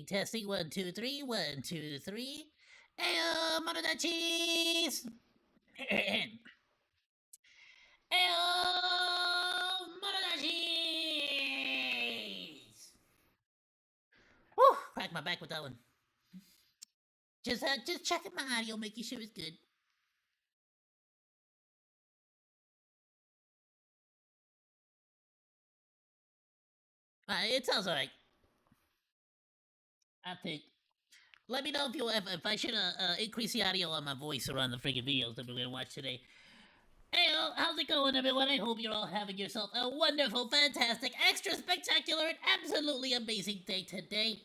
Testing, 1, 2, 3, 1, 2, 3. Ayoo, mano da cheese! Ayoo, mano da cheese! my back with that one. Just checking my audio, making sure it's good. It sounds alright. I think. Let me know if I should increase the audio on my voice or on the freaking videos that we're gonna watch today. Hey, how's it going, everyone? I hope you're all having yourself a wonderful, fantastic, extra spectacular, and absolutely amazing day today.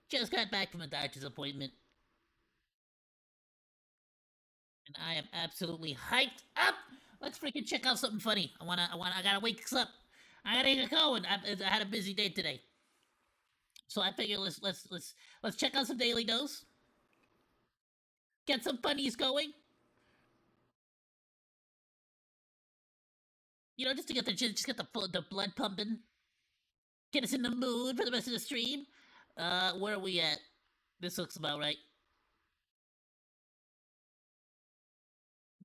Just got back from a doctor's appointment, and I am absolutely hyped up. Let's freaking check out something funny. I gotta wake us up. I gotta get going. I had a busy day today, so I figure let's check out some Daily Dose. Get some funnies going. You know, just to get the blood pumping. Get us in the mood for the rest of the stream. Where are we at? This looks about right.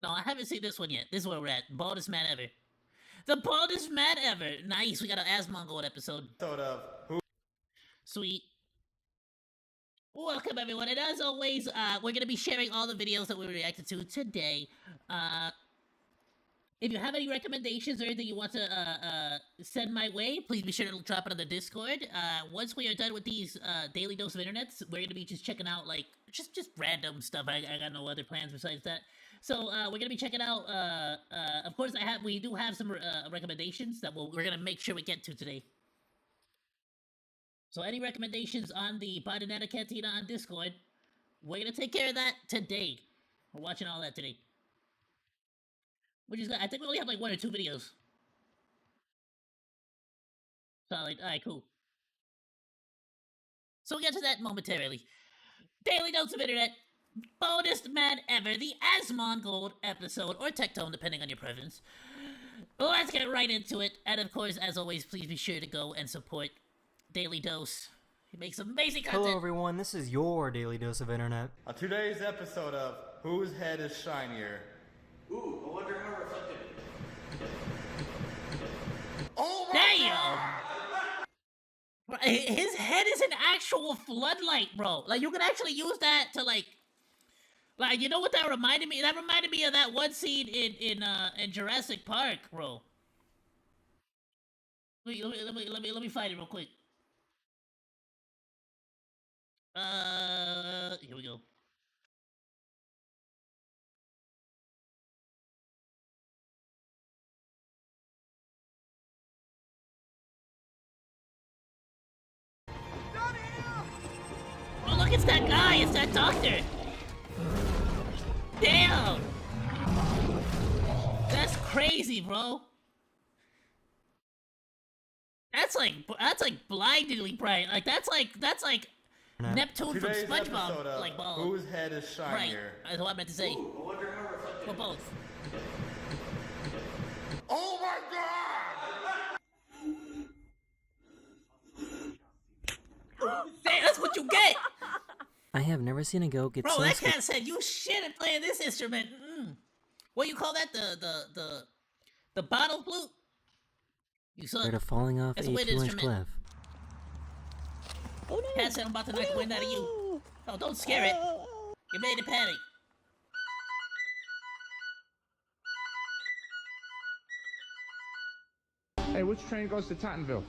No, I haven't seen this one yet. This is where we're at. Baldest man ever. The baldest man ever. Nice. We got an OzDaMonke episode. Sweet. Welcome, everyone. And as always, we're gonna be sharing all the videos that we reacted to today. If you have any recommendations or anything you want to send my way, please be sure to drop it on the Discord. Once we are done with these daily dose of internets, we're gonna be just checking out like just random stuff. I got no other plans besides that. So we're gonna be checking out. Of course, we do have some recommendations that we're gonna make sure we get to today. So any recommendations on the Bannana Cantina on Discord, we're gonna take care of that today. We're watching all that today. Which is, I think we only have like 1 or 2 videos. Solid. Alright, cool. So we'll get to that momentarily. Daily Dose of Internet. Bonus man ever. The OzDaMonke episode. Or Tectone, depending on your preference. Let's get right into it. And of course, as always, please be sure to go and support Daily Dose. He makes amazing content. Hello everyone, this is your Daily Dose of Internet. On today's episode of Whose Head is Shinier? Ooh, I wonder how reflective. Oh my God! His head is an actual floodlight, bro. Like, you can actually use that to, like, you know what that reminded me? That reminded me of that one scene in Jurassic Park, bro. Let me find it real quick. Here we go. Oh, look, it's that guy! It's that doctor! Damn! That's crazy, bro. That's like blindingly bright. Like that's like Neptune from Today's SpongeBob. episode of Like ball. Whose Head is Shinier? Right. That's what I meant to say. Ooh, I wonder how reflective. For both. Oh my god! Hey, that's what you get! I have never seen a goat get Bro, so that scared. cat said you shit at playing this instrument. What you call that? The bottle flute? You saw of falling off a That's a wind 2-inch instrument. cliff. Oh no! Cat said I'm about to knock the wind out of you. Oh, don't scare it. You made it panic. Hey, which train goes to Tottenville?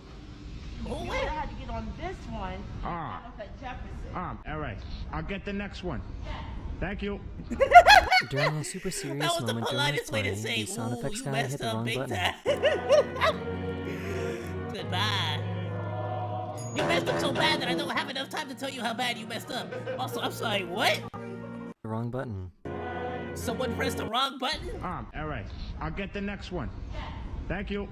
Oh, I wait. had to get on this one. Ah. That was at Jefferson. All right. I'll get the next one. Thank you. During a super serious That was the moment during politest way this to play, say, the sound ooh, effects you guy hit messed the up wrong big button. time. Goodbye. You messed up so bad that I don't have enough time to tell you how bad you messed up. Also, I'm sorry, what? The wrong button. Someone pressed the wrong button? All right. I'll get the next one. Thank you.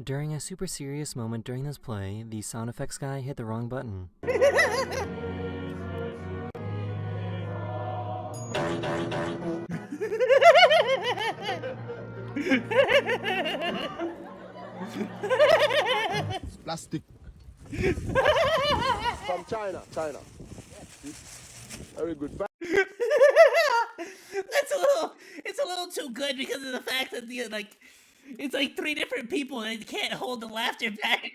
During a super serious moment during this play, the sound effects guy hit the wrong button. Plastic. From China. Very good. It's a little too good because of the fact that it's like 3 different people and they can't hold the laughter back.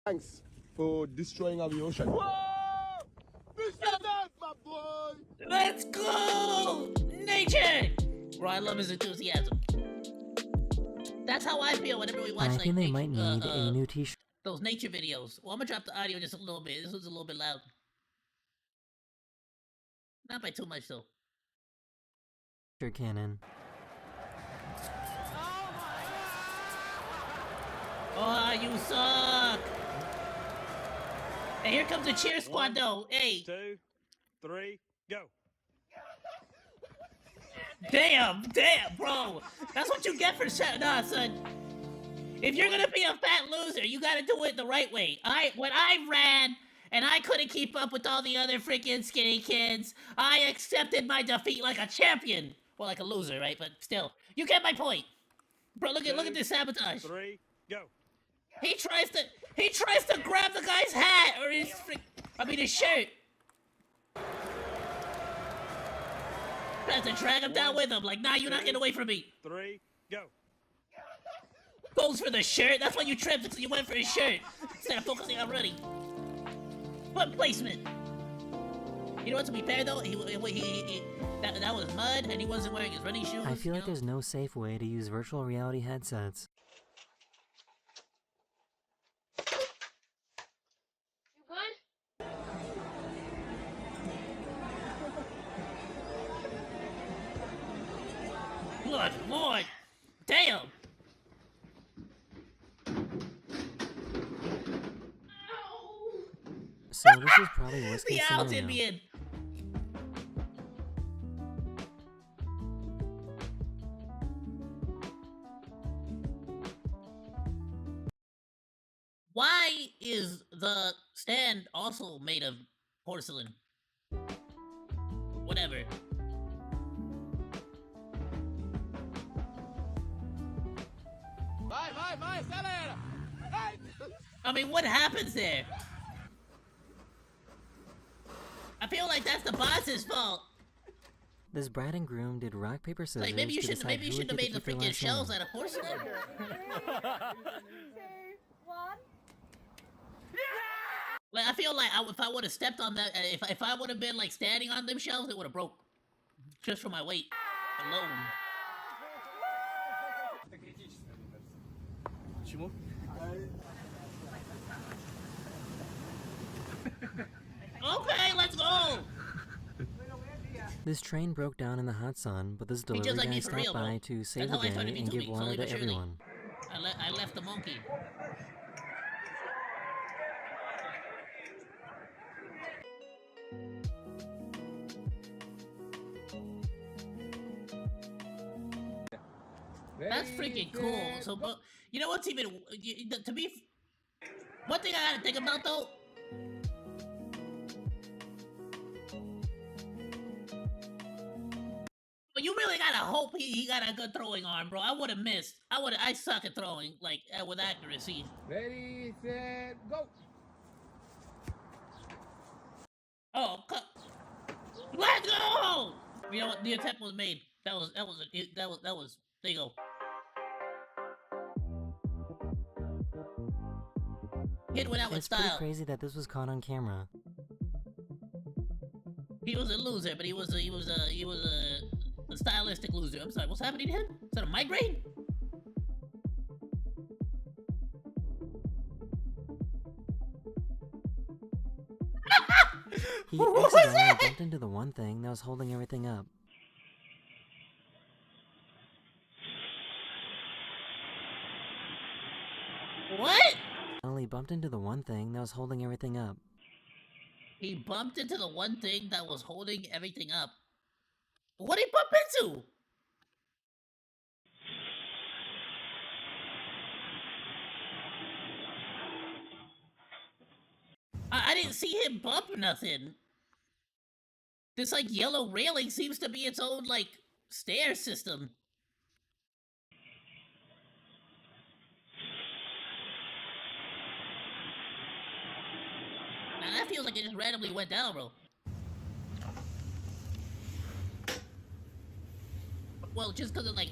Thanks. for destroying our ocean. Whoa! Mr. Dad, my boy! Let's go! Nature! Bro, I love his enthusiasm. That's how I feel whenever we watch I like think they might need a new t-shirt those nature videos. Well, I'm gonna drop the audio just a little bit. This was a little bit loud. Not by too much though. cannon. Oh, you suck! Hey, here comes the cheer squad though. Hey. 2, 3, go. Damn, bro. That's what you get for nah, son. If you're gonna be a fat loser, you gotta do it the right way. When I ran and I couldn't keep up with all the other freaking skinny kids, I accepted my defeat like a champion. Well, like a loser, right? But still, you get my point. Bro, look at this sabotage. 3, go. He tries to grab the guy's hat or his his shirt. Tries to drag him down with him. Like, nah, you're not getting away from me. 3, go. Goes for the shirt. That's why you tripped until you went for his shirt instead of focusing on running. Foot placement. You know what? To be fair though, that was mud, and he wasn't wearing his running shoes. I feel like there's no safe way to use virtual reality headsets. Good lord! Damn! So this is probably worst case The owl did scenario. me in. Why is the stand also made of porcelain? Whatever. I mean, what happens there? I feel like that's the boss's fault. This bride and groom did rock paper scissors Like maybe you to shouldn't decide who would have get made the to keep their freaking last shells name. out of porcelain. Like I feel like if I would have stepped on that, if I would have been like standing on them shelves, it would have broke just from my weight alone. Okay, let's go. This train broke down in the hot sun, but this He delivery just like guy me for stopped real, by bro. to save That's the how I started day and give VTubing, water slowly to but surely. everyone. I left the monkey. That's freaking cool. So, but you know what's even to be? One thing I gotta think about though. But you really gotta hope he got a good throwing arm, bro. I would have missed. I suck at throwing, like with accuracy. Ready, set, go! Oh, let's go! You know what? The attempt was made. That was. There you go. Kid went out with It's pretty style. crazy that this was caught on camera. He was a loser, but he was a stylistic loser. I'm sorry. What's happening to him? Is that a migraine? He What was accidentally that? bumped into the one thing that was holding everything up. What? He bumped into the one thing that was holding everything up. He bumped into the one thing that was holding everything up. What did he bump into? I didn't see him bump nothing. This like yellow railing seems to be its own like stair system. Now that feels like it just randomly went down, bro. Well, just because of like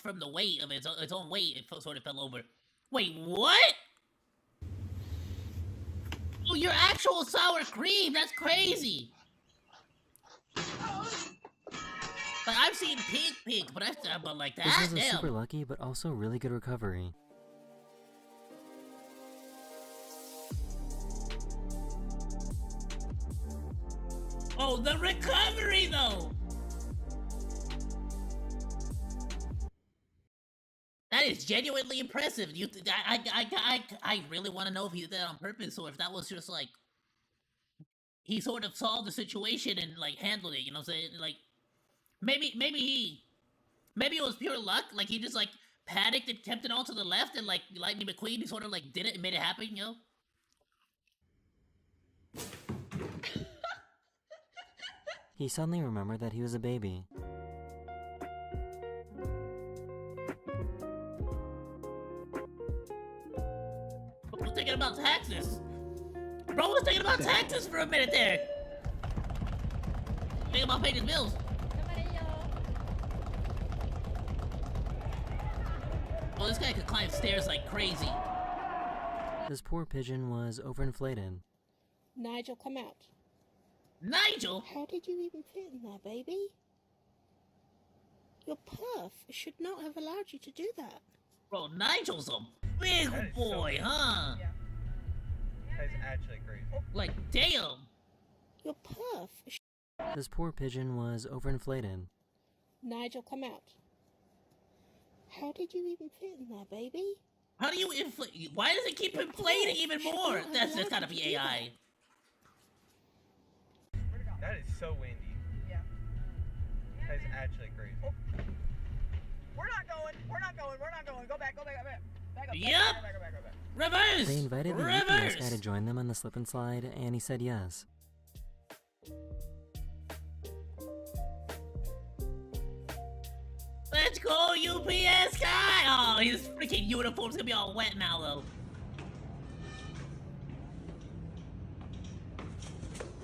from the weight of its own weight, it sort of fell over. Wait, what? Oh, your actual sour cream. That's crazy. Like, I've seen pink, but but like that, This was a damn. super lucky but also really good recovery. Oh, the recovery though. That is genuinely impressive. I really want to know if he did that on purpose or if that was just like he sort of solved the situation and like handled it. You know what I'm saying? Like maybe it was pure luck. Like he just like panicked and kept it all to the left, and like Lightning McQueen, he sort of like did it and made it happen. You know? He suddenly remembered that he was a baby. I was thinking about taxes. Bro was thinking about taxes for a minute there. Thinking about paying his bills. Oh, this guy could climb stairs like crazy. This poor pigeon was overinflated. Nigel, come out. Nigel? How did you even fit in there, baby? Your perf should not have allowed you to do that. Bro, Nigel's a big boy, huh? Yeah. That is actually crazy. Like, damn. Your perf. This poor pigeon was overinflated. Nigel, come out. How did you even fit in there, baby? How do you inflate? Why does it keep inflating even more? That's gotta be AI. That is so windy. Yeah. That is actually crazy. Oh. We're not going. Go back. Back up. Yep. Back. Reverse. They invited the UPS guy to join them on the slip and slide, and he said yes. Let's go, UPS guy! Oh, his freaking uniform's gonna be all wet now, though.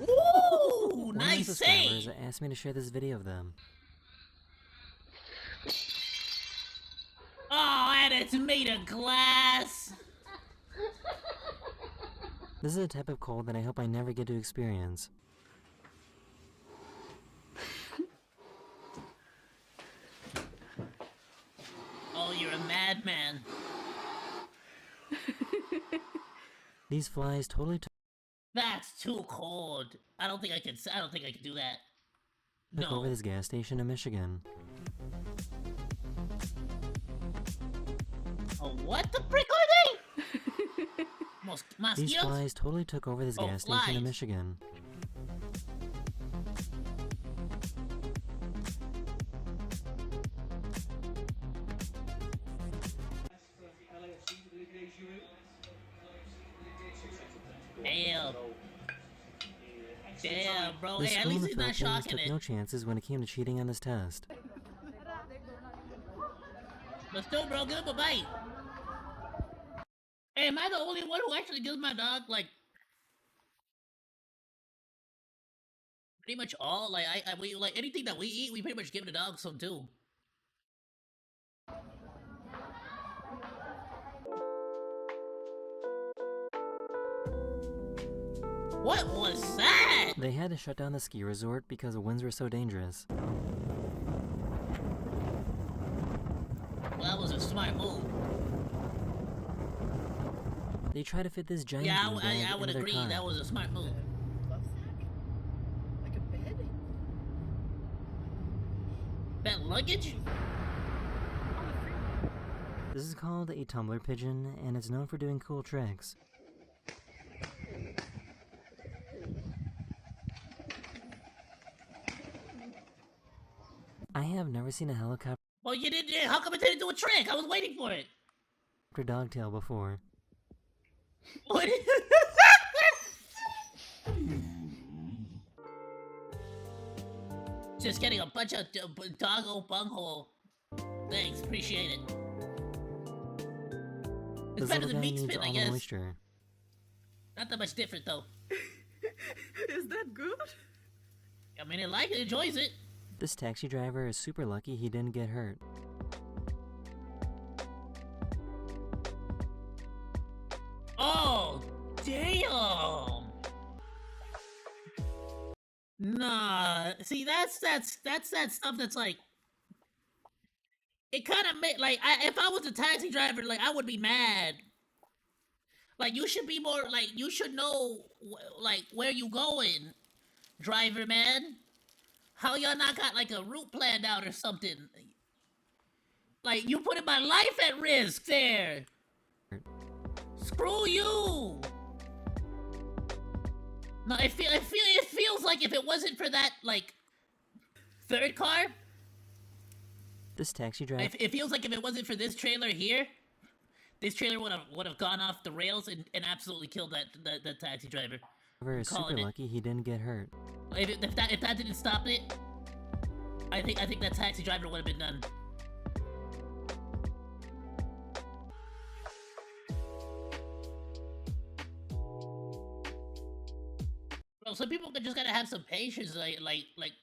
Ooh, One of nice the save! subscribers asked me to share this video of them. Oh, and it's made of glass! This is a type of cold that I hope I never get to experience. Oh, you're a madman. These flies totally took That's too cold. I don't think I could do that. over No. this gas station in Michigan. Oh, what the frick are they? These Mosquitoes? flies totally took over this Oh, gas station flies. in Michigan. Damn. Damn, bro. The Hey, at school in least the he's not Philippines shocking took it. no chances when it came to cheating on this test. But still, bro, give him a bite. Hey, am I the only one who actually gives my dog, like, pretty much all? Like, we, like, anything that we eat, we pretty much give the dog some, too. What was that? They had to shut down the ski resort because the winds were so dangerous. Well, that was a smart move. They tried to fit this giant Yeah, beanbag I would into their agree. car. That was a smart move. Like a bed? That luggage? This is called a tumbler pigeon, and it's known for doing cool tricks. I have never seen a helicopter Well, you didn't. How come it didn't do a trick? I was waiting for it. dogtail before. What? Just getting a bunch of doggo bunghole. Thanks, appreciate it. It's This better little than guy meat needs spit, I all the guess. moisture. Not that much different though. Is that good? I mean, it like it, enjoys it. This taxi driver is super lucky he didn't get hurt. Oh, damn! Nah, see, that's that stuff that's like, it kind of made like, if I was a taxi driver, like I would be mad. Like you should be more like, you should know like where you going, driver man. How y'all not got like a route planned out or something? Like you putting my life at risk there. Screw you. No, it feels like if it wasn't for that like third car. This taxi driver. It feels like if it wasn't for this trailer here, this trailer would have gone off the rails and absolutely killed that taxi driver. Is super lucky he didn't get hurt. If that didn't stop it, I think that taxi driver would have been done. Bro, some people just gotta have some patience, like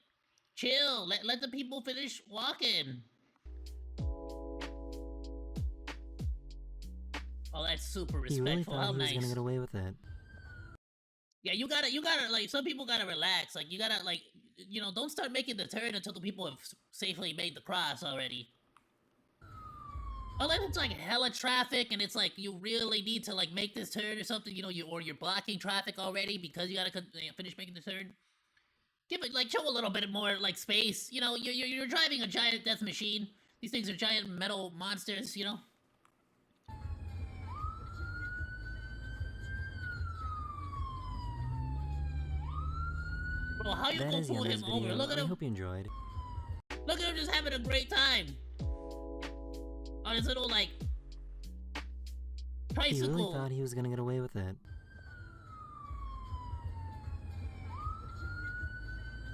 chill. Let the people finish walking. Oh, that's super respectful. He really thought How he nice. was gonna get away with it. Yeah, you gotta like, some people gotta relax. Like you gotta like, you know, don't start making the turn until the people have safely made the cross already. Unless it's like hella traffic and it's like you really need to like make this turn or something, you know, you're blocking traffic already because you gotta finish making the turn. Give it like, show a little bit more like space. You know, you're driving a giant death machine. These things are giant metal monsters, you know. Bro, how you gonna pull him over? Look at him. I hope you enjoyed. Look at him just having a great time. On his little like tricycle. He really thought he was gonna get away with it.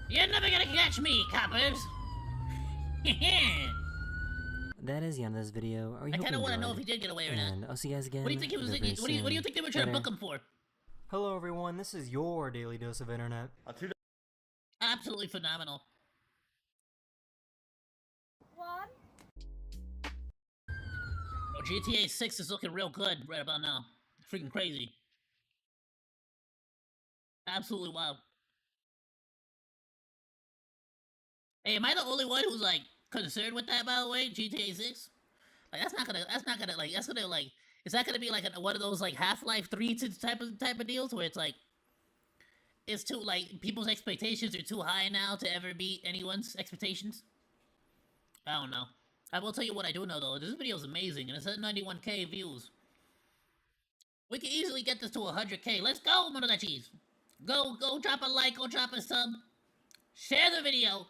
You're never gonna catch me, coppers. That is the end of this video. I kind of want to know if he did get away or not. And I'll see you guys again. What do you think he was? What do you think they were trying to book him for? Hello everyone, this is your daily dose of internet. Absolutely phenomenal. One. Oh, GTA 6 is looking real good right about now. Freaking crazy. Absolutely wild. Hey, am I the only one who's like concerned with that, by the way? GTA 6? Like that's not gonna like, that's gonna like, is that gonna be like one of those like Half-Life 3 type of deals where it's like, it's too like, people's expectations are too high now to ever beat anyone's expectations? I don't know. I will tell you what I do know though. This video is amazing and it's at 91k views. We can easily get this to 100k. Let's go, Mono Cheese. Go drop a like, go drop a sub. Share the video.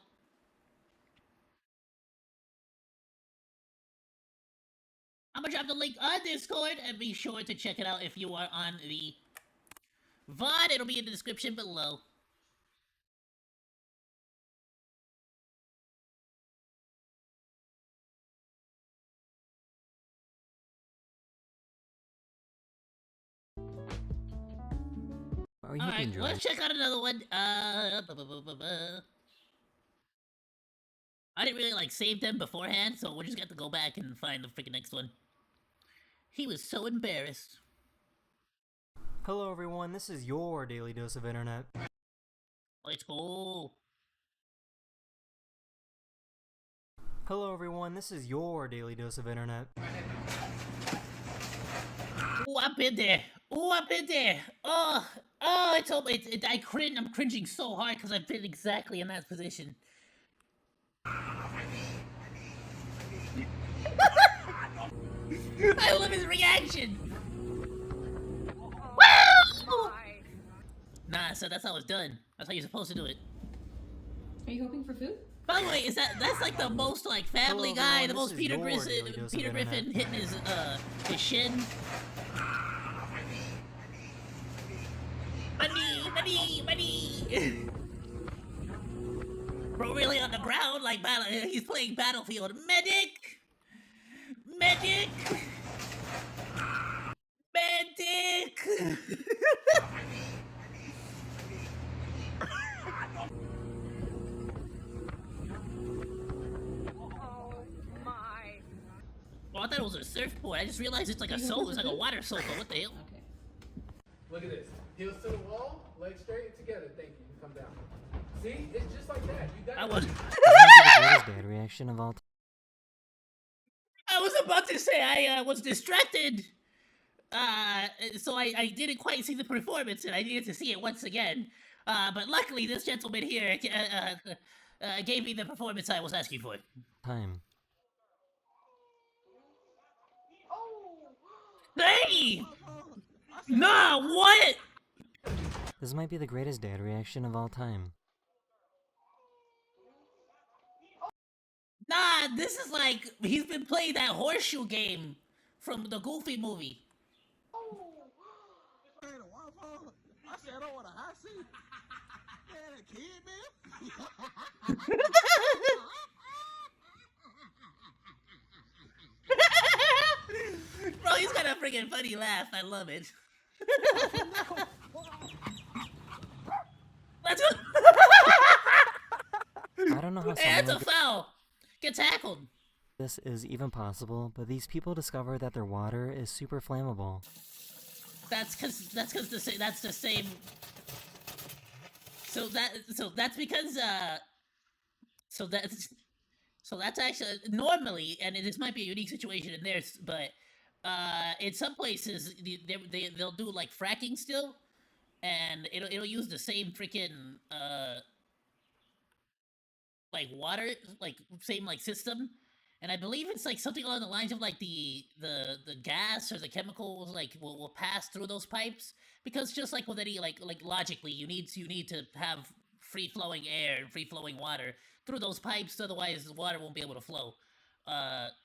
I'm gonna drop the link on Discord and be sure to check it out if you are on the VOD. It'll be in the description below. Alright, let's check out another one. I didn't really like save them beforehand, so we'll just have to go back and find the freaking next one. He was so embarrassed. Hello everyone, this is your daily dose of internet. Let's go. Hello everyone, this is your daily dose of internet. Ooh, I've been there. Ooh, I've been there. Oh, I'm cringing so hard because I've been exactly in that position. I love his reaction. Woo! Nah, so that's how it's done. That's how you're supposed to do it. Are you hoping for food? By the way, that's like the most like Family Guy, the most Peter Griffin hitting his shin. Money. Bro, really on the ground like he's playing Battlefield. Medic. Oh, I thought it was a surfboard. I just realized it's like a sofa. It's like a water sofa. What the hell? Look at this. Heels to the wall, legs straight together. Thank you. You come down. See? It's just like that. You got I was This might be the greatest dad reaction of all time. I was about to say I was distracted. So I didn't quite see the performance, and I needed to see it once again. But luckily, this gentleman here gave me the performance I was asking for. Hey! Nah, what? This might be the greatest dad reaction of all time. Nah, this is like he's been playing that horseshoe game from the Goofy movie. I said I don't want a hot seat. Man, a kid, man. Bro, he's got a freaking funny laugh. I love it. Let's go. I don't know how Hey, that's a someone like foul. Get tackled. this is even possible, but these people discover that their water is super flammable. That's cause that's the same. So that's because so that's actually normally, and this might be a unique situation in theirs, but in some places they'll do like fracking still, and it'll use the same freaking like water, like same like system, and I believe it's like something along the lines of like the gas or the chemicals like will pass through those pipes, because just like with any like logically you need to have free flowing air and free flowing water through those pipes, otherwise the water won't be able to flow. That's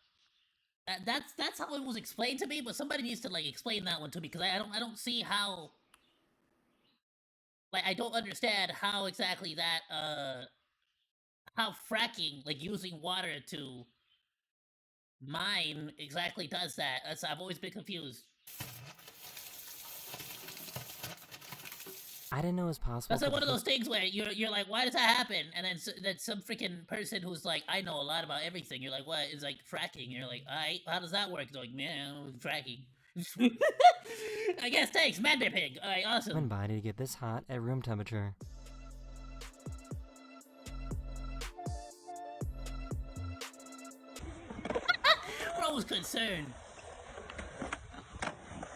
how it was explained to me, but somebody needs to like explain that one to me, because I don't see how, like I don't understand how exactly that how fracking, like using water to mine, exactly does that. I've always been confused. I didn't know it was possible. That's like one of those things where you're like, why does that happen? And then some freaking person who's like, I know a lot about everything. You're like, what? It's like fracking. You're like, alright, how does that work? It's like, man, fracking. I guess, thanks, Mandy Pig. Alright, awesome. Human body to get this hot at room temperature. Bro was concerned.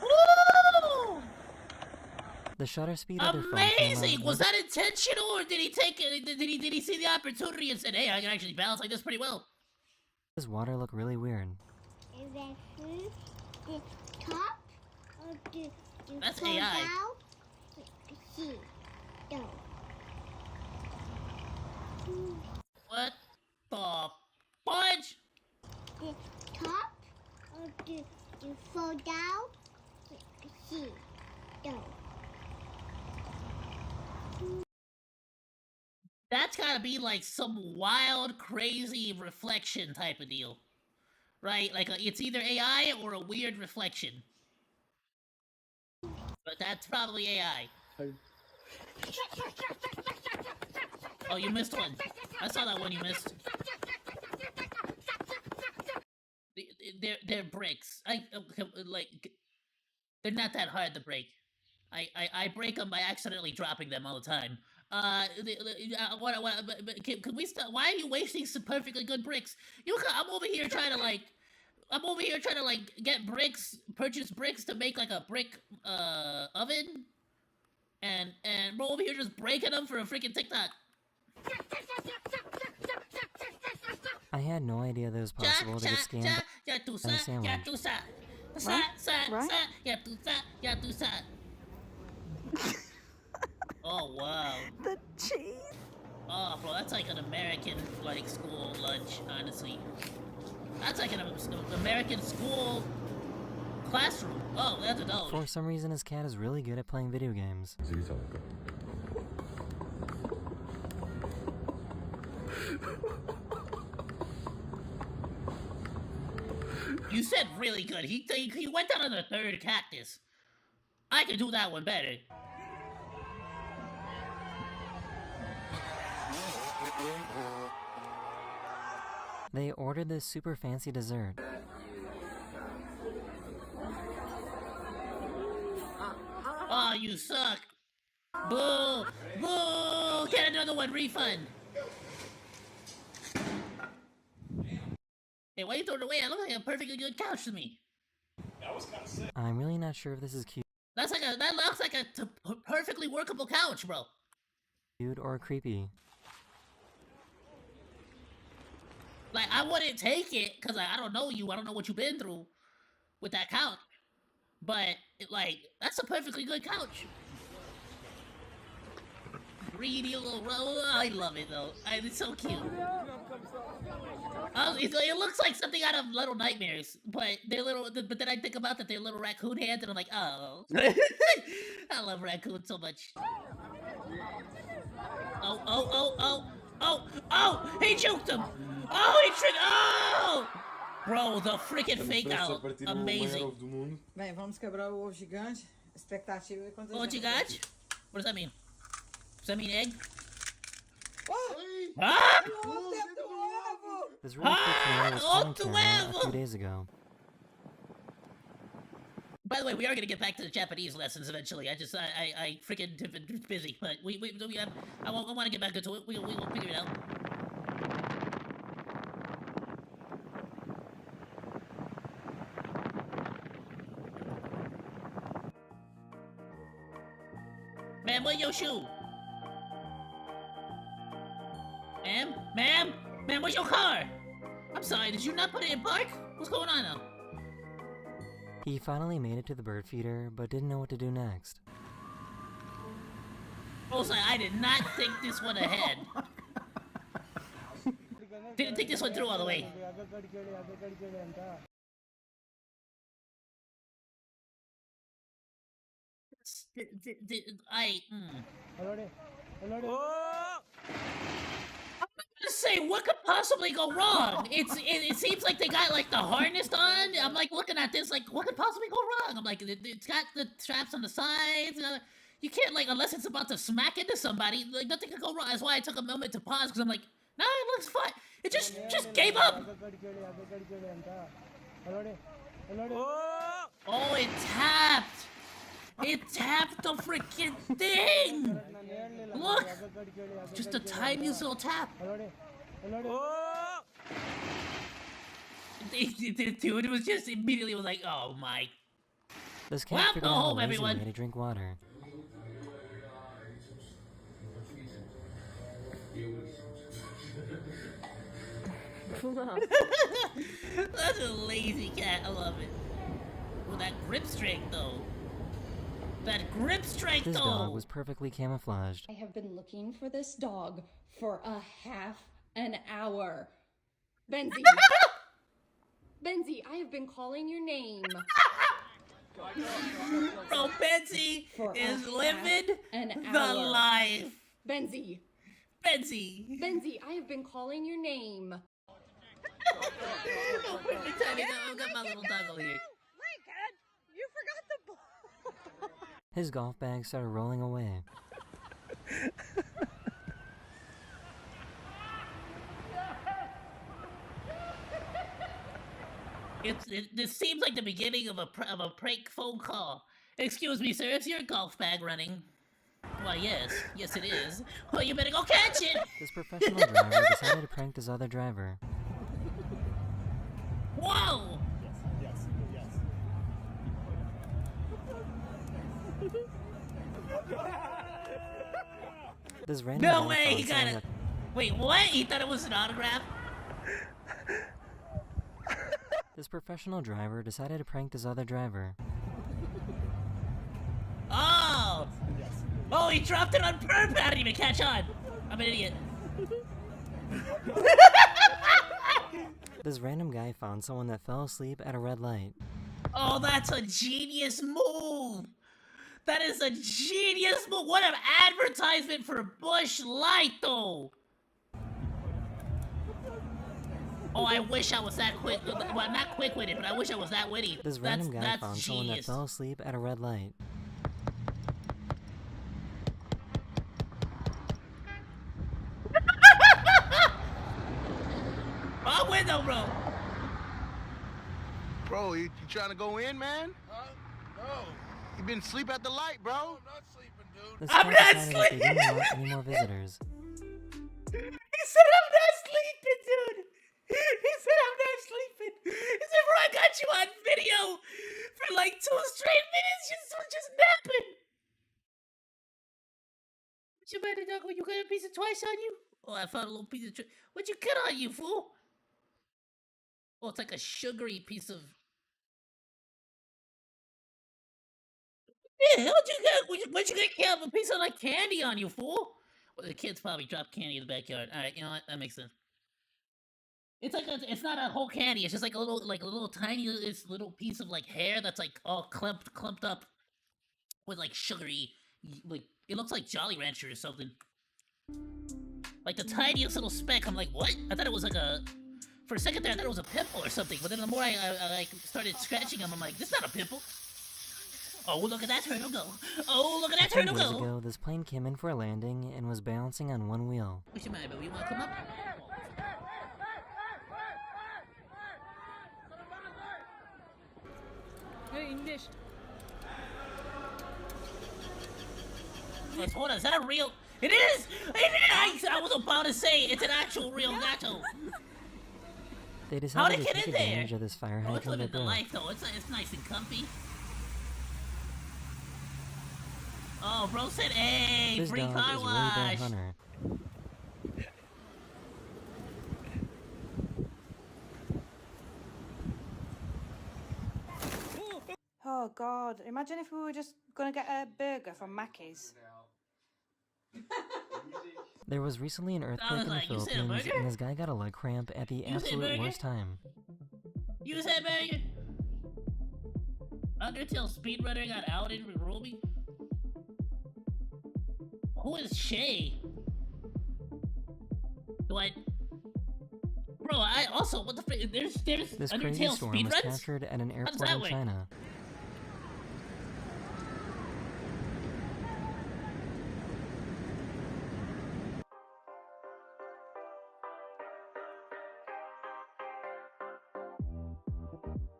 Woo! The shutter speed of their phone camera Amazing! Was that intentional, or did he take it? Did he see the opportunity and said, "Hey, I can actually balance like this pretty well"? Does water look really weird? Is that food? The top or the That's fall AI. down? See, no. What the fudge? The top or the fall down? See, no. That's gotta be like some wild, crazy reflection type of deal, right? Like it's either AI or a weird reflection. But that's probably AI. Oh, you missed one. I saw that one you missed. They're bricks. Like they're not that hard to break. I break them by accidentally dropping them all the time. Can we stop? Why are you wasting some perfectly good bricks? I'm over here trying to like get bricks, purchase bricks to make like a brick oven, and we're over here just breaking them for a freaking TikTok. I had no idea that it was possible to get scammed by a sandwich. Oh wow. The cheese. Oh, bro, that's like an American like school lunch. Honestly, that's like an American school classroom. Oh, that's a dog. For some reason, his cat is really good at playing video games. You said really good. He went down on the third cactus. I could do that one better. They ordered this super fancy dessert. Oh, you suck. Boo! Boo! Can't do another one, refund. Hey, why you throwing it away? That looks like a perfectly good couch to me. I'm really not sure if this is cute That looks like a perfectly workable couch, bro. or creepy. Like, I wouldn't take it, because I don't know you. I don't know what you've been through with that couch. But, like, that's a perfectly good couch. Greedy little roll. I love it, though. It's so cute. It looks like something out of Little Nightmares, but they're little. But then I think about that they're little raccoon hands, and I'm like, oh. I love raccoons so much. Oh! He juked him! Oh, he tricked! Oh! Bro, the freaking fake out. Amazing. Bem, vamos quebrar o ovo gigante. Expectativa é quantas Ovo gigante? What does that mean? Does that mean egg? Oh! Ah! This really quick video was on camera a few days ago. By the way, we are gonna get back to the Japanese lessons eventually. I freaking busy, but I want to get back into it. We'll figure it out. Man, where's your shoe? Ma'am, where's your car? I'm sorry, did you not put it in park? What's going on now? He finally made it to the bird feeder, but didn't know what to do next. Also, I did not think this one ahead. Didn't think this one through all the way. Just say, what could possibly go wrong? It seems like they got like the harness on. I'm like looking at this, like what could possibly go wrong? I'm like, it's got the straps on the sides. You can't like unless it's about to smack into somebody. Like nothing could go wrong. That's why I took a moment to pause because I'm like, no, it looks fine. It just gave up. Oh, it tapped. It tapped the freaking thing! Look! Just the tiniest little tap. Dude, it was just immediately was like, oh my. This cat figured out a lazy way to drink water. That's a lazy cat, I love it. With that grip strength though. That grip strength This though! dog was perfectly camouflaged. I have been looking for this dog for a half an hour. Benzie! Benzie, I have been calling your name. Bro, Benzie is living the life. Benzie! Benzie, I have been calling your name. I've got my little dog over here. Lincoln, you forgot the ball. His golf bag started rolling away. This seems like the beginning of a prank phone call. Excuse me, sir, is your golf bag running? Why, yes it is. Well, you better go catch it! This professional driver decided to prank his other driver. Whoa! Yes. This random No guy way, found he got someone it! Wait, what? He thought it was an autograph? This professional driver decided to prank his other driver. Oh! Oh, he dropped it on purpose! I didn't even catch on! I'm an idiot. This random guy found someone that fell asleep at a red light. Oh, that's a genius move! That is a genius move! What an advertisement for Bush Light, though! Oh, I wish I was that quick. Well, not quick-witted, but I wish I was that witty. This random guy found someone that fell asleep at a red light. Oh, window, bro! Bro, you trying to go in, man? No. You been asleep at the light, bro. I'm not sleeping, dude. This I'm guy not decided that they didn't want any more visitors. He said I'm not sleeping, dude. He said I'm not sleeping. He said, bro, I got you on video for like 2 straight minutes just napping. What's your matter, dog? You got a piece of twice on you? Oh, I found a little piece of what'd you get on you, fool? Oh, it's like a sugary piece of... Yeah, what'd you get? What'd you get? A piece of like candy on you, fool? Well, the kids probably dropped candy in the backyard. Alright, you know what? That makes sense. It's like it's not a whole candy. It's just like a little tiny little piece of like hair that's like all clumped up with like sugary, like it looks like Jolly Rancher or something. Like the tiniest little speck. I'm like, what? I thought it was like for a second there, I thought it was a pimple or something. But then the more I like started scratching them, I'm like, this is not a pimple. Oh, look at that turtle go! Oh, look at that turtle Years go! ago, this plane came in for a landing and was balancing on one wheel. What's your mind, baby? You wanna come up? Let's hold on, is that a real... It is! It is! I was about to say, it's an actual real gato! They How'd decided it to get take in there? advantage of this fire Oh, it's hydrant living they the built. life, though. It's nice and comfy. Oh, bro said, hey, This free dog car is a really bad wash! hunter. Oh God, imagine if we were just gonna get a burger from Mackey's. There was recently an earthquake in the like, you said a Philippines, burger? and this guy got a leg cramp at the You said absolute burger? worst time. You said burger? Undertale speedrunner got outed with Ruby? Who is Shay? What? Bro, I also, what the frick? There's This crazy Undertale storm was speedruns? captured at an does airport that in work? China.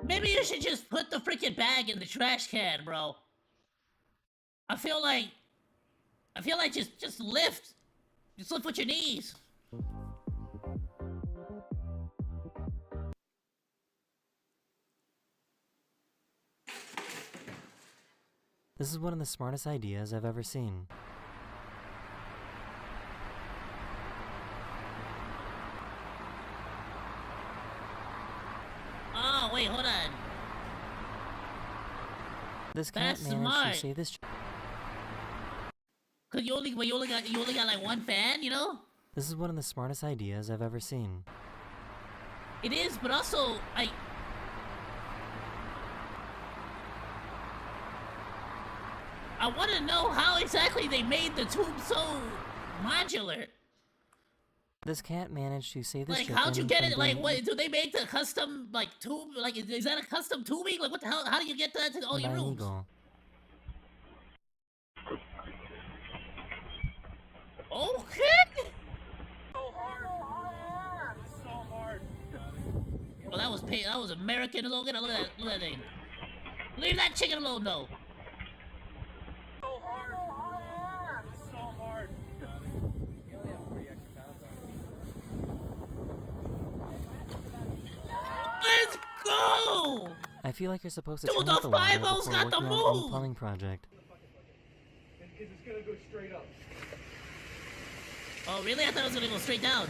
Maybe you should just put the freaking bag in the trash can, bro. I feel like just lift. Just lift with your knees. This is one of the smartest ideas I've ever seen. Oh, wait, hold on. This cat That's managed smart. to save this. Cause you only got like one fan, you know? This is one of the smartest ideas I've ever seen. It is, but also I want to know how exactly they made the tube so modular. This cat managed to save this Like, chicken how'd you get from it? Like, being what? Do they make the custom like tube? Like, is that a custom tubing? Like, what the hell? How do you get that to all eaten your by an rooms? eagle. Okay. So hard. So hard. Well, that was American. Look at that thing. Leave that chicken alone, though. So hard. So hard. Let's go! I feel like you're supposed to Dude, turn the off the water 5-0's before got the working on any move! plumbing project. Is this gonna go straight up? Oh, really? I thought it was gonna go straight down.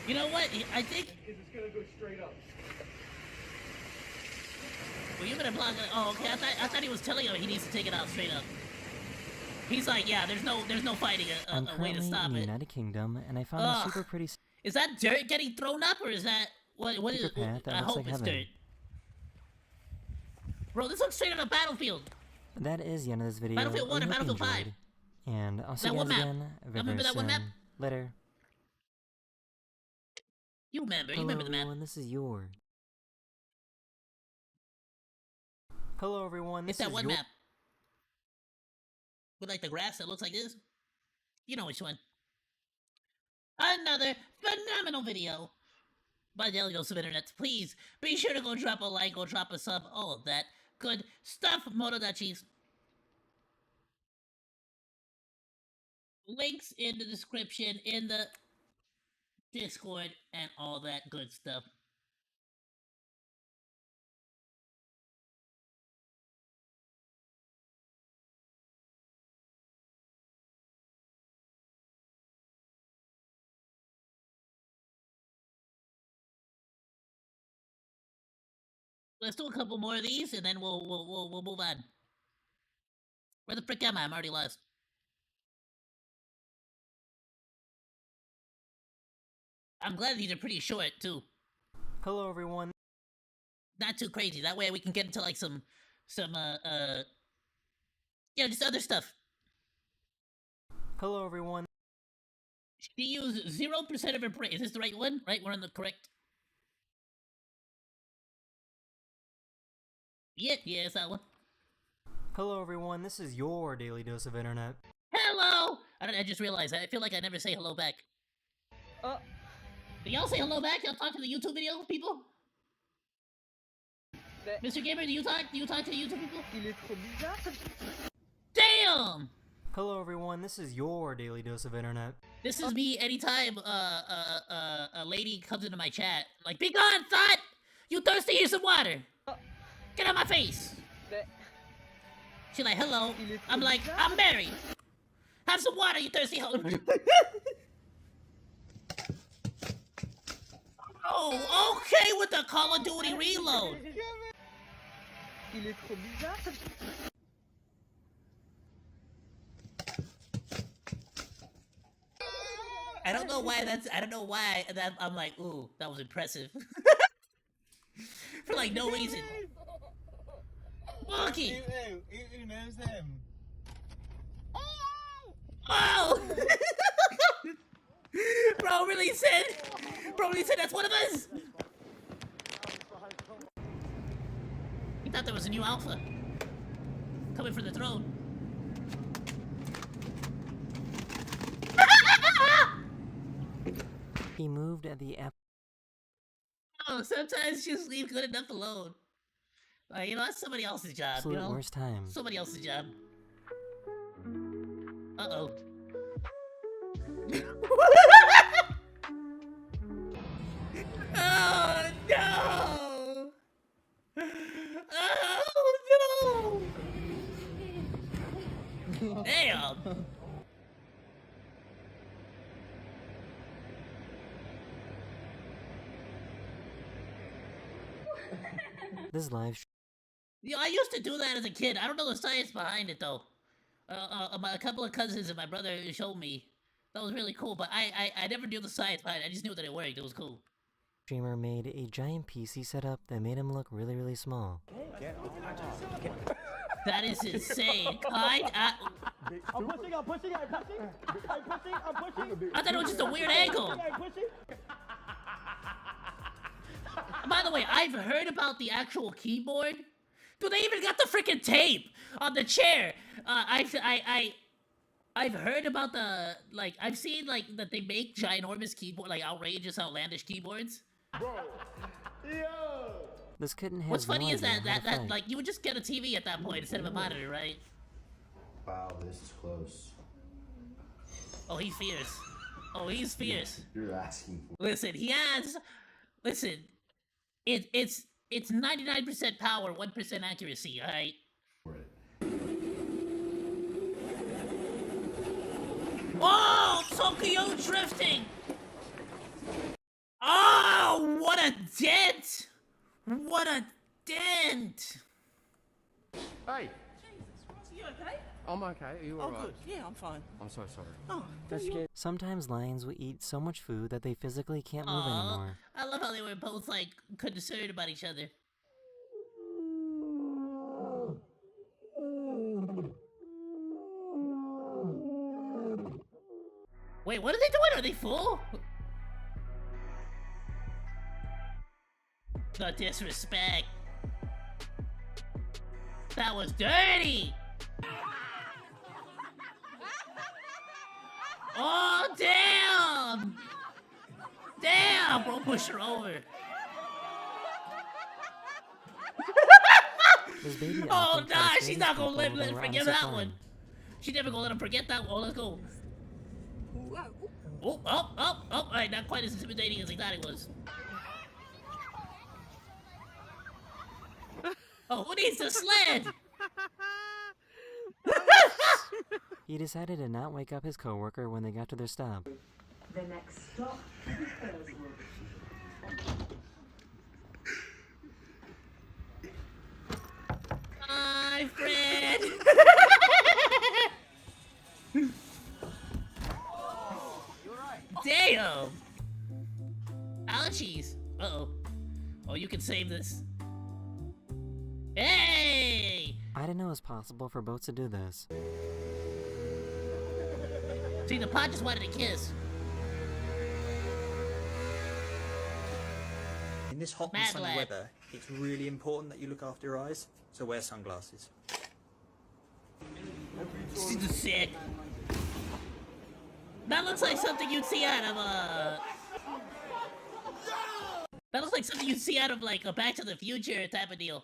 You know what? I think. Is this gonna go straight up? Well, you're gonna block it. Oh, okay. I thought he was telling him he needs to take it out straight up. He's like, yeah. There's no fighting I'm a way currently to stop in the it. United Kingdom, and I found Ugh. a super pretty Is that dirt getting thrown up, or is that what is secret it? path that I looks hope like it's heaven. dirt. Bro, this looks straight on a battlefield. That is the end of this video. Battlefield 1 I and hope you Battlefield 5. enjoyed, and I'll see That you one guys map. again very, Remember very that one map? soon. Later. You remember? You Hello remember the map? everyone, this is your. Hello everyone, It's this that is one your. map with like the grass that looks like this. You know which one. Another phenomenal video by Daily Dose of Internet. Please be sure to go drop a like, go drop a sub, all of that good stuff. Motodachi's. Links in the description, in the Discord, and all that good stuff. Let's do a couple more of these, and then we'll move on. Where the frick am I? I'm already lost. I'm glad these are pretty short too. Hello, everyone. Not too crazy. That way we can get into like some you know, just other stuff. Hello, everyone. She used 0% of her brain. Is this the right one? Right, we're on the correct. Yeah, it's that one. Hello, everyone. This is your daily dose of internet. Hello! I just realized that. I feel like I never say hello back. Oh. Do y'all say hello back? Y'all talk to the YouTube video people? Mr. Gamer, do you talk to the YouTube people? Il est trop bizarre. Damn! Hello, everyone. This is your daily dose of internet. This is me anytime a lady comes into my chat. Like, be gone, thought! You thirsty? Here's some water! Get out my face! She's like, hello. I'm like, I'm married. Have some water, you thirsty hoe. Oh, okay with the Call of Duty reload. Il est trop bizarre. I don't know why that I'm like, ooh, that was impressive. For like no reason. Monkey! Who knows him? Oh! Bro really said that's one of us! He thought there was a new alpha. Coming for the throne. He moved at the app. Oh, sometimes just leave good enough alone. Like, you know, that's somebody else's job, Absolute you know? worst time. Somebody else's job. Uh-oh. Oh, no! Oh, no! Damn! This live You know, I used to do that as a kid. I don't know the science behind it, though. A couple of cousins and my brother showed me. That was really cool, but I never knew the science behind it. I just knew that it worked. It was cool. streamer made a giant PC setup that made him look really, really small. That is insane. I'm pushing, I'm pushing. I thought it was just a weird angle. By the way, I've heard about the actual keyboard. Dude, they even got the freaking tape on the chair. I've heard about the, like, I've seen, like, that they make ginormous keyboard, like, outrageous, outlandish keyboards. Bro, yo! This kitten has What's funny no is idea that, how to fight. like, you would just get a TV at that point instead of a monitor, right? Wow, this is close. Oh, he's fierce. Oh, he's fierce. You're asking for. Listen, he has, listen, it's 99% power, 1% accuracy, alright? Oh, Tokyo drifting! Oh, what a dent! What a dent! Hey! You okay? I'm okay. Are you alright? Good. Yeah, I'm fine. I'm so sorry. Oh, That's scary. Sometimes lions will eat so much food that they physically can't move Aw, anymore. I love how they were both, like, concerned about each other. Wait, what are they doing? Are they full? The disrespect. That was dirty! Oh, damn! Damn, bro, push her over. This baby Oh, elephant nah, tries she's to not people gonna let when him we're on forget zip that line. one. She's never gonna let him forget that one. Oh, let's go. Oh, alright, not quite as intimidating as I thought it was. Oh, who needs a sled? He decided to not wake up his coworker when they got to their stop. The next stop Hi, Fred! Damn! Ouchies! Uh-oh. Oh, you can save this. Hey! I didn't know it was possible for boats to do this. See, the pod just wanted a kiss. In this hot and sunny weather, it's really important that you look after your eyes, so wear sunglasses. This is sick. That looks like something you'd see out of That looks like something you'd see out of like a Back to the Future type of deal.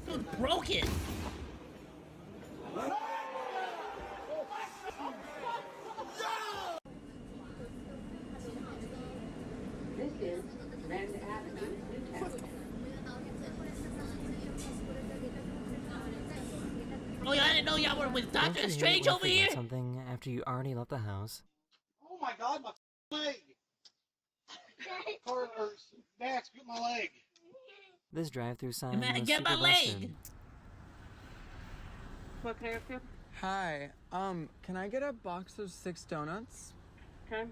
Dude broke it. This is Grand Avenue, Newtown. Oh yeah, I didn't know y'all were with Don't Doctor you Strange hate when over you forget here? something after you already left the house? Oh my god, my leg! Or Max, get my leg. This drive-through sign Man, was get super my leg! busted. What can I help you? Hi, can I get a box of 6 donuts? Okay.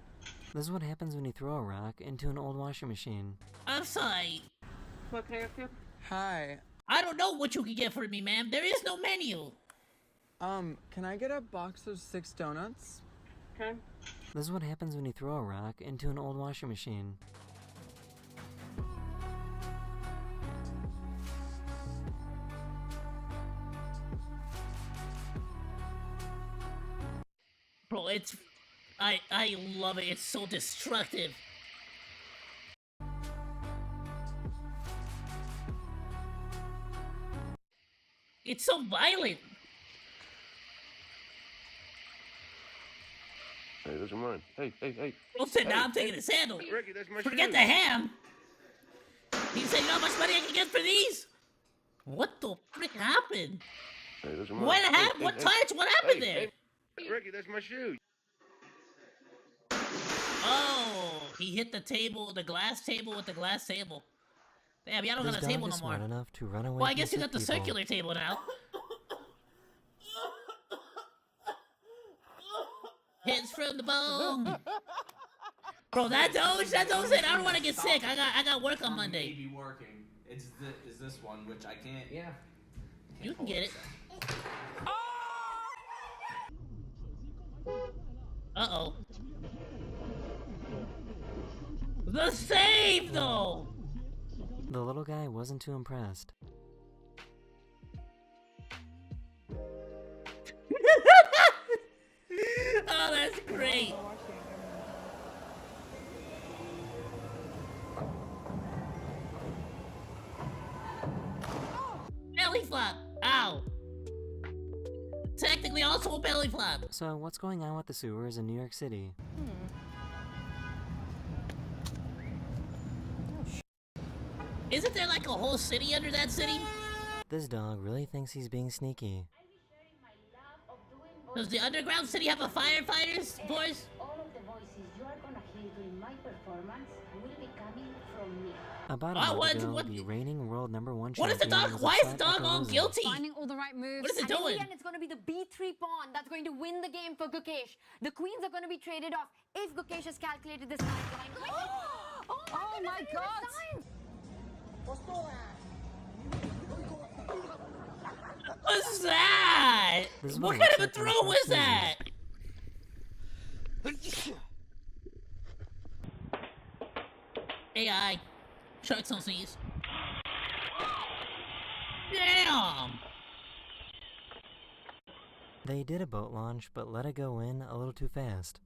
This is what happens when you throw a rock into an old washing machine. I'm sorry. What can I help you? Hi, I don't know what you can get for me, ma'am. There is no menu. can I get a box of 6 donuts? Okay. This is what happens when you throw a rock into an old washing machine. Bro, it's... I love it. It's so destructive. It's so violent. Hey, those are mine. Hey. Bro said, now I'm taking a sandal. Ricky, that's my Forget shoe. the ham. He said, you know how much money I can get for these? What the frick happened? Hey, those are mine. What happened? What touch? What happened there? Hey, Ricky, that's my shoe. Oh, he hit the table, the glass table with the glass table. Damn, y'all don't This got a dog table is no more. smart enough to run away Well, I from guess you sick got the people. circular table now. Hits from the bone. Bro, that Doge said, I don't want to get sick. I got work on Monday. Maybe working. Is this one, which I can't. Yeah. You can get it. Uh-oh. The save, though! The little guy wasn't too impressed. Oh, that's great. Belly flop. Ow. Technically also a belly flop. So what's going on with the sewers in New York City? Isn't there like a whole city under that city? This dog really thinks he's being sneaky. Does the underground city have a firefighters force? All of the voices you are gonna hear during my performance will be coming from me. About a month ago, the reigning world #1 What is the champion dog? was Why is the upset dog at the all losing. guilty? Finding all the right moves. What is it and doing? in the end, it's going to be the B3 pawn that's going to win the game for Gukesh. The queens are going to be traded off if Gukesh has calculated this time. Oh my god! What's that? This is What what kind it of a looks like throw when was the shark that? AI. Sharks don't sneeze. Damn! They did a boat launch, but let it go in a little too fast.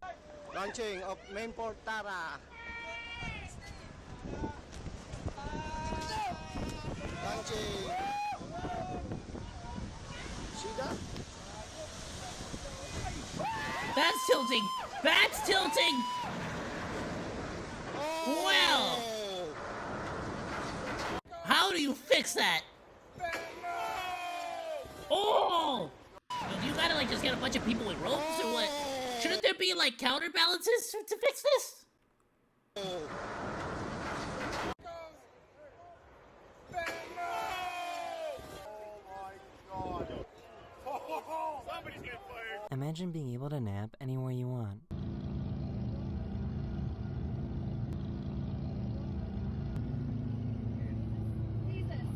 Launching of main port Tara. Launching. See that? That's tilting. That's tilting! Well! How do you fix that? Oh! You gotta like just get a bunch of people with ropes or what? Shouldn't there be like counterbalances to fix this? Imagine being able to nap anywhere you want.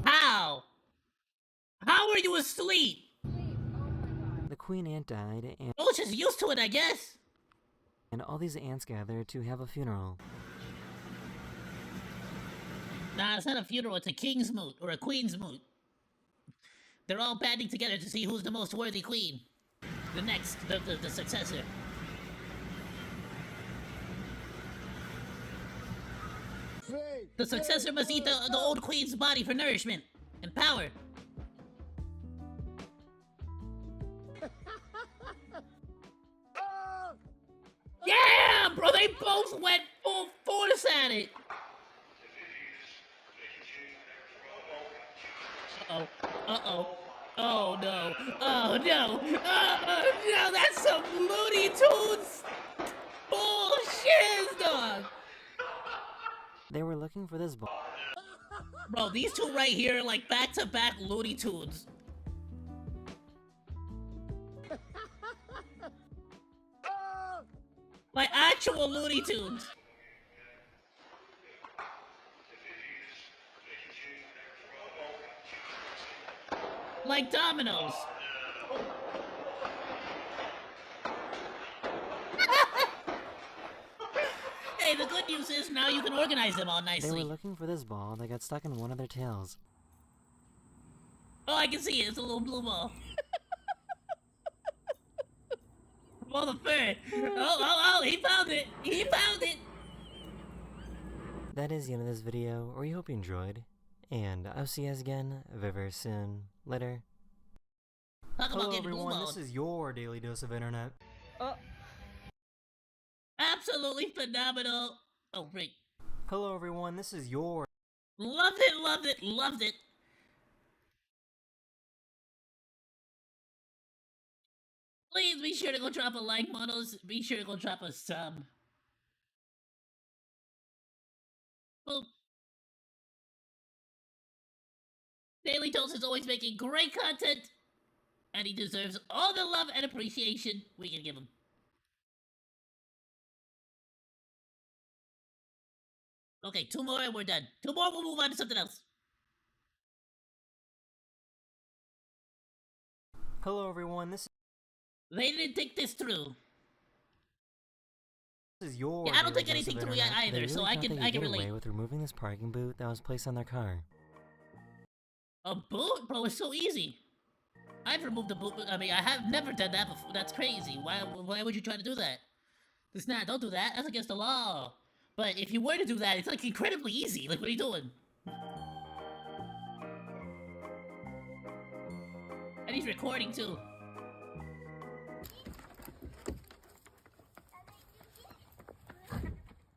How? How are you asleep? The queen ant died, and Oh, just used to it, I guess. all these ants gathered to have a funeral. Nah, it's not a funeral, it's a king's moot, or a queen's moot. They're all banding together to see who's the most worthy queen. The next, the successor. The successor must eat the old queen's body for nourishment and power. Yeah, bro, they both went full force at it. Uh-oh, uh-oh. Oh no, oh no, no, that's some Looney Tunes bullshit, dog. They were looking for this ball. Bro, these two right here are like back-to-back Looney Tunes. Like actual Looney Tunes. Like dominoes. Hey, the good news is now you can organize them all They nicely. were looking for this ball that got stuck in one of their tails. Oh, I can see it. It's a little blue ball. Oh, the fur. Oh, he found it. He found it. That is the end of this video, or we hope you enjoyed. And I'll see you guys again very soon. Later. Talk about Hello getting everyone, blue this balled. is your daily dose of internet. Absolutely phenomenal. Oh, great. Hello everyone, this is your... Loved it, loved it, loved it. Please be sure to go drop a like, monos. Be sure to go drop a sub. Boom. Daily Dose is always making great content, and he deserves all the love and appreciation we can give him. Okay, 2 more and we're done. 2 more, we'll move on to something else. Hello everyone, this They didn't think this through. is your... Yeah, I don't daily think dose anything of through internet. yet either, They so really I thought can- they I could can get away relate. with removing this parking boot that was placed on their car. A boot? Bro, it's so easy. I've removed a boot. I mean, I have never done that before. That's crazy. Why would you try to do that? It's not. Don't do that. That's against the law. But if you were to do that, it's like incredibly easy. Like, what are you doing? And he's recording too.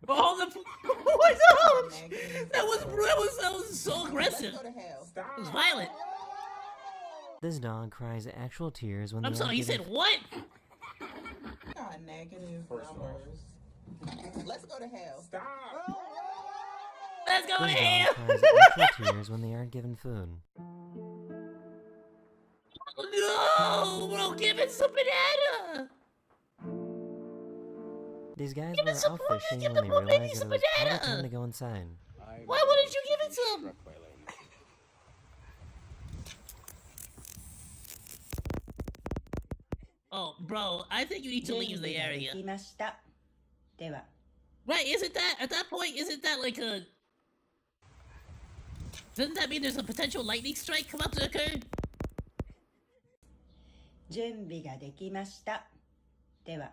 Oh, the what's up? That was so aggressive. It was violent. This dog cries actual tears when I'm they sorry. are He given said what? Negative numbers. Let's go to hell. Stop. Let's go to This hell. dog cries actual tears when they aren't given food. No, bro, give it some banana. These guys Give were it some out more, fishing give when the they poor baby realized that some it was probably banana. time to go inside. Why wouldn't you give it some? Oh, bro, I think you need to leave the area. Right, isn't that, at that point, isn't that like a... Doesn't that mean there's a potential lightning strike come up to occur? 準備ができました。では、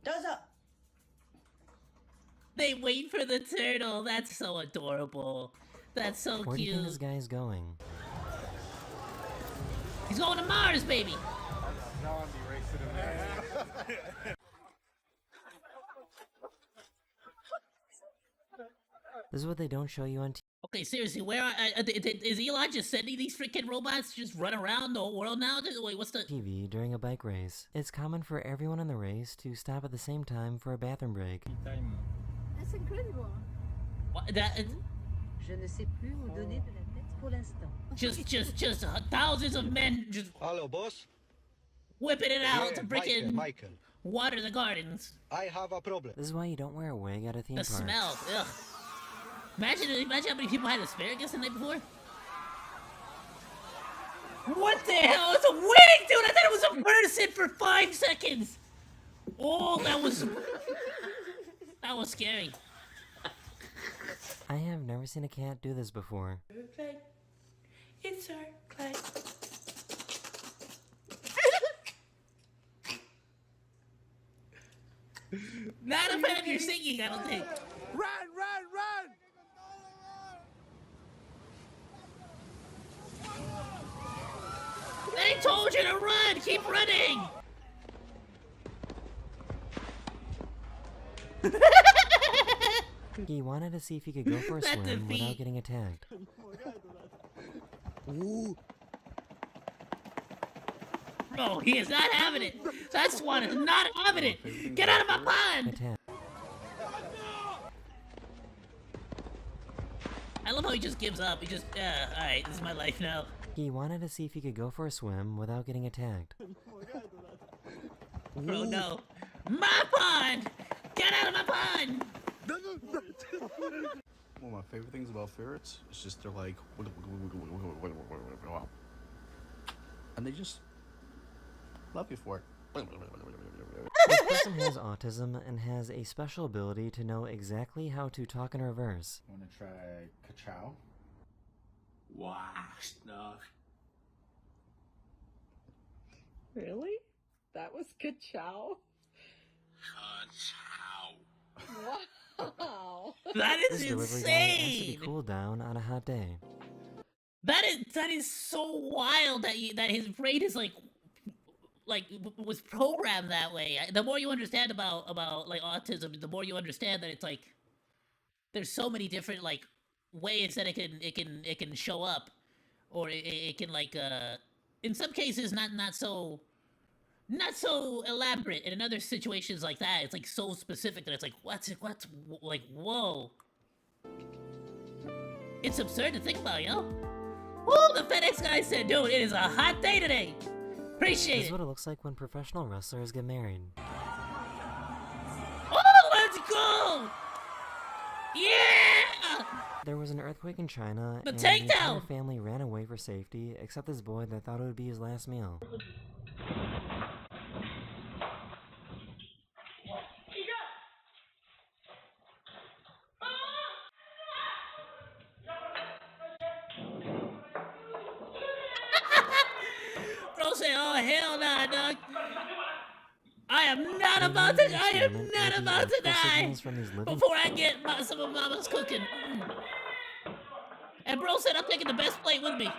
どうぞ。 They wait for the turtle. That's so adorable. That's so Where do you think cute. this guy is going? He's going to Mars, baby. This is what they don't show you on TV. Okay, seriously, where is Elon just sending these freaking robots to just run around the whole world now? Wait, what's the TV during a bike race. It's common for everyone in the race to stop at the same time for a bathroom break. That's incredible. What, that? Je ne sais plus où donner de la tête pour l'instant. Just thousands of men just. Hello, boss. Whipping it out Yeah, to freaking Michael. water the gardens. I have a problem. This is why you don't wear a wig at a theme The park. smell, ugh. Imagine how many people had asparagus the night before. What the hell? It's a wig, dude! I thought it was a person for 5 seconds. Oh, that was scary. I have never seen a cat do this before. It's our clay. Not a fan of your singing, I don't think. Run, run, run! They told you to run! Keep running! He wanted to see if he could go for a That's swim defeat. without getting attacked. No, he is not having it. That swan is not having it. Get out of my pond! Attack. I love how he just gives up. He just, alright, this is my life now. He wanted to see if he could go for a swim without getting attacked. Oh no. My pond! Get out of my pond! One of my favorite things about ferrets is just they're like, and they just love you for it. This person has autism and has a special ability to know exactly how to talk in reverse. Wanna try ka-chow? Wow, no. Really? That was ka-chow? Wow. That is This delivery guy has to be insane! cooled down on a hot day. That is so wild that his brain is like was programmed that way. The more you understand about like autism, the more you understand that it's like there's so many different like ways that it can show up, or it can like in some cases not so elaborate, and in other situations like that it's like so specific that it's like what's like whoa. It's absurd to think about, you know? Woo, the FedEx guy said, dude, it is a hot day today. Appreciate This is it. what it looks like when professional wrestlers get married. Oh, let's go! Yeah! There was an earthquake in China, The and the entire takedown! family ran away for safety, except this boy that thought it would be his last meal. Bro say, oh hell nah, dog. I am not about to die before I get some of mama's cooking. And bro said I'm taking the best plate with me.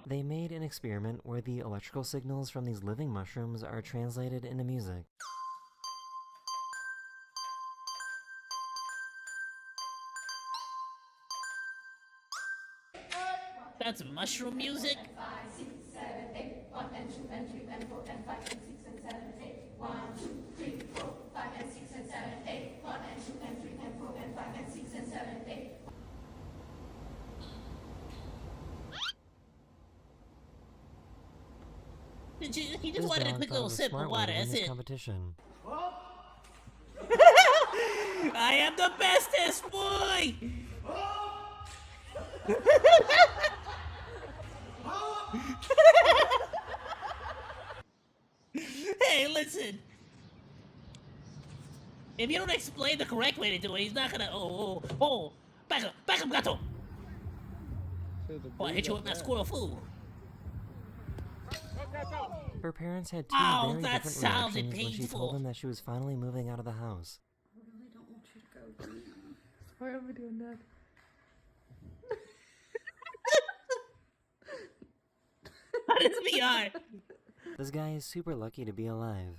They made an experiment where the electrical signals from these living mushrooms are translated into music. That's mushroom music? 5, 6, 7, 8, 1 and 2 and 3 and 4 and 5 and 6 and 7, 8, 1, 2, 3, 4, 5 and 6 and 7, 8, 1 and 2 and 3 and 4 and 5 and 6 and 7, 8. He just This wanted a dog quick thought it little was sip smart of way to water, win that's this it. competition. I am the bestest boy! Hey, listen. If you don't explain the correct way to do it, he's not gonna. Oh! Back up, gato! Oh, I hit you with that squirrel food. Her parents had two Ow, very that different sounded reactions when she painful. told them that she was finally moving out of the house. I really don't want you to go. Why are we doing that? How does VR? This guy is super lucky to be alive.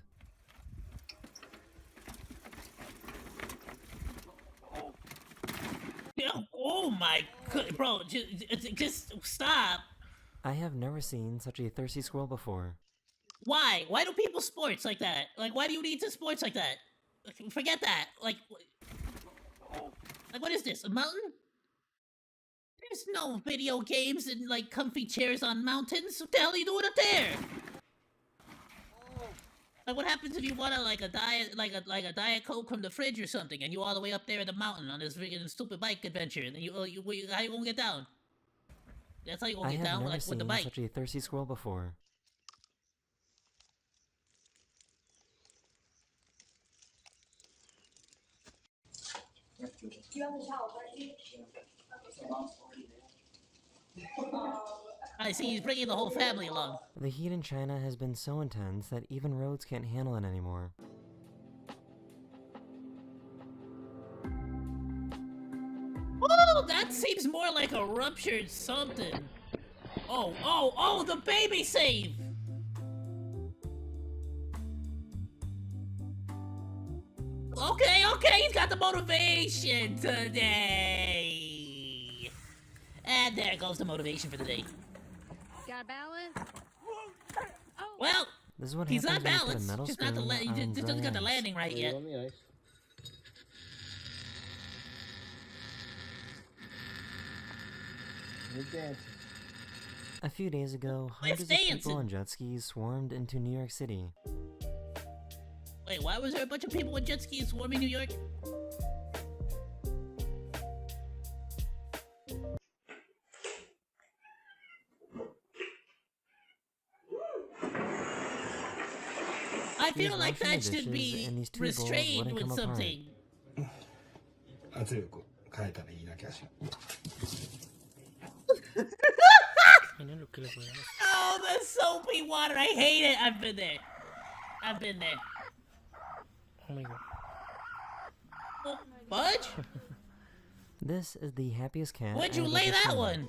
my god, bro, just stop. I have never seen such a thirsty squirrel before. Why? Why do people sports like that? Like, why do you need to sports like that? Forget that. Like, what is this? A mountain? There's no video games and like comfy chairs on mountains. What the hell are you doing up there? Like, what happens if you want a diet coke from the fridge or something, and you all the way up there in the mountain on this freaking stupid bike adventure, and then how you gonna get down? That's how you gonna get down, like with the bike. I have never seen such a thirsty squirrel before. I see he's bringing the whole family along. The heat in China has been so intense that even roads can't handle it anymore. Oh, that seems more like a ruptured something. Oh, the baby save! Okay, he's got the motivation today! And there goes the motivation for the day. Got a balance? Well, this is what he's not happens when you balanced, put a metal just not the spoon he on just doesn't dry got the ice. landing right yet. A few days ago, hundreds of people on jet skis swarmed into New York City. Wait, why was there a bunch of people with jet skis swarming New York? I feel like that should be restrained with something. Oh, the soapy water! I hate it. I've been there. Oh my god. Fudge? This is the happiest cat. Where'd you I've lay ever that seen. one?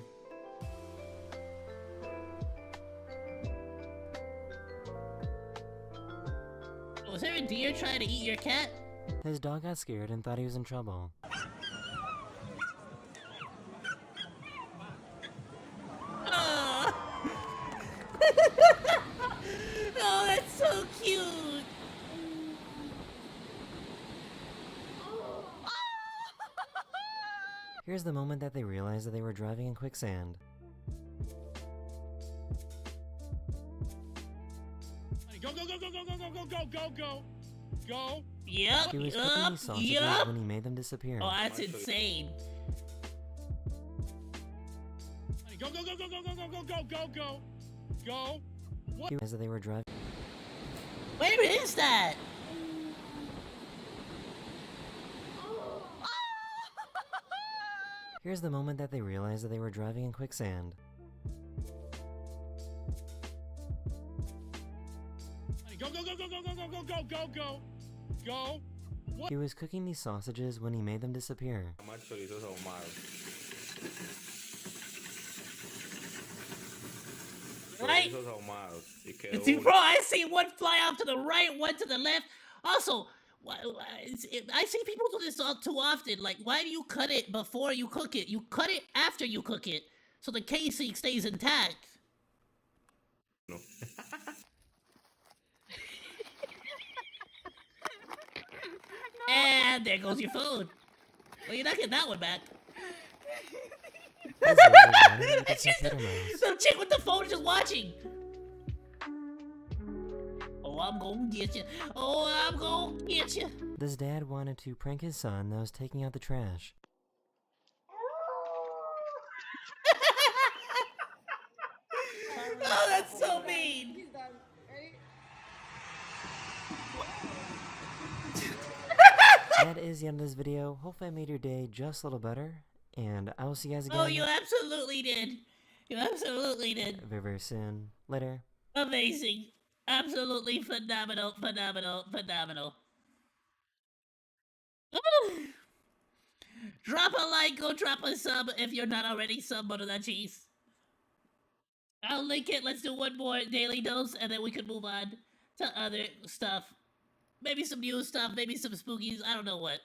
Was there a deer trying to eat your cat? His dog got scared and thought he was in trouble. Oh, that's so cute. Here's the moment that they realized that they were driving in quicksand. Go, go, go, go, go, go, go, go, go, go, go, go. Yep, He was cooking these sausages when he made them disappear. Oh, that's insane. Go, go, go, go, go, go, go, go, go, go, go, go. He realized that they were driving. Where is that? Here's the moment that they realized that they were driving in quicksand. Go, go, go, go, go, go, go, go, go, go, go, go. What? He was cooking these sausages when he made them disappear. Right? See, bro, I see one fly off to the right, one to the left. Also, I see people do this all too often. Like, why do you cut it before you cook it? You cut it after you cook it, so the casing stays intact. No. And there goes your phone. Well, you're not getting that one back. Some chick with the phone is just watching. Oh, I'm gonna get you. Oh, I'm gonna get you. This dad wanted to prank his son that was taking out the trash. Oh, that's so mean. That is the end of this video. Hopefully I made your day just a little better. And I will see you guys again. Oh, you absolutely did. You absolutely did. Very, very soon. Later. Amazing. Absolutely phenomenal, phenomenal, phenomenal. Drop a like, go drop a sub if you're not already sub to that cheese. I'll link it. Let's do one more daily dose and then we can move on to other stuff. Maybe some new stuff, maybe some spookies, I don't know what.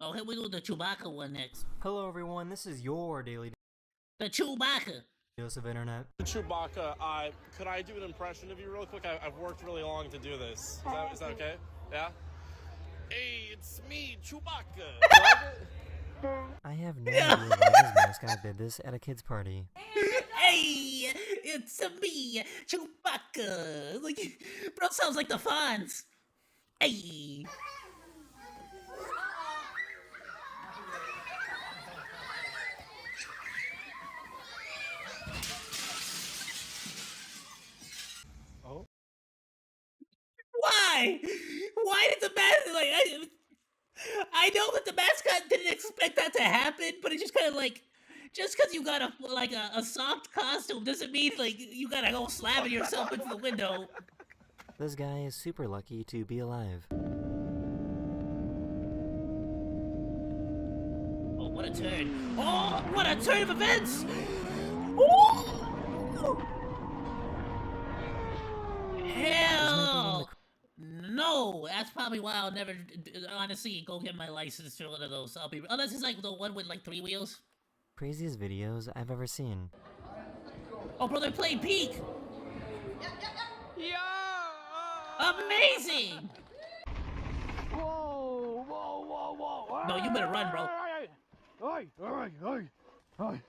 Oh, here we do the Chewbacca one next. Hello everyone, this is your daily The Chewbacca. dose of internet. Chewbacca, could I do an impression of you real quick? I've worked really long to do this. Is that okay? Yeah? Hey, it's me, Chewbacca. I have no idea why his mascot did this at a kid's party. Hey, it's me, Chewbacca. Like, bro, sounds like the Fonz. Hey. Oh. Why? Why did the mascot like? I know that the mascot didn't expect that to happen, but it's just kind of like, just because you got a soft costume doesn't mean like you gotta go slamming yourself into the window. This guy is super lucky to be alive. Oh, what a turn! Oh, what a turn of events! Oh! Hell! No, that's probably why I'll never, honestly, go get my license for one of those. Unless it's like the one with like 3 wheels. Craziest videos I've ever seen. Oh, bro, they're playing Peak. Amazing! Whoa. No, you better run, bro.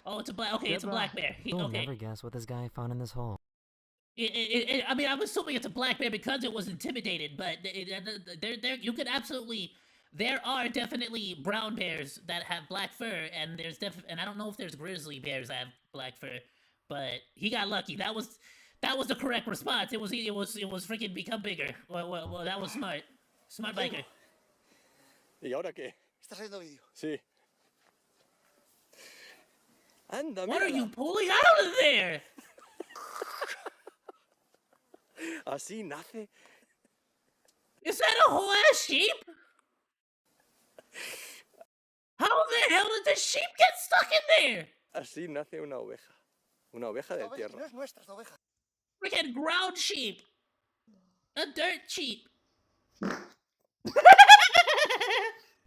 Oh, it's a black. Okay, it's a black bear. You'll Okay. never guess what this guy found in this hole. I mean, I'm assuming it's a black bear because it was intimidated, but you could absolutely. There are definitely brown bears that have black fur, and and I don't know if there's grizzly bears that have black fur, but he got lucky. That was the correct response. It was freaking become bigger. Well, that was smart. Smart biker. ¿Y ahora qué? ¿Estás haciendo vídeo? Sí. Anda, What are you pulling out of there? Así nace. Is that a whole ass sheep? How the hell did the sheep get stuck in there? Así nace una oveja. Una oveja de tierra. No es nuestra, es la oveja. Freaking ground sheep. A dirt sheep.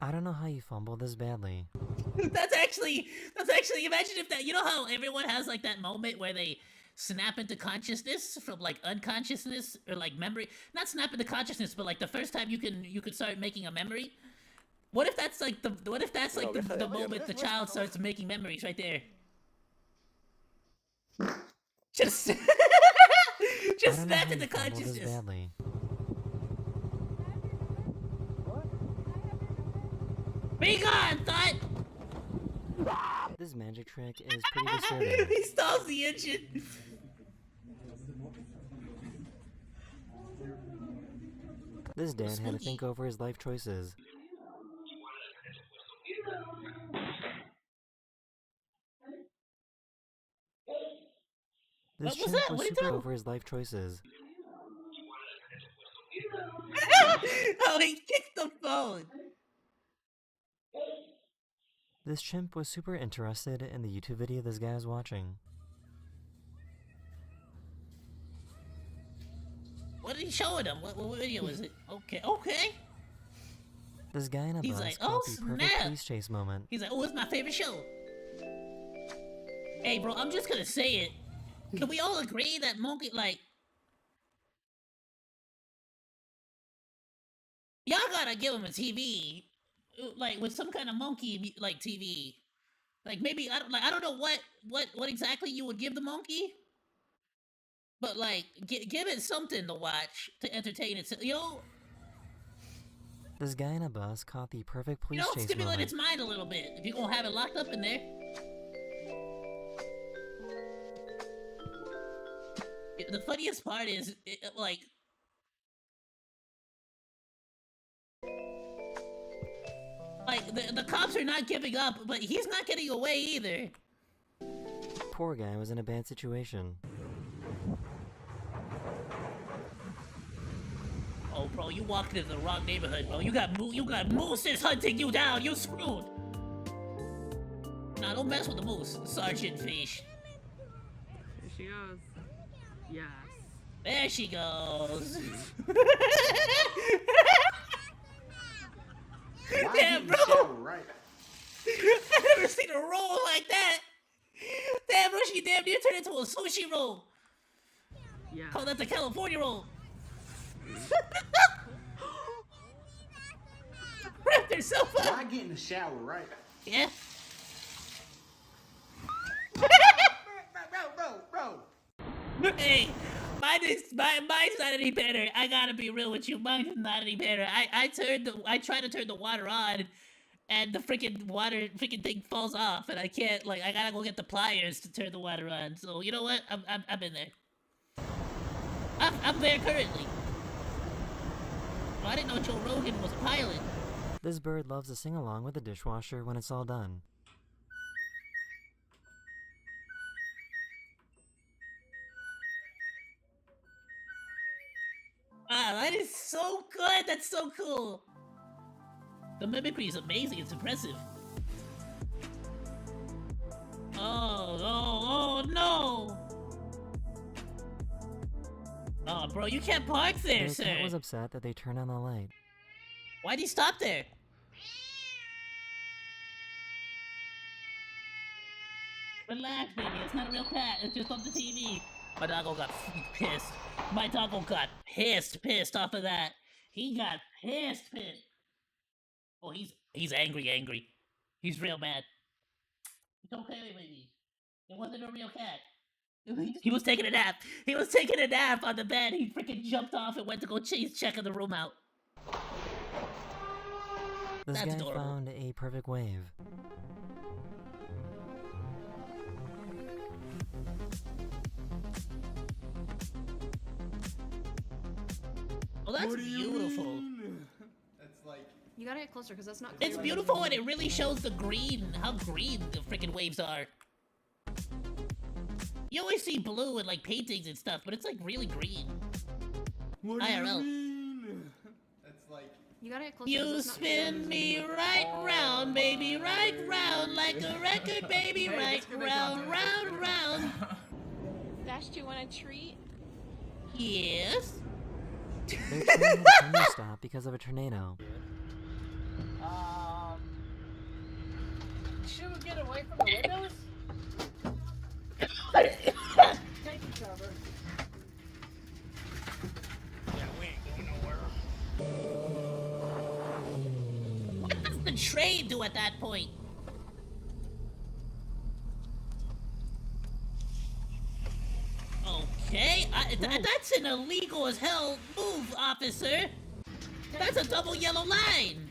I don't know how you fumbled this badly. That's actually, imagine if that, you know how everyone has like that moment where they snap into consciousness from like unconsciousness or like memory, not snap into consciousness, but like the first time you could start making a memory. What if that's like the moment the child starts making memories right there? Just snap into consciousness. Badly. Be gone, thought! This magic trick is pretty disturbing. He stalls the engine. This dad had to think over his life choices. This chimp was super over his life choices. Oh, he kicked the phone. This chimp was super interested in the YouTube video this guy was watching. What did he show him? What video was it? Okay. This guy in a bus like, caught oh, the perfect snap. police chase moment. He's like, oh, it's my favorite show. Hey, bro, I'm just gonna say it. Can we all agree that Monke, like... Y'all gotta give him a TV. Like, with some kind of monkey, like, TV. Like, maybe, I don't know what exactly you would give the monkey. But, like, give it something to watch to entertain it. You know? This guy in a bus caught the perfect police chase stimulate moment. its mind a little bit. If you're gonna have it locked up in there. The funniest part is, like... Like, the cops are not giving up, but he's not getting away either. Poor guy was in a bad situation. Oh, bro, you walked into the wrong neighborhood, bro. You got mooses hunting you down. You screwed. Nah, don't mess with the moose, Sergeant Fish. Here she goes. Yes. There she goes. Damn, bro. into a sushi roll. Yeah. Call that the California roll. Wrapped herself up. Why get in the shower, right? Yeah. Bro. Hey, mine's not any better. I gotta be real with you. Mine is not any better. I try to turn the water on, and the freaking thing falls off, and I can't, like, I gotta go get the pliers to turn the water on. So you know what? I'm in there. I'm there currently. Oh, I didn't know Joe Rogan was a pilot. This bird loves to sing along with the dishwasher when it's all done. Wow, that is so good! That's so cool! The mimicry is amazing, it's impressive. Oh no! Oh, bro, you can't park there, The sir! cat was upset that they turned on the light. Why'd he stop there? Relax, baby, it's not a real cat, it's just on the TV. My doggo got pissed. My doggo got pissed off of that. He got pissed. Oh, he's angry. He's real mad. It's okay, baby. It wasn't a real cat. He was taking a nap. He was taking a nap on the bed. He freaking jumped off and went to go check the room out. This That's guy adorable. found a perfect wave. Oh, that's beautiful. That's like... You gotta get closer, because that's not clear. It's beautiful and it really shows the green, how green the freaking waves are. You always see blue in like paintings and stuff, but it's like really green. What IRL. do you mean? That's like... You gotta get closer. You spin me right round, baby, right round, like a record, baby, right round, round. Dash, do you want a treat? Yes. They're trying to turn their stop because of a tornado. Should we get away from the windows? Take the cover. Yeah, we ain't going nowhere. What does the train do at that point? Okay, that's an illegal as hell move, officer. That's a double yellow line.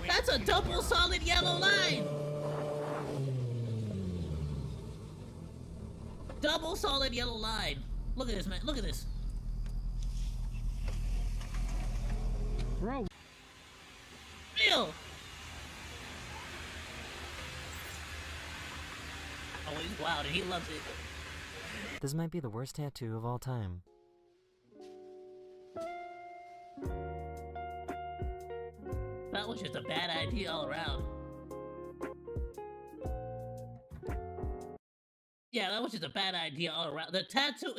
That's a double solid yellow line. Double solid yellow line. Look at this, man. Look at this. Bro. Real. Oh, he's wild and he loves it. This might be the worst tattoo of all time. That was just a bad idea all around. Yeah, that was just a bad idea all around. The tattoo,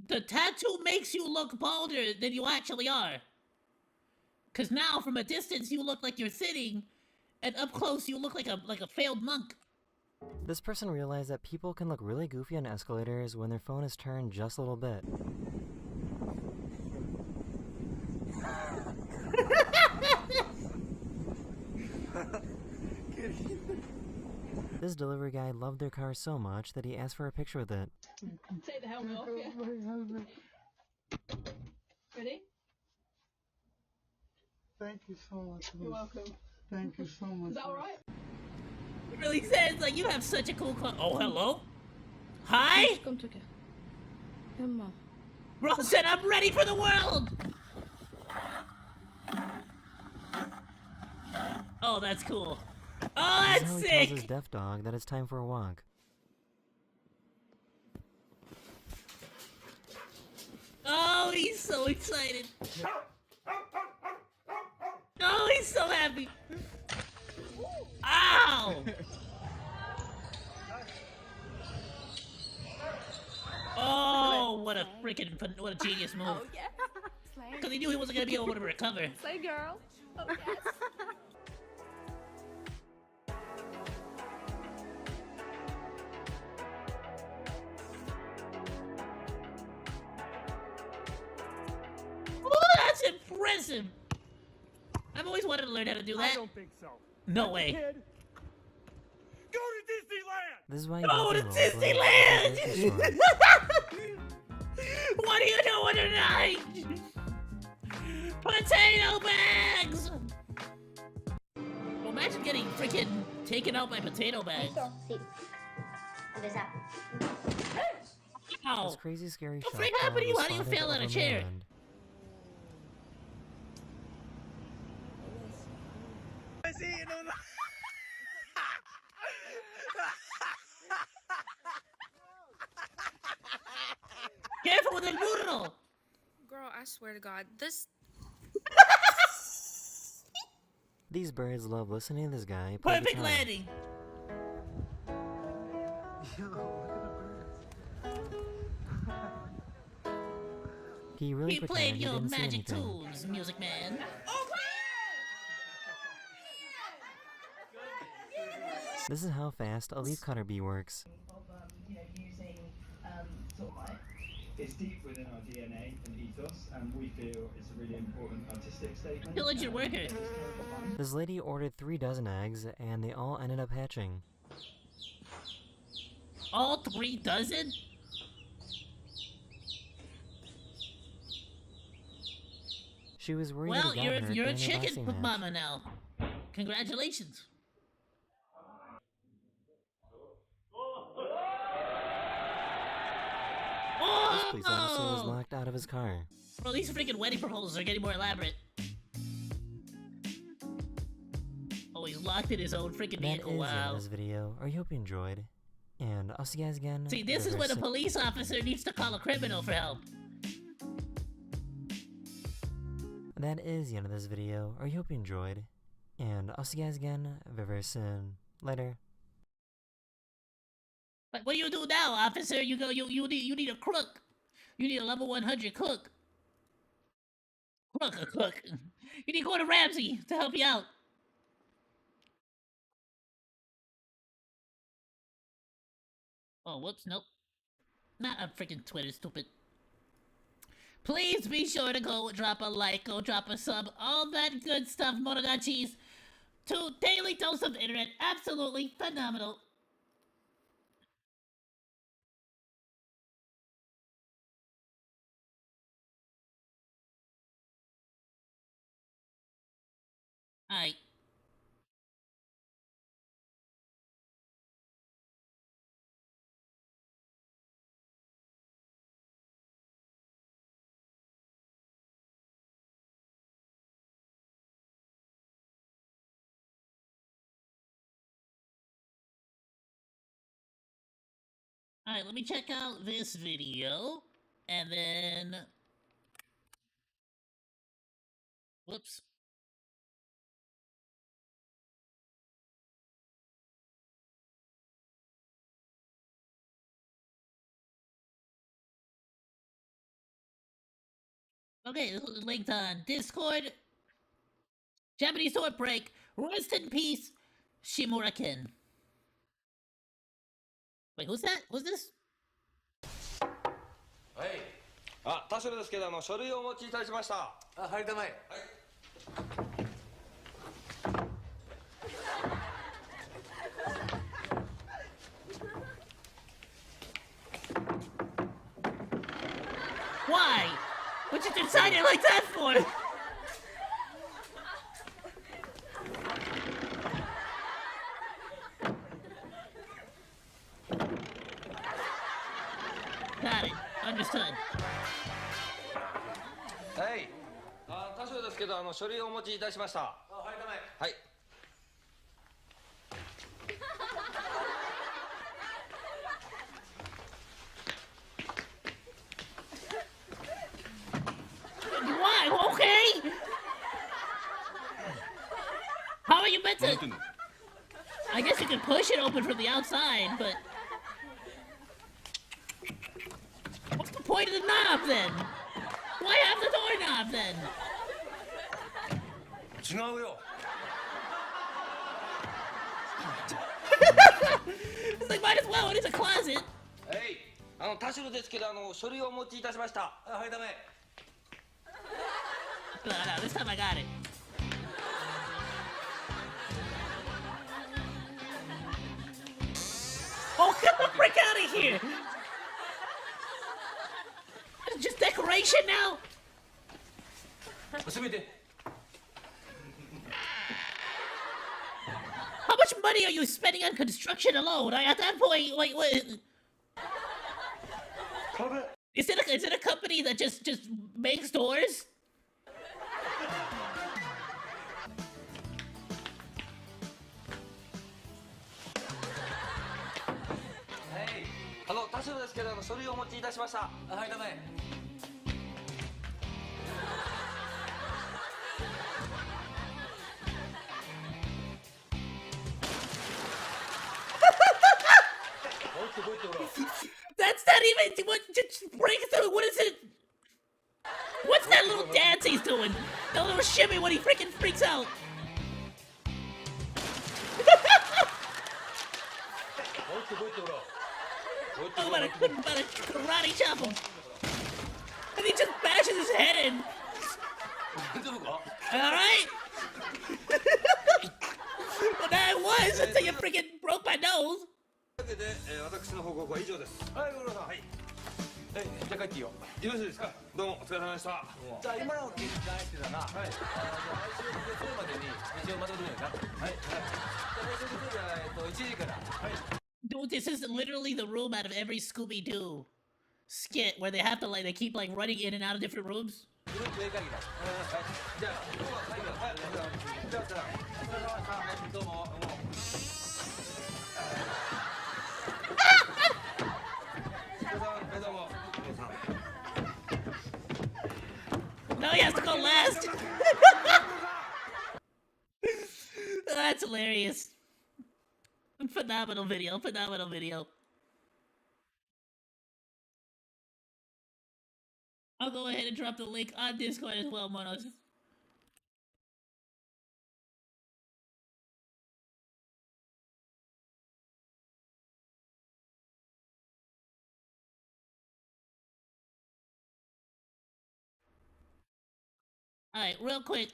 the tattoo makes you look balder than you actually are. Cause now, from a distance, you look like you're sitting, and up close, you look like a failed monk. This person realized that people can look really goofy on escalators when their phone is turned just a little bit. This delivery guy loved their car so much that he asked for a picture with it. Take the helmet off, yeah. Ready? Thank you so much. You're welcome. Thank you so much. Is that alright? It really says, like, you have such a cool car. Oh, hello? Hi? Come to Come on. Bro said I'm ready for the world! Oh, that's cool. Oh, This that's is how he sick! tells his deaf dog that it's time for a walk. Oh, he's so excited. Oh, he's so happy. Ow! Oh, what a genius move. Oh, yeah. Slay. Because he knew he wasn't going to be able to recover. Slay, girl. Oh, yes. impressive. I've always wanted to learn how to do that. I don't think so. No way. Kid. Go to Disneyland! This is why you Go to don't roll with Disneyland! the What are you doing tonight? Potato bags! Well, imagine getting freaking taken out by potato bags. Ow. This crazy scary What shot freak happened to you? was How do you spotted fail out of over chair? mainland. Careful with the burro! Girl, I swear to God, this. These birds love listening to this guy play Perfect guitar. landing! He really He pretended played he your didn't see magic anything. tunes, Music Man. This is how fast a leafcutter bee works. It's deep within our DNA and ethos, and we feel it's a really important artistic statement. Pillage your worker. This lady ordered 3 dozen eggs, and they all ended up hatching. All 3 dozen? She was worried Well, that he got hurt you're a during the chicken boxing match. mama now. Congratulations. This police officer was Oh! locked out of his car. Bro, these freaking wedding proposals are getting more elaborate. Oh, he's locked in his own freaking That is vehicle. it Wow. in this video. I hope you enjoyed. And I'll see you guys again. See, this is very when a soon. police officer needs to call a criminal for help. That is the end of this video. I hope you enjoyed. And I'll see you guys again very soon. Later. But what do you do now, officer? You need a crook. You need a level 100 cook. A cook. You need Gordon Ramsay to help you out. Oh, whoops, nope. Not a freaking Twitter, stupid. Please be sure to go drop a like, go drop a sub, all that good stuff, Monogachis. To Daily Dose of Internet, absolutely phenomenal. Alright. Alright, let me check out this video, and then... Whoops. Okay, this was linked on Discord. Japanese sword break. Rest in peace, Shimura-ken. Wait, who's that? Who's this? はい。あ、田代ですけど、書類をお持ちいたしました。あ、はい、たまえ。はい。Why? What you decide it like that for? Got it. Understood. はい。あ、田代ですけど、書類をお持ちいたしました。あ、はい、たまえ。はい。Why? Okay. How are you meant to? I guess you can push it open from the outside, but what's the point of the knob then? Why have the doorknob then? 違うよ。 It's like, might as well, it is a closet. はい。田代ですけど、書類をお持ちいたしました。あ、はい、たまえ。No, this time I got it. Oh, get the frick out of here! It's just decoration now? How much money are you spending on construction alone? At that point, like, what? Is it a company that just makes doors? Hey, 田代ですけど書類をお持ちいたしました。はい、ダメ。That's not even what. Just break through. What is it? What's that little dance he's doing? That little shimmy when he freaking freaks out. I'm about to karate chop him. And he just bashes his head in. Alright? Well, that was until you freaking broke my nose. 私の報告は以上です。はい、ご苦労さん。はい。じゃあ帰っていいよ。よろしいですか。どうもお疲れ様でした。じゃあ今の聞いてないってだな。はい。じゃあ来週の月曜までに一応まとめるよな。はい。じゃあ来週の月曜日は1時から。はい。Dude, this is literally the room out of every Scooby-Doo skit where they have to they keep running in and out of different rooms. No, he has to go last. That's hilarious. Phenomenal video, phenomenal video. I'll go ahead and drop the link on Discord as well, Monos. Alright, real quick,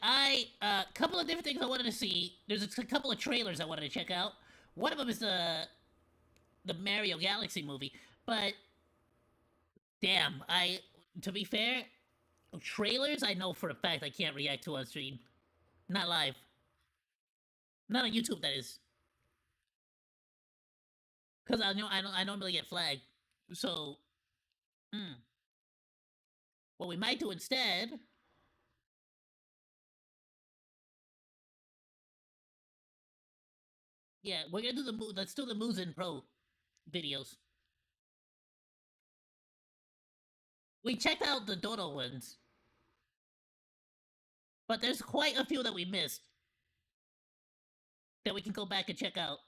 couple of different things I wanted to see. There's a couple of trailers I wanted to check out. One of them is the Mario Galaxy movie, but damn, to be fair, trailers I know for a fact I can't react to on stream. Not live. Not on YouTube, that is. Cause I normally get flagged. So, what we might do instead. Yeah, we're gonna do let's do the Muzen Pro videos. We checked out the Dodo ones. But there's quite a few that we missed. That we can go back and check out.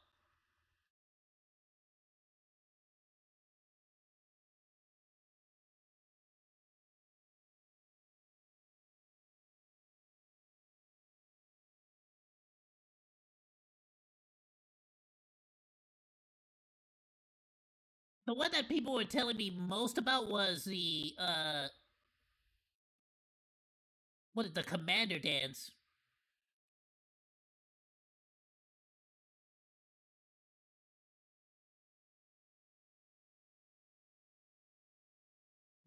The one that people were telling me most about was the, what is the Commander dance?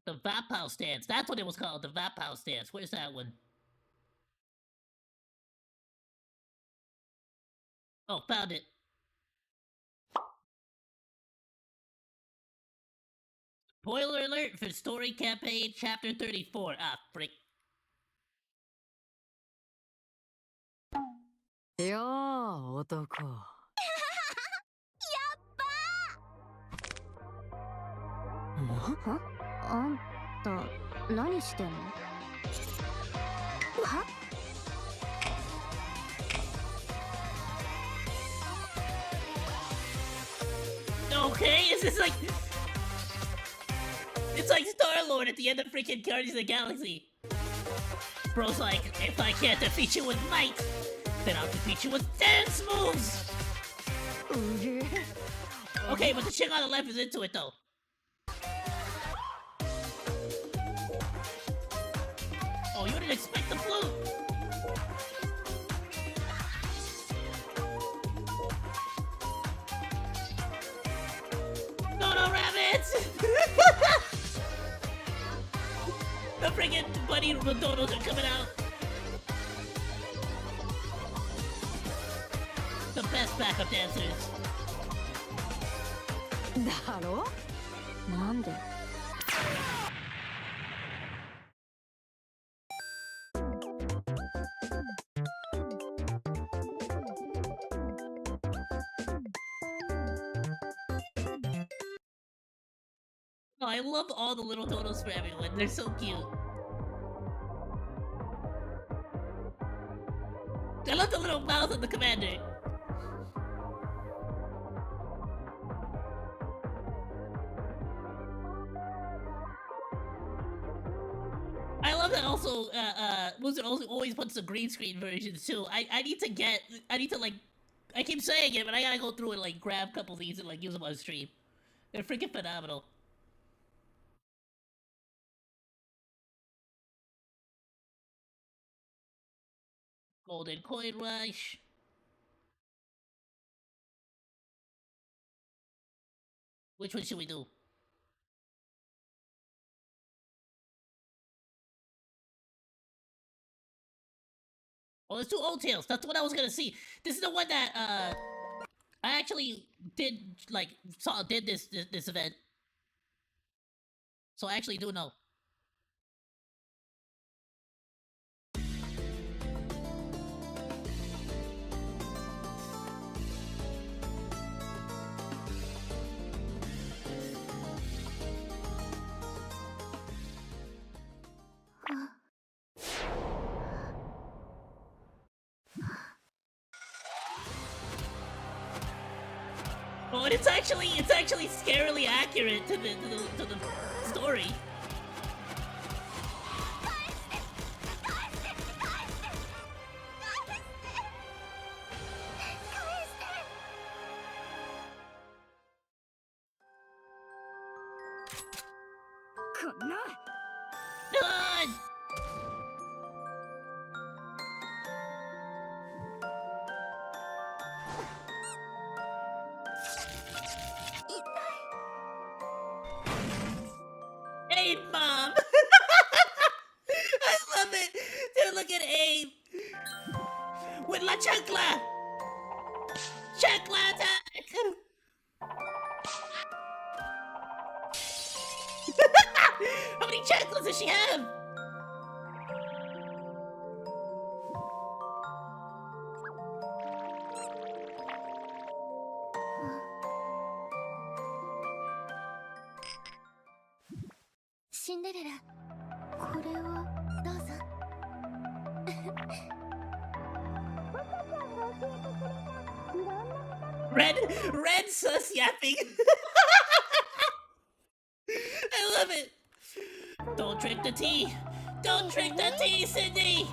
The Vapau dance. That's what it was called, the Vapau dance. Where's that one? Oh, found it. Spoiler alert for Story Campaign Chapter 34. Ah, frick. Yo, 男。あんた、何してんの？は？ Okay, is this like... It's like Star-Lord at the end of freaking Guardians of the Galaxy. Bro's like, if I can't defeat you with might, then I'll defeat you with dance moves! Okay, but the chick on the left is into it though. Oh, you already didn't expect the flute. No, rabbits! The friggin' bunny dodos are coming out. The best backup dancers. だろ? なんで? Oh, I love all the little dodos for everyone. They're so cute. I love the little mouth of the commander. I love that also, Wizard also always puts the green screen versions too. I need to like, I keep saying it, but I gotta go through and like grab a couple of these and like use them on stream. They're freaking phenomenal. Golden Coin Rush. Which one should we do? Oh, let's do Old Tales. That's what I was gonna see. This is the one that I actually did this event. So I actually do know. Oh, and it's actually scarily accurate to the story. Done! Hey, Mom! I love it! Dude, look at Abe! With La Chancla! Chancla attack! How many chanclas does she have? Cinderella, これをどうぞ。Red sus yapping. I love it. Don't drink the tea. Don't drink the tea, Cindy.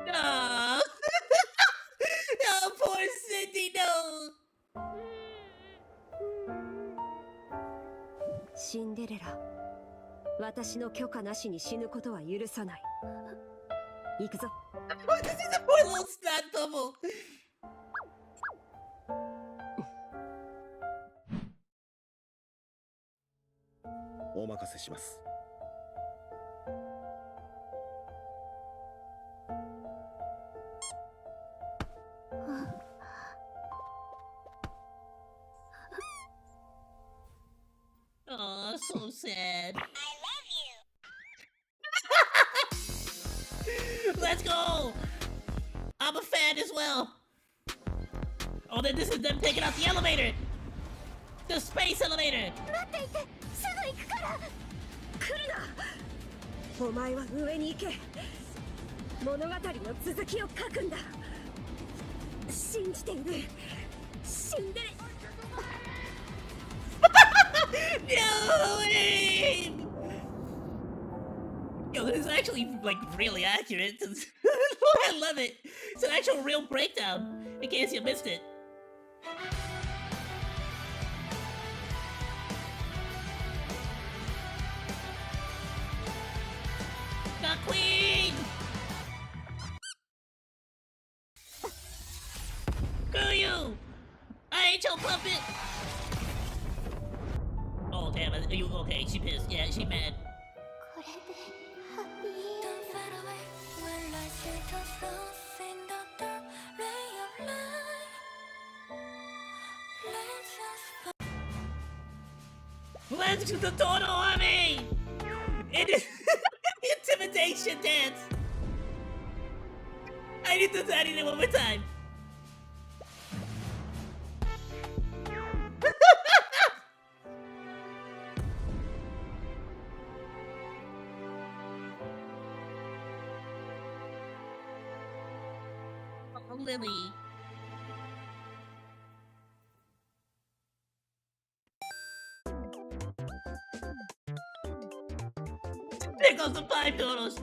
No. No, poor Cindy, no. シンデレラ、私の許可なしに死ぬことは許さない。行くぞ。This is a poor little snot bubble. お任せします。Oh, so sad. I love you. Let's go. I'm a fan as well. Oh, then this is them taking out the elevator. The space elevator. 待っていて、すぐ行くから。来るな。お前は上に行け。物語の続きを書くんだ。信じている。シンデレ。No way! it's actually like really accurate. I love it. It's an actual real breakdown. In case you missed it. The queen! Screw you! I ain't your puppet! Oh damn it, are you okay? She pissed. Yeah, she mad. Let's do the total army! It is intimidation dance! I need it one more time. Oh, Lily. There goes the 5 doodles.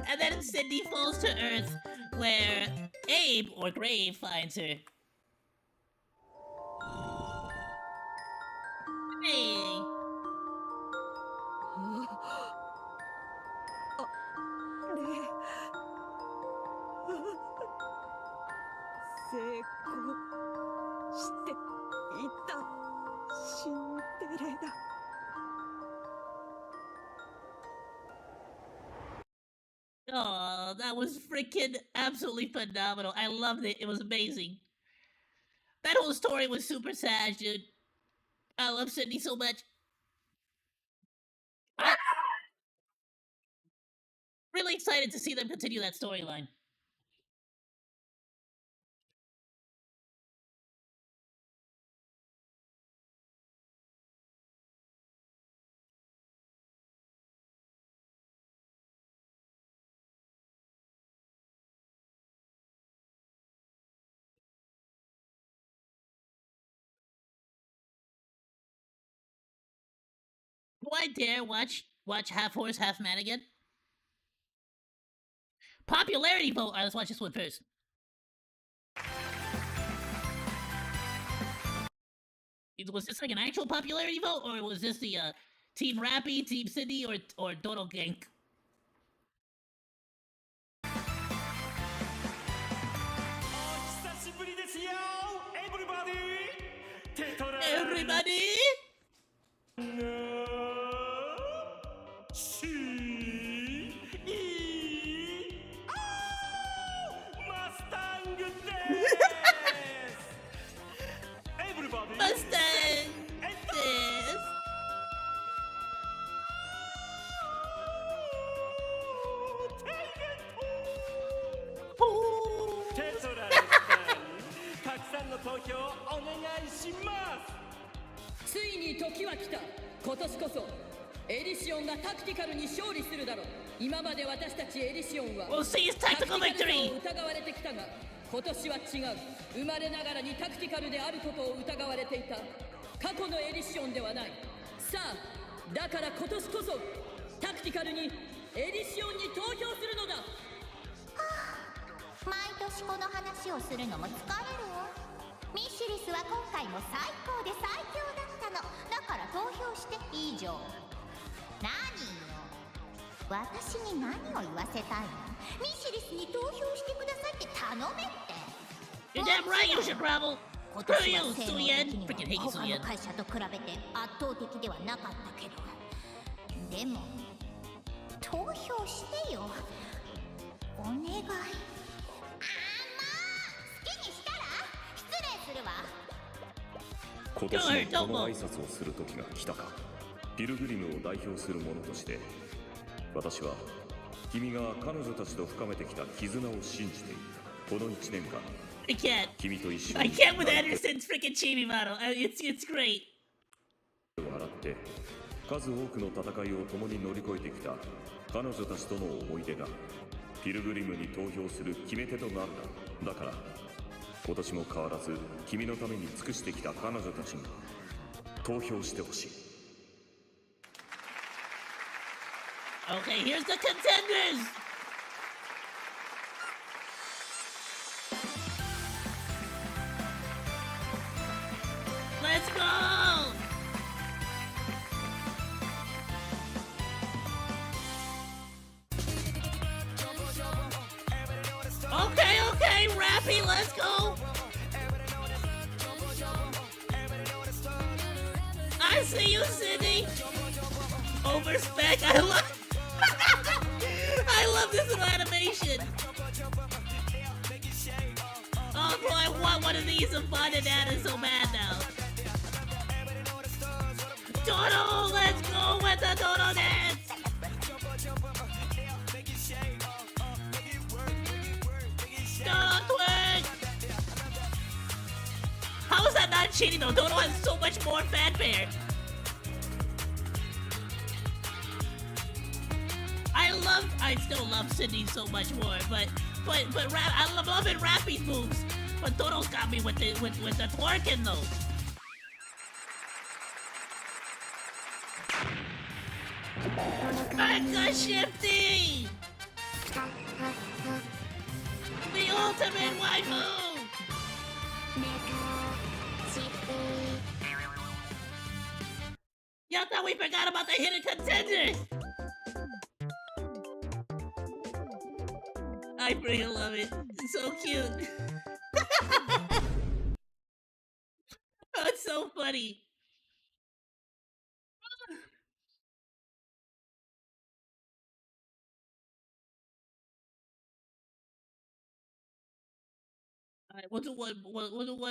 And then Cindy falls to Earth, where Abe, or Grave, finds her. Hey. Oh, that was freaking absolutely phenomenal. I loved it. It was amazing. That whole story was super sad, dude. I love Sydney so much. Really excited to see them continue that storyline. Do I dare watch Half Horse, Half Man again? Popularity vote. Alright, let's watch this one first. Was this like an actual popularity vote, or was this the Team Rappy, Team Cindy, or Dodo Gank? Everybody! Mustang! Yes!ついに時は来た。今年こそエリシオンがタクティカルに勝利するだろう。今まで私たちエリシオンは We'll see his tactical victory! 疑われてきたが、今年は違う。生まれながらにタクティカルであることを疑われていた。過去のエリシオンではない。さあ、だから今年こそタクティカルにエリシオンに投票するのだ。毎年この話をするのも疲れるわ。ミシリスは今回も最高で最強だったの。だから投票して以上。何よ、私に何を言わせたいの？ミシリスに投票してくださいって頼めって。 You're damn right you should gravel! 今 Screw 年 you, は性能 Suyen! 的に Freaking hate you, は他の Suyen. 会社と比べて圧倒的ではなかったけど、でも投票してよ、お願い。今年のこの挨拶をする時が来たか。ピルグリムを代表する者として私は君が彼女たちと深めてきた絆を信じている。この1年間 I can't. 君と一緒 I に can't with Anderson's freaking chibi model. It's great. 笑って数多くの戦いを共に乗り越えてきた彼女たちとの思い出がピルグリムに投票する決め手となるだ。だから今年も変わらず君のために尽くしてきた彼女たちに投票してほしい。Okay, here's the contenders! Let's go! Okay, Rappy, let's go! I see you, Sydney! Overspec, I love I love this little animation! Oh boy, I want one of these and Bannana is so mad now. Dodo, let's go with the Dodo dance! Dodo twerk! How is that not cheating though? Dodo has so much more fanfare. I still love Sydney so much more, but I love loving Rappy's moves. But Dodo's got me with the twerking though. Mega Shifty! The ultimate waifu! Y'all thought we forgot about the hidden contenders! I freaking love it. It's so cute. Oh, it's so funny. Alright, we'll do one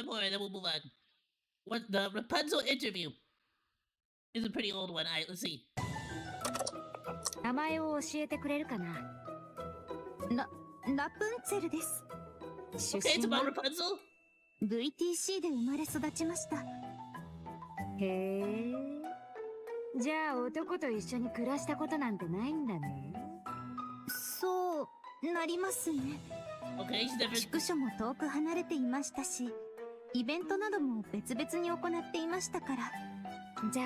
more and then we'll move on. What the Rapunzel interview is a pretty old one. Alright, let's see. 名前を教えてくれるかな。ラプンツェルです。出身は VTC で生まれ育ちました。へえ。じゃあ男と一緒に暮らしたことなんてないんだね。そうなりますね。宿所も遠く離れていましたし、イベントなども別々に行っていましたから。じゃあ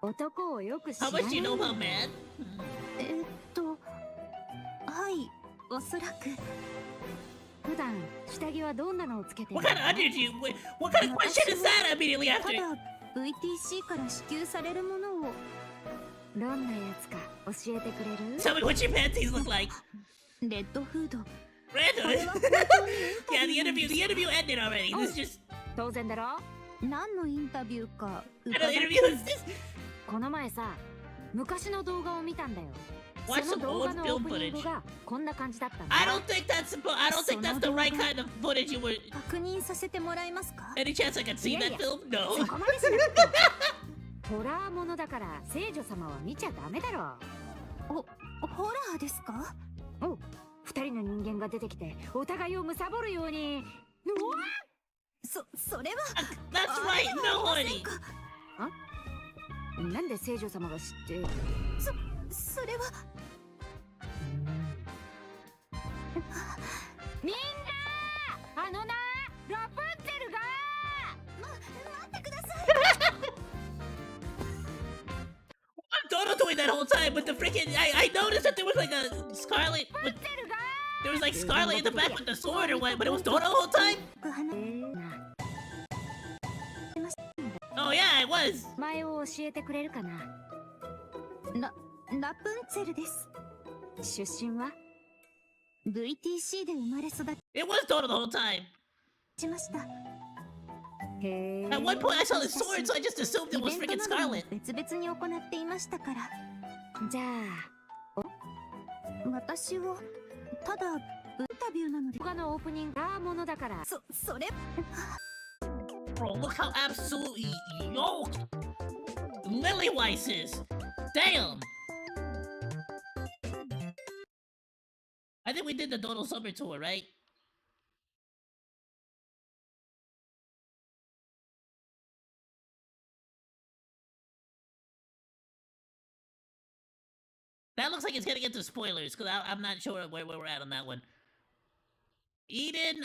男をよく知らない。はい、おそらく。普段下着はどんなのをつけてるの？ What kind of question is that immediately after? ただ VTC から支給されるものを。どんなやつか教えてくれる？ Tell me what your panties look like. レッドフード。Red hood? Yeah, the interview ended already. This is just. 当然だろ？何のインタビューか。What kind of interview is this? この前さ、昔の動画を見たんだよ。Watch some old film footage. I don't think that's the right kind of footage you were. 確認させてもらえますか？ Any chance I can see that film? No. ホラーものだから聖女様は見ちゃダメだろ。ホラーですか？お、二人の人間が出てきてお互いを貪るように。うわ！それは。That's right, no honey. あ？なんで聖女様が知って？それは。みんな！あのな、ラプンツェルが！待ってください。Dodo doing that whole time with the freaking. I noticed that there was like a Scarlet. There was like Scarlet in the back with the sword or what, but it was Dodo the whole time. Oh yeah, it was. 前を教えてくれるかな。ラプンツェルです。出身は VTC で生まれ育ち。It was Dodo the whole time. しました。At one point I saw the sword, so I just assumed it was freaking Scarlet. 別々に行っていましたから。じゃあ、私はただインタビューなので。他のオープニングがものだから。それ。Bro, look how absolutely yoked Lillyweiss is. Damn. I think we did the Dodo Summer Tour, right? That looks like it's getting into spoilers, because I'm not sure where we're at on that one. Eden,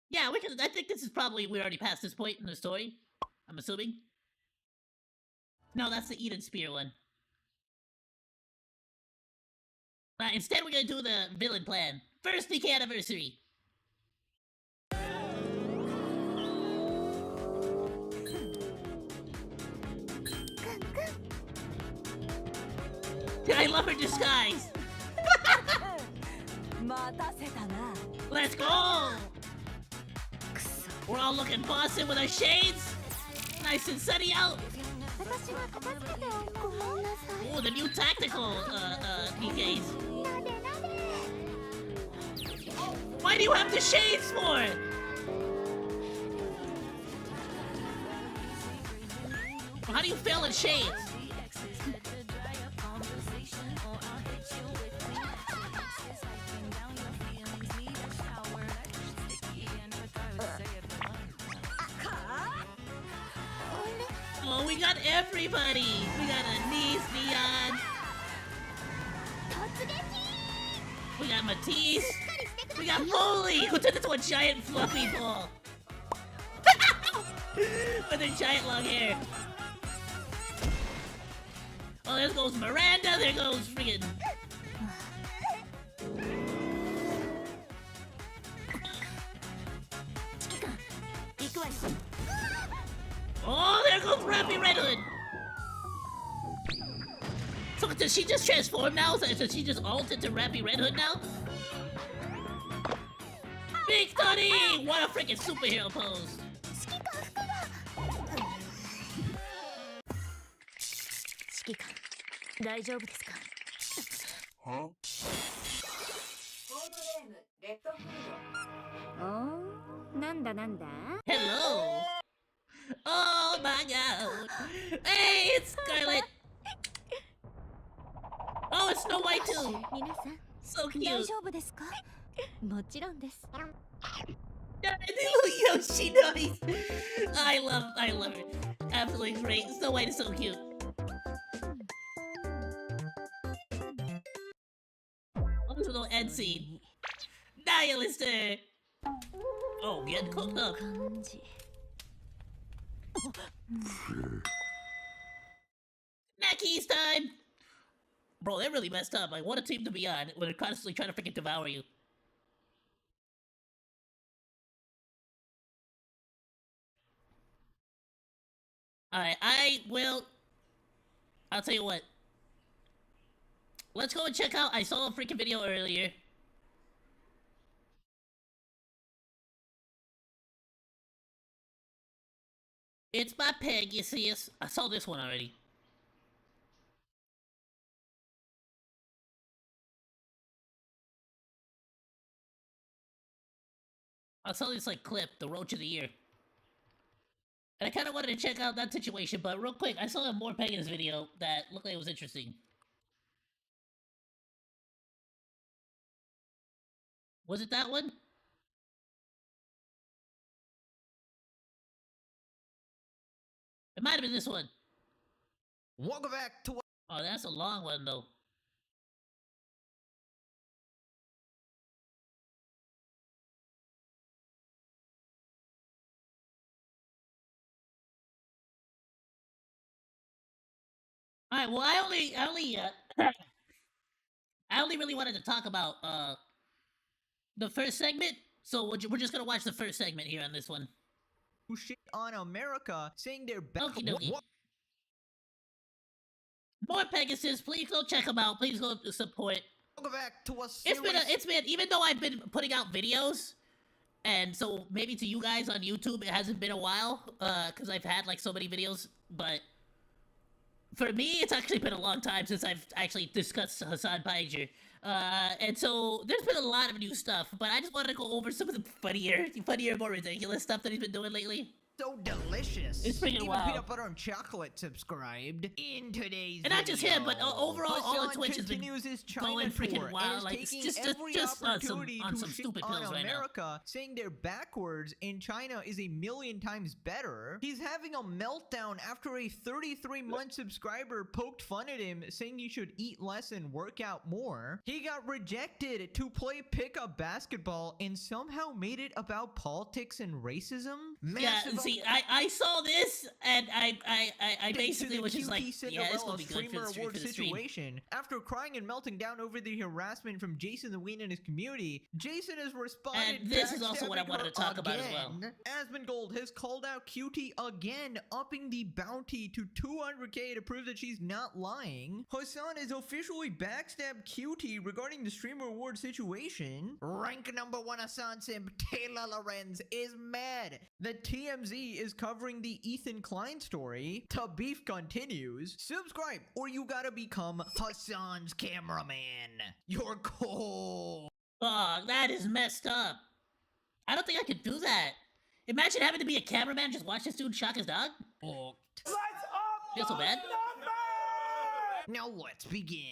yeah, I think this is probably, we're already past this point in the story, I'm assuming. No, that's the Eden Spear one. Instead, we're gonna do the villain plan. First week anniversary. I love her disguise. Let's go. We're all looking Boston with our shades. Nice and sunny out. Oh, the new tactical PKs. Why do you have the shades for? How do you fail in shades? Oh, we got everybody! We got Anise, Neon. We got Matisse. We got Molly, who turned into a giant fluffy ball. With her giant long hair. Oh, there goes Miranda, there goes friggin'... Oh, there goes Rappy Red Hood! So does she just transform now? So she just altered to Rappy Red Hood now? Big Tony! What a freaking superhero pose! Huh? Hello! Oh my god! Hey, it's Scarlet! Oh, it's Snow White too! So cute! Yoshi noise! I love her. Absolutely great. Snow White is so cute. Welcome to the little end scene. Nihilister! Oh, getting cooked up. Mackies time! Bro, they're really messed up. Like, what a team to be on when they're constantly trying to freaking devour you. Alright, I'll tell you what. Let's go and check out, I saw a freaking video earlier. It's by Pegasus. I saw this one already. I saw this, like, clip, the Roach of the Year. And I kind of wanted to check out that situation, but real quick, I saw a more Pegasus video that looked like it was interesting. Was it that one? It might have been this one. Welcome back to... Oh, that's a long one, though. Alright, well, I only really wanted to talk about, the first segment, so we're just gonna watch the first segment here on this one. Who shit on America, saying they're back... Okie dokie. More Pegasus, please go check them out, please go support. Welcome back to us. It's been, even though I've been putting out videos, and so maybe to you guys on YouTube it hasn't been a while, cause I've had like so many videos, but for me it's actually been a long time since I've actually discussed Hassan Piger. And so there's been a lot of new stuff, but I just wanted to go over some of the funnier, more ridiculous stuff that he's been doing lately. So delicious. It's freaking Even wild. peanut butter and chocolate subscribed in today's And not just him, but overall, all Hassan the Twitch has been continues his going China freaking tour wild. and Like, is it's taking every just on some opportunity to shit stupid on pills right now. America, saying they're backwards and China is a million times better. He's having a meltdown after a 33-month subscriber poked fun at him, saying he should eat less and work out more. He got rejected to play pickup basketball and somehow made it about politics and racism. Massive Yeah, see, I saw this and I basically was just like, yeah, it's gonna be good for the stream. Situation. After crying and melting down over the harassment from Jason the Ween and his community, Jason has responded. And this is also what I wanted to talk about as well. Asmongold has called out Cutie again, upping the bounty to 200k to prove that she's not lying. Hassan has officially backstabbed Cutie regarding the streamer award situation. Rank number 1 Hassan simp Taylor Lorenz is mad that TMZ is covering the Ethan Klein story. The beef continues. Subscribe or you gotta become Hassan's cameraman. You're cool. Oh, that is messed up. I don't think I could do that. Imagine having to be a cameraman and just watch this dude shock his dog. Feel so bad? Now let's begin.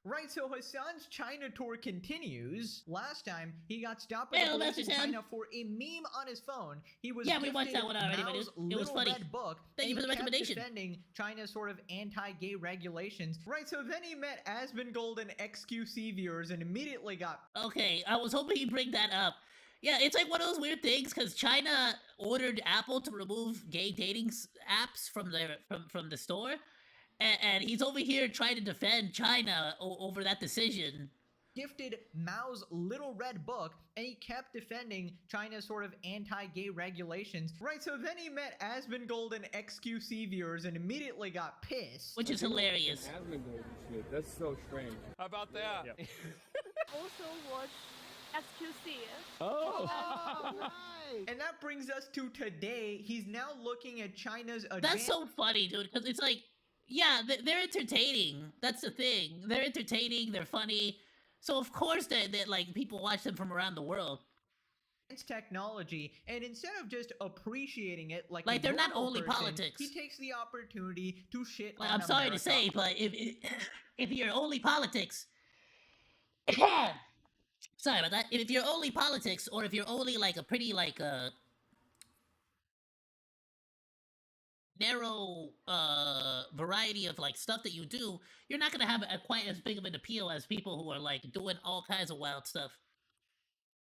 Right, so Hassan's China tour continues. Last time, he got stopped by the police in China for a meme on his phone. He was we watched that one already, but it was funny. Book, Thank you for the recommendation. Defending China's sort of anti-gay regulations. Right, so then he met Asmongold and XQC viewers and immediately got... Okay, I was hoping you'd bring that up. Yeah, it's like one of those weird things because China ordered Apple to remove gay dating apps from the store. And he's over here trying to defend China over that decision. Gifted Mao's Little Red Book, and he kept defending China's sort of anti-gay regulations. Right, so then he met Asmongold and XQC viewers and immediately got pissed. Which is hilarious. Asmongold shit, that's so strange. How about that? Yep. Also watch SQC. Oh. Right. And that brings us to today. He's now looking at China's... That's so funny, dude, because it's like, yeah, they're entertaining. That's the thing. They're entertaining, they're funny. So of course that like people watch them from around the world. It's technology, and instead of just appreciating it like they're not only person, politics. he takes the opportunity to shit on I'm sorry America. to say, but if you're only politics, sorry about that. If you're only politics, or if you're only like a pretty like narrow variety of like stuff that you do, you're not gonna have quite as big of an appeal as people who are like doing all kinds of wild stuff.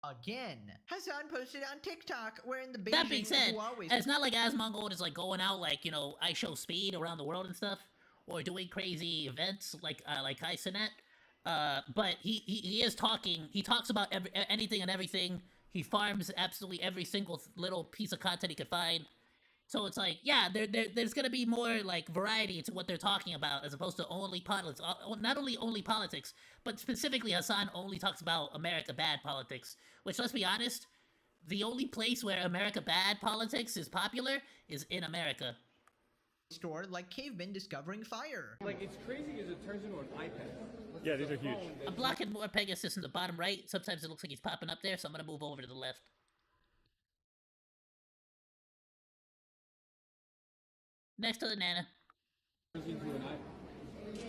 Again, Hassan posted on TikTok wearing the Beijing That being said, Huawei. it's not like Asmongold is like going out like, you know, I show speed around the world and stuff, or doing crazy events like Kaisenet. But he is talking. He talks about anything and everything. He farms absolutely every single little piece of content he could find. So it's like, yeah, there's gonna be more like variety to what they're talking about as opposed to only politics. Not only politics, but specifically Hassan only talks about America bad politics. Which, let's be honest, the only place where America bad politics is popular is in America. Store like cavemen discovering fire. Like, it's crazy because it turns into an iPad. Yeah, these are huge. I'm blocking more Pegasus in the bottom right. Sometimes it looks like he's popping up there, so I'm gonna move over to the left. Next to the Nana.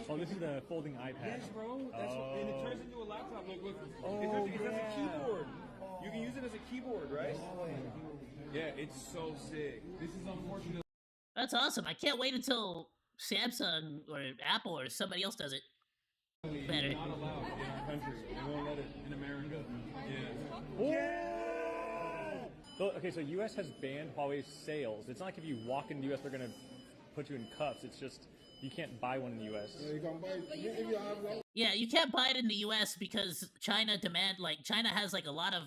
Oh, this is the folding iPad. Yes, bro. That's and it turns into a laptop. Look. Oh, it has a keyboard. You can use it as a keyboard, right? Yeah, it's so sick. This is unfortunate. That's awesome. I can't wait until Samsung or Apple or somebody else does it. Better. Not allowed in our country. They won't let it in America. Yeah. Yeah. Okay, so U.S. has banned Huawei sales. It's not like if you walk in the U.S. they're gonna put you in cuffs. It's just you can't buy one in the U.S. Yeah, you can't buy it in the U.S. because China has like a lot of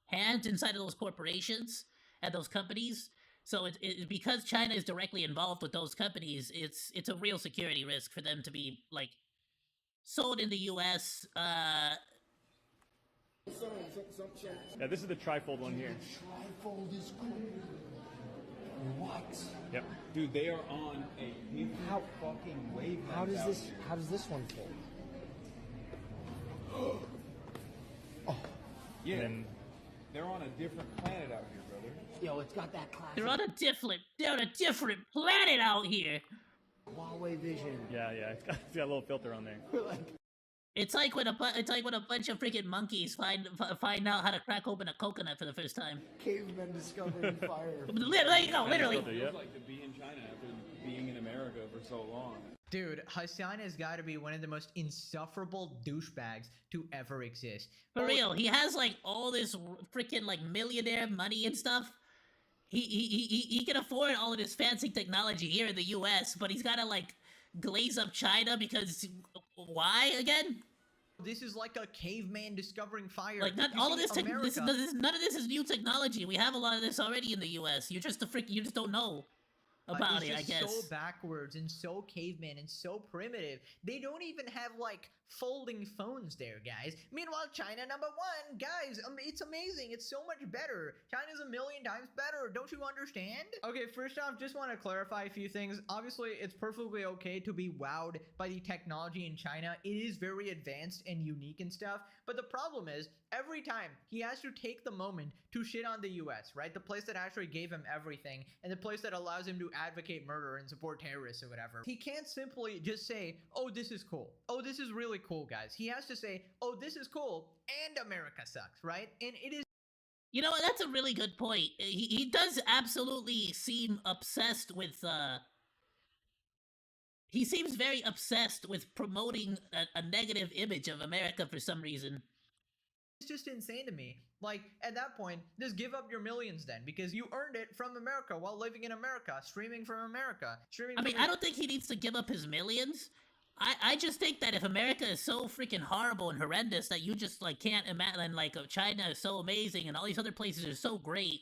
hands inside of those corporations and those companies. So because China is directly involved with those companies, it's a real security risk for them to be like sold in the U.S. Yeah, this is the trifold one here. Trifold is cool. What? Yep. Dude, they are on a how fucking wave. How does this one fold? Oh. Yeah. And they're on a different planet out here, brother. Yo, it's got that classic. They're on a different planet out here. Huawei Vision. Yeah, it's got a little filter on there. It's like when a bunch of freaking monkeys find out how to crack open a coconut for the first time. Cavemen discovering fire. There you go, literally. It's like to be in China after being in America for so long. Dude, Hassan has got to be one of the most insufferable douchebags to ever exist. For real, he has like all this freaking like millionaire money and stuff. he can afford all of this fancy technology here in the U.S., but he's gotta like glaze up China because why again? This is like a caveman discovering fire. Like You all of see, this, none of this is new technology. We have a lot of this already in the U.S. You're just you just don't know about is it, I just guess. so backwards and so caveman and so primitive. They don't even have like folding phones there, guys. Meanwhile, China #1, guys, it's amazing. It's so much better. China's a million times better. Don't you understand? Okay, first off, just want to clarify a few things. Obviously, it's perfectly okay to be wowed by the technology in China. It is very advanced and unique and stuff. But the problem is, every time he has to take the moment to shit on the US, right? The place that actually gave him everything and the place that allows him to advocate murder and support terrorists or whatever. He can't simply just say, oh, this is cool. Oh, this is really cool, guys. He has to say, oh, this is cool and America sucks, right? And it is. You know what? That's a really good point. He does absolutely seem obsessed with, he seems very obsessed with promoting a negative image of America for some reason. It's just insane to me. Like, at that point, just give up your millions then, because you earned it from America while living in America, streaming from America. I don't think he needs to give up his millions. I just think that if America is so freaking horrible and horrendous that you just, like, can't imagine, like, China is so amazing and all these other places are so great,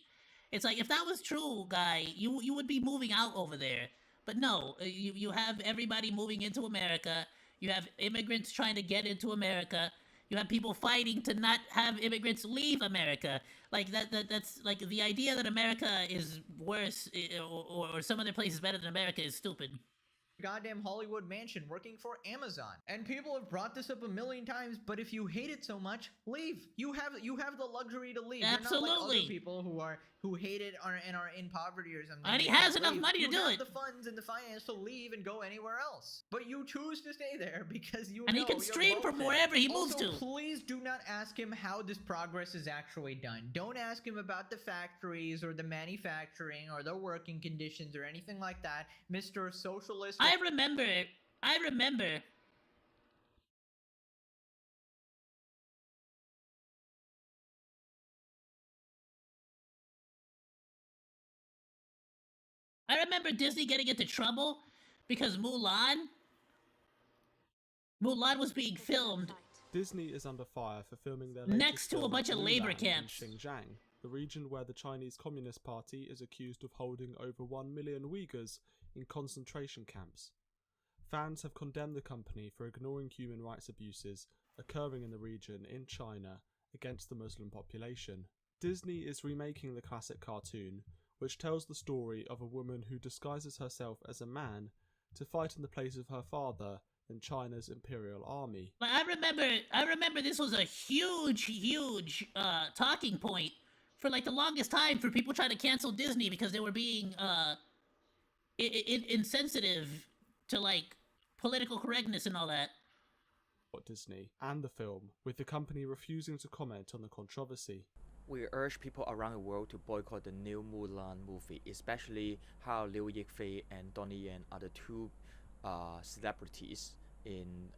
it's like, if that was true, guy, you would be moving out over there. But no, you have everybody moving into America, you have immigrants trying to get into America, you have people fighting to not have immigrants leave America. Like, that's, like, the idea that America is worse, or some other place is better than America is stupid. Goddamn Hollywood mansion working for Amazon. And people have brought this up a million times, but if you hate it so much, leave. You have the luxury to leave. Absolutely. You're not like other people who hate it and are in poverty or something. And he has enough money to do it. You have the funds and the finance to leave and go anywhere else. But you choose to stay there because you and know he can stream from wherever he moves to. Please do not ask him how this progress is actually done. Don't ask him about the factories or the manufacturing or the working conditions or anything like that, Mr. Socialist. I remember. I remember Disney getting into trouble because Mulan was being filmed. Disney is under fire for filming their next to a bunch of labor camps in Xinjiang, the region where the Chinese Communist Party is accused of holding over 1 million Uyghurs in concentration camps. Fans have condemned the company for ignoring human rights abuses occurring in the region in China against the Muslim population. Disney is remaking the classic cartoon, which tells the story of a woman who disguises herself as a man to fight in the place of her father in China's imperial army. I remember this was a huge talking point for like the longest time for people trying to cancel Disney because they were being insensitive to like political correctness and all that. Disney and the film, with the company refusing to comment on the controversy. We urge people around the world to boycott the new Mulan movie, especially how Liu Yifei and Donnie Yen are the two celebrities in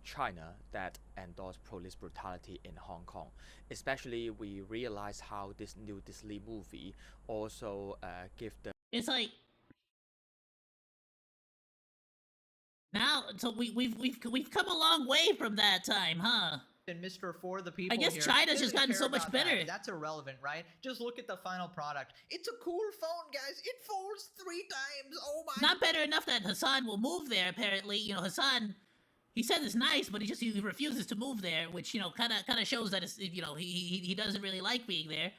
China that endorse police brutality in Hong Kong. Especially, we realize how this new Disney movie also give the. It's like now, so we've come a long way from that time, huh? And Mr. For the people. I guess here China's just gotten so much better. That's irrelevant, right? Just look at the final product. It's a cool phone, guys. It folds 3 times. Oh my. Not better enough that Hassan will move there. Apparently, you know, Hassan. He says it's nice, but he refuses to move there, which kind of shows that it's, he doesn't really like being there.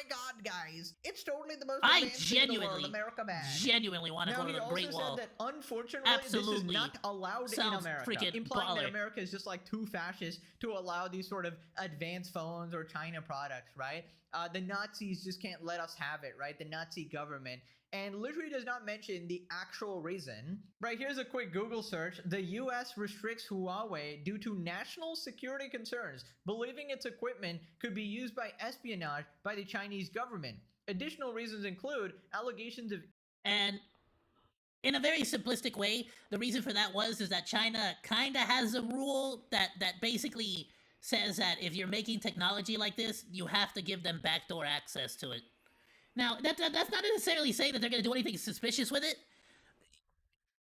My God, guys, it's totally the most advanced thing in the world, America bad. Genuinely want to go to the Great Wall. Said that unfortunately this is not allowed in America, implying that America is just like too fascist to allow these sort of advanced phones or China products, right? The Nazis just can't let us have it, right? The Nazi government. And literally does not mention the actual reason. Right, here's a quick Google search. The US restricts Huawei due to national security concerns, believing its equipment could be used by espionage by the Chinese government. Additional reasons include allegations of... And in a very simplistic way, the reason for that is that China kind of has a rule that basically says that if you're making technology like this, you have to give them backdoor access to it. Now, that's not necessarily saying that they're going to do anything suspicious with it,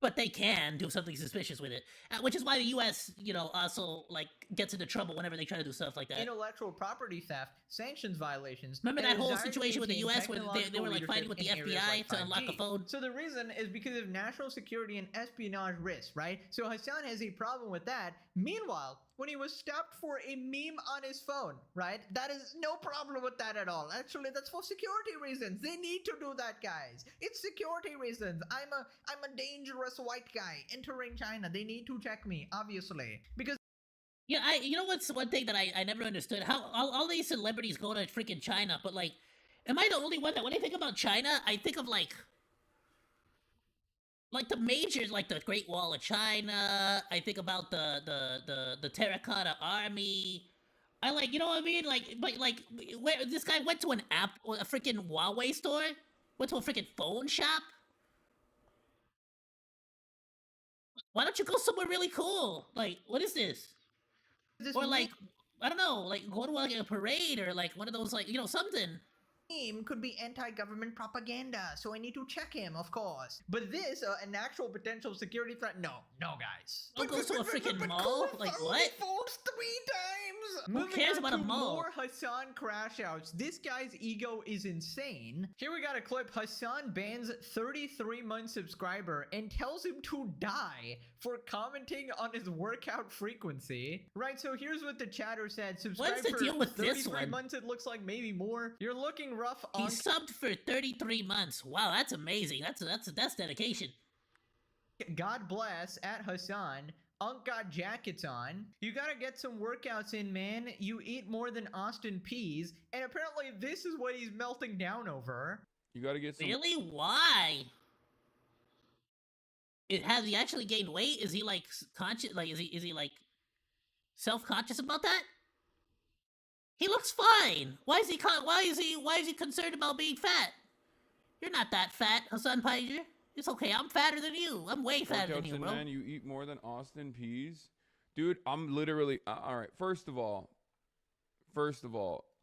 but they can do something suspicious with it, which is why the U.S., you know, also like gets into trouble whenever they try to do stuff like that. Intellectual property theft, sanctions violations. Remember that and whole desire to situation with the maintain U.S. where they were like fighting with the technological FBI leadership in to areas like unlock a 5G. phone? So the reason is because of national security and espionage risks, right? So Hassan has a problem with that. Meanwhile, when he was stopped for a meme on his phone, right? That is no problem with that at all. Actually, that's for security reasons. They need to do that, guys. It's security reasons. I'm a dangerous white guy entering China. They need to check me, obviously, because. Yeah, you know what's one thing that I never understood? How all these celebrities go to freaking China, but like, am I the only one that when I think about China, I think of like the majors, like the Great Wall of China. I think about the Terracotta Army. I like, you know what I mean? Like, but like, where this guy went to a freaking Huawei store, went to a freaking phone shop. Why don't you go somewhere really cool? Like, what is this? Or like, I don't know, like go to like a parade or like one of those, like, you know, something. Meme could be anti-government propaganda, so I need to check him, of course. But this, an actual potential security threat? No, guys. Don't go to a freaking mall? Like what? Folks, 3 times! Who cares about a mall? More Hassan crash outs. This guy's ego is insane. Here we got a clip. Hassan bans 33-month subscriber and tells him to die for commenting on his workout frequency. Right, so here's what the chatter said. Subscribe What's the deal with this one? 33 months, it looks like, maybe more. You're looking rough on. He subbed for 33 months. Wow, that's amazing. That's dedication. God bless at Hassan. Unk got jackets on. You gotta get some workouts in, man. You eat more than Austin peas. And apparently this is what he's melting down over. You gotta get some. Really? Why? Has he actually gained weight? Is he like conscious? Like, is he like self-conscious about that? He looks fine. Why is he concerned about being fat? You're not that fat, Hassan Piger. It's okay. I'm fatter than you. I'm way fatter than you, bro. Man, you eat more than Austin peas, dude. I'm literally all right. First of all,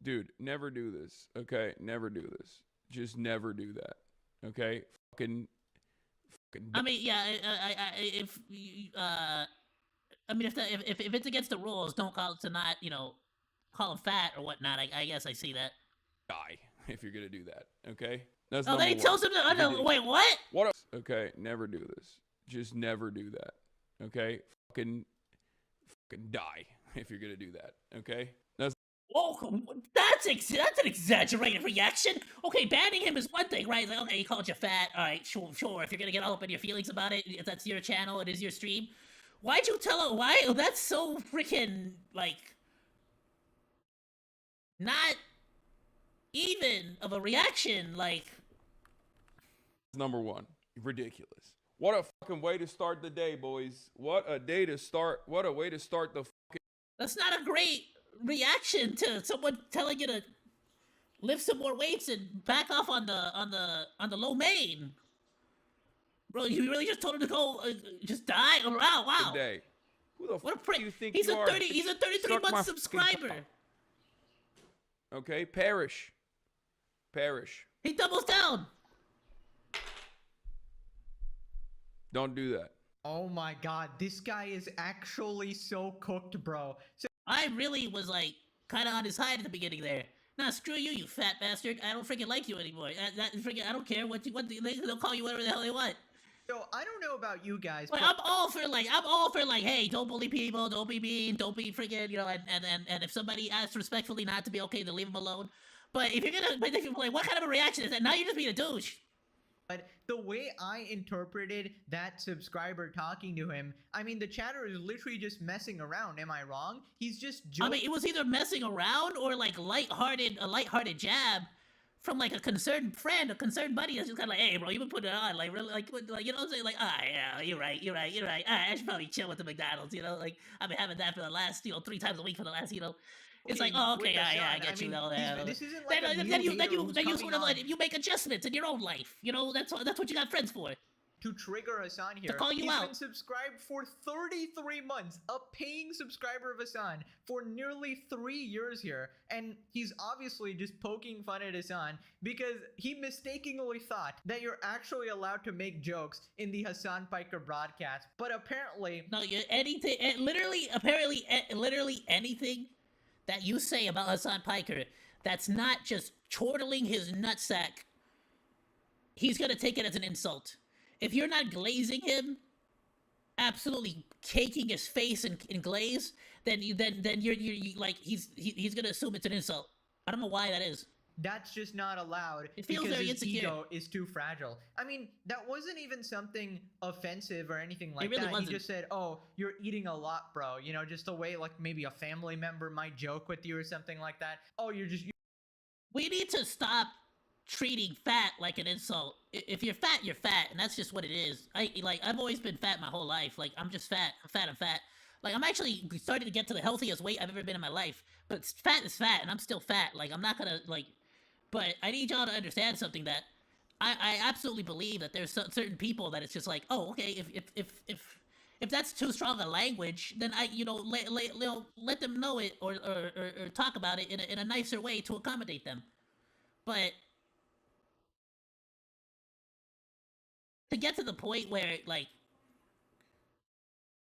dude, never do this. Okay, never do this. Just never do that. Okay, fucking. I mean, yeah. If it's against the rules, don't call it to not, you know, call him fat or whatnot. I guess I see that. Die if you're gonna do that. Okay. That's then he tells him to. Wait, what? What? Okay, never do this. Just never do that. Okay. Fucking die if you're gonna do that. Okay. That's. Oh, that's an exaggerated reaction. Okay, banning him is one thing, right? Like, okay, he called you fat. All right, sure. If you're gonna get all up in your feelings about it, if that's your channel, it is your stream. Why'd you tell him? Why? That's so freaking like not even of a reaction. Like, number one, ridiculous. What a fucking way to start the day, boys. What a day to start. What a way to start the fucking. That's not a great reaction to someone telling you to lift some more weights and back off on the low main. Bro, you really just told him to go just die? Oh, wow. Day. Who the what fuck a prick. do you think He's you a are? 30. He's a 33-month subscriber. Okay, perish. He doubles down. Don't do that. Oh my god, this guy is actually so cooked, bro. So I really was like kind of on his side at the beginning there. Nah, screw you, you fat bastard. I don't freaking like you anymore. I don't care what they'll call you whatever the hell they want. So I don't know about you guys, but I'm all for like, hey, don't bully people, don't be mean, don't be freaking, you know, and if somebody asks respectfully not to be okay, then leave them alone. But if you're like, what kind of a reaction is that? Now you're just being a douche. But the way I interpreted that subscriber talking to him, I mean, the chatter is literally just messing around. Am I wrong? He's just joking. I mean, it was either messing around or like a lighthearted jab from like a concerned friend, a concerned buddy that's just kind of like, hey, bro, you been putting it on, like, really, like, you know what I'm saying? Like, yeah, you're right. I should probably chill with the McDonald's, you know? Like, I've been having that for the last, 3 times a week for the last, It's like, oh, okay, yeah, I get you. This isn't like then you sort of like, you make adjustments in your own life. You know, that's what you got friends for. to trigger Hassan here. call you He's out. been subscribed for 33 months, a paying subscriber of Hassan for nearly 3 years here. And he's obviously just poking fun at Hassan because he mistakenly thought that you're actually allowed to make jokes in the Hassan Piker broadcast. But apparently... No, anything, literally anything that you say about Hassan Piker that's not just chortling his nutsack, he's gonna take it as an insult. If you're not glazing him, absolutely caking his face in glaze, then you're like he's gonna assume it's an insult. I don't know why that is. That's just not allowed. It feels because very his insecure. ego is too fragile. I mean, that wasn't even something offensive or anything like It really that. wasn't. He just said, "Oh, you're eating a lot, bro." You know, just the way like maybe a family member might joke with you or something like that. Oh, you're just. We need to stop treating fat like an insult. If you're fat, you're fat, and that's just what it is. I've always been fat my whole life. Like, I'm just fat. I'm fat. Like, I'm actually starting to get to the healthiest weight I've ever been in my life. But fat is fat, and I'm still fat. Like, I'm not gonna, like... But I need y'all to understand something, that I absolutely believe that there's certain people that it's just like, oh, okay, if that's too strong a language, then let them know it or talk about it in a nicer way to accommodate them. But to get to the point where like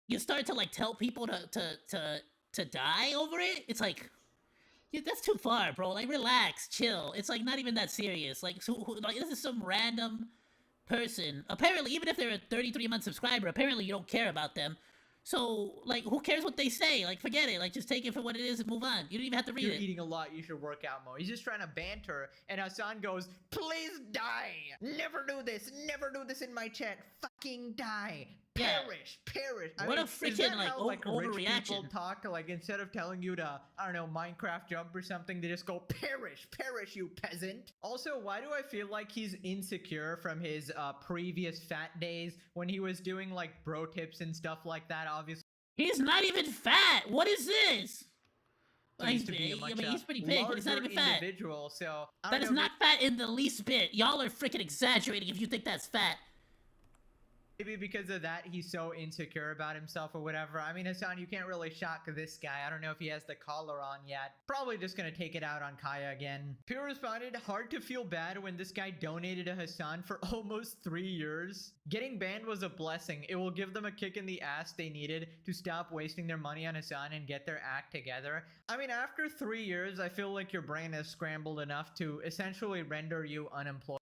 you start to like tell people to die over it, it's like, yeah, that's too far, bro. Like, relax, chill. It's like not even that serious. Like, like this is some random person. Apparently, even if they're a 33-month subscriber, apparently you don't care about them. So, like, who cares what they say? Like, forget it. Like, just take it for what it is and move on. You don't even have to read You're it. eating a lot, you should work out more. He's just trying to banter, and Hassan goes, "Please die! Never do this in my chat. Fucking die! Perish! Perish!" What a is freaking, that like, how, rich overreaction. people talk? Like, instead of telling you to, I don't know, Minecraft jump or something, they just go, "Perish! Perish, you peasant!" Also, why do I feel like he's insecure from his previous fat days when he was doing, like, bro tips and stuff like that, obviously? He's not even fat. What is this? So He's to be a much, he's pretty big, but he's not larger even fat. individual, so I That don't is know, not fat in the least bit. Y'all are freaking exaggerating if you think that's fat. maybe because of that, he's so insecure about himself or whatever. I mean, Hassan, you can't really shock this guy. I don't know if he has the collar on yet. Probably just gonna take it out on Kaya again. Pure responded, hard to feel bad when this guy donated to Hassan for almost 3 years. Getting banned was a blessing. It will give them a kick in the ass they needed to stop wasting their money on Hassan and get their act together. I mean, after 3 years, I feel like your brain has scrambled enough to essentially render you unemployed.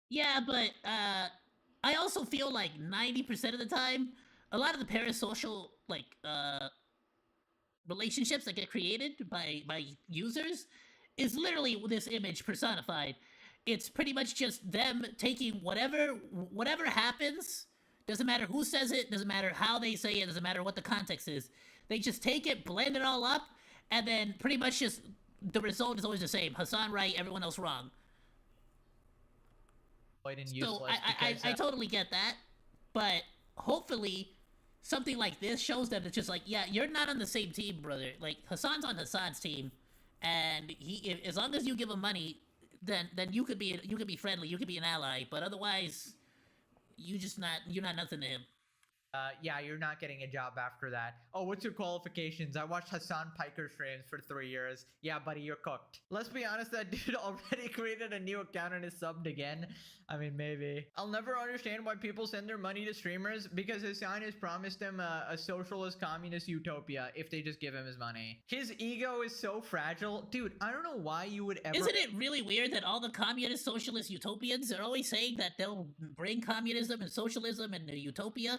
Yeah, but, I also feel like 90% of the time, a lot of the parasocial, like, relationships that get created by users is literally this image personified. It's pretty much just them taking whatever happens, doesn't matter who says it, doesn't matter how they say it, doesn't matter what the context is. They just take it, blend it all up, and then pretty much just, the result is always the same. Hassan right, everyone else wrong. So I totally get that, but hopefully something like this shows them it's just like, yeah, you're not on the same team, brother. Like, Hassan's on Hassan's team, and as long as you give him money, then you could be friendly, you could be an ally, but otherwise you're not nothing to him. Yeah, you're not getting a job after that. Oh, what's your qualifications? I watched Hassan Piker streams for 3 years. Yeah, buddy, you're cooked. Let's be honest, that dude already created a new account and is subbed again. I mean, maybe. I'll never understand why people send their money to streamers, because Hassan has promised them a socialist communist utopia if they just give him his money. His ego is so fragile. Dude, I don't know why you would ever... Isn't it really weird that all the communist socialist utopians are always saying that they'll bring communism and socialism and utopia,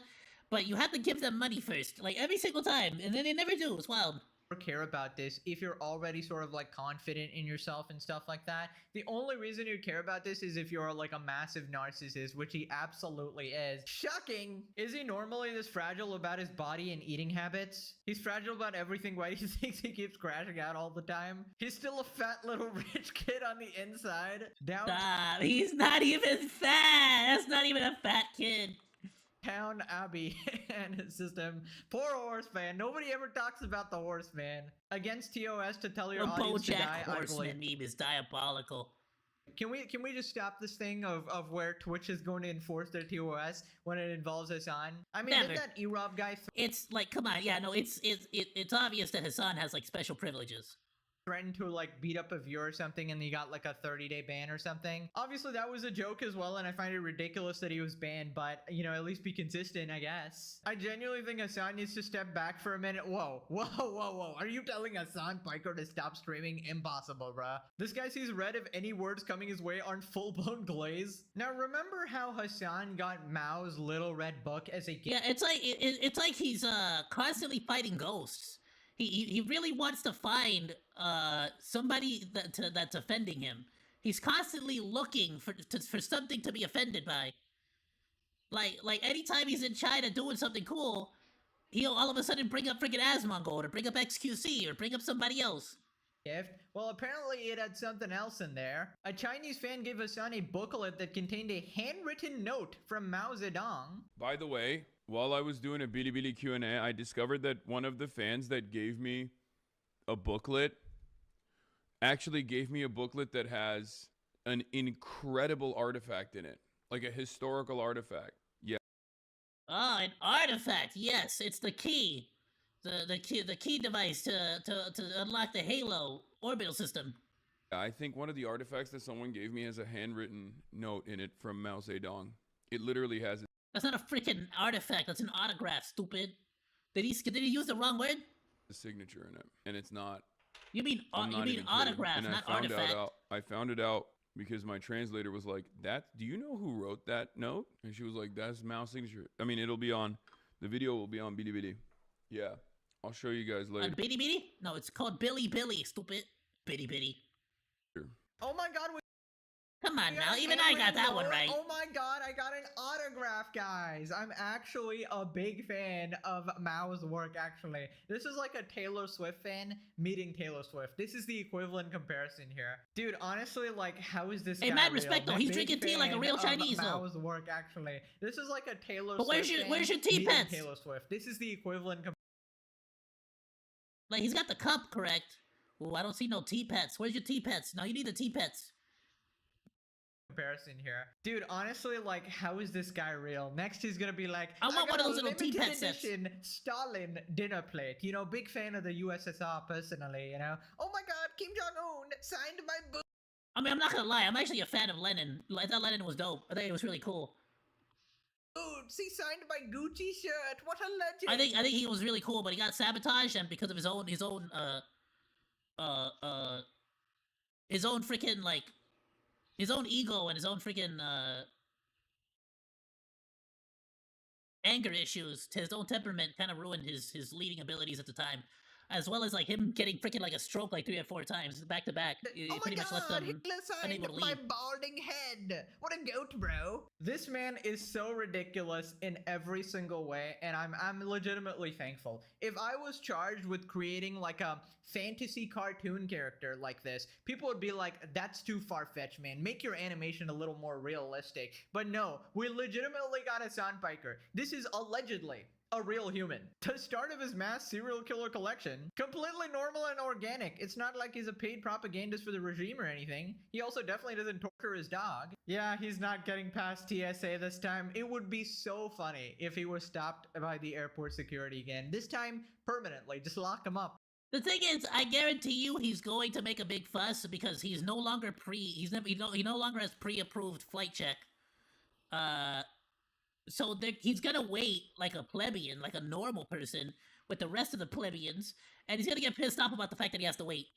but you have to give them money first, like every single time, and then they never do. It's wild. Care about this if you're already sort of like confident in yourself and stuff like that. The only reason you care about this is if you're like a massive narcissist, which he absolutely is. Shocking! Is he normally this fragile about his body and eating habits? He's fragile about everything. Why do you think he keeps crashing out all the time? He's still a fat little rich kid on the inside. Stop. He's not even fat. That's not even a fat kid. Town Abbey and his system. Poor Horseman. Nobody ever talks about the Horseman. Against TOS to tell your audience to die, I Horseman believe. meme is diabolical. Can we just stop this thing of where Twitch is going to enforce their TOS when it involves Hassan? I mean, Never. did that Erob guy It's like, come on, yeah, no, it's obvious that Hassan has like special privileges. threatened to like beat up a viewer or something and he got like a 30-day ban or something? Obviously that was a joke as well, and I find it ridiculous that he was banned, but you know, at least be consistent, I guess. I genuinely think Hassan needs to step back for a minute. Whoa, are you telling Hassan Piker to stop streaming? Impossible, bruh. This guy sees red if any words coming his way aren't full-blown glaze. Now remember how Hassan got Mao's little red book as a gift? Yeah, it's like he's constantly fighting ghosts. He really wants to find somebody that's offending him. He's constantly looking for something to be offended by. Like anytime he's in China doing something cool, he'll all of a sudden bring up freaking Asmongold or bring up XQC or bring up somebody else. Gift? Well, apparently it had something else in there. A Chinese fan gave Hassan a booklet that contained a handwritten note from Mao Zedong. By the way, while I was doing a Bilibili Q&A, I discovered that one of the fans that gave me a booklet actually gave me a booklet that has an incredible artifact in it. Like a historical artifact. Yeah. Oh, an artifact. Yes, it's the key. The key device to unlock the Halo orbital system. I think one of the artifacts that someone gave me has a handwritten note in it from Mao Zedong. It literally has it. That's not a freaking artifact. That's an autograph, stupid. Did he use the wrong word? A signature in it, and it's not. You mean autograph, and not artifact. I found it out because my translator was like, "That? Do you know who wrote that note?" And she was like, "That's Mao's signature." I mean, it'll be on. The video will be on Bilibili. Yeah, I'll show you guys later. On Bilibili? No, it's called Billy, stupid. Billy. Oh my god, come on now, even I got that one right. Oh my god, I got an autograph, guys. I'm actually a big fan of Mao's work, actually. This is like a Taylor Swift fan meeting Taylor Swift. This is the equivalent comparison here. Dude, honestly, like, how is this guy mad real? respect though, he's drinking tea like a real Chinese though. Mao's work, actually. This is like a Taylor But Swift where's your tea meeting pets? Taylor Swift. This is the equivalent Like, he's got the cup correct. Oh, I don't see no tea pets. Where's your tea pets? No, you need the tea pets. comparison here. Dude, honestly, like, how is this guy real? Next he's gonna be like, I want one of those little tea limited pet sets. edition Stalin dinner plate. You know, big fan of the USSR personally, you know. Oh my god, Kim Jong-un signed my book. I mean, I'm not gonna lie, I'm actually a fan of Lenin. I thought Lenin was dope. I think it was really cool. Dude, see, signed my Gucci shirt. What a legend. I think he was really cool, but he got sabotaged, and because of his own freaking, like, his own ego and his own freaking anger issues, his own temperament kind of ruined his leading abilities at the time, as well as like him getting freaking like a stroke like 3 or 4 times back to back. It pretty much left him unable to leave. My balding head. What a goat, bro. This man is so ridiculous in every single way, and I'm legitimately thankful. If I was charged with creating like a fantasy cartoon character like this, people would be like, that's too far-fetched, man. Make your animation a little more realistic. But no, we legitimately got a Sandpiker. This is allegedly a real human. The start of his mass serial killer collection, completely normal and organic. It's not like he's a paid propagandist for the regime or anything. He also definitely doesn't torture his dog. Yeah, he's not getting past TSA this time. It would be so funny if he was stopped by the airport security again. This time, permanently. Just lock him up. The thing is, I guarantee you, he's going to make a big fuss because he's no longer he no longer has pre-approved flight check. So he's gonna wait like a plebeian, like a normal person with the rest of the plebeians, and he's gonna get pissed off about the fact that he has to wait.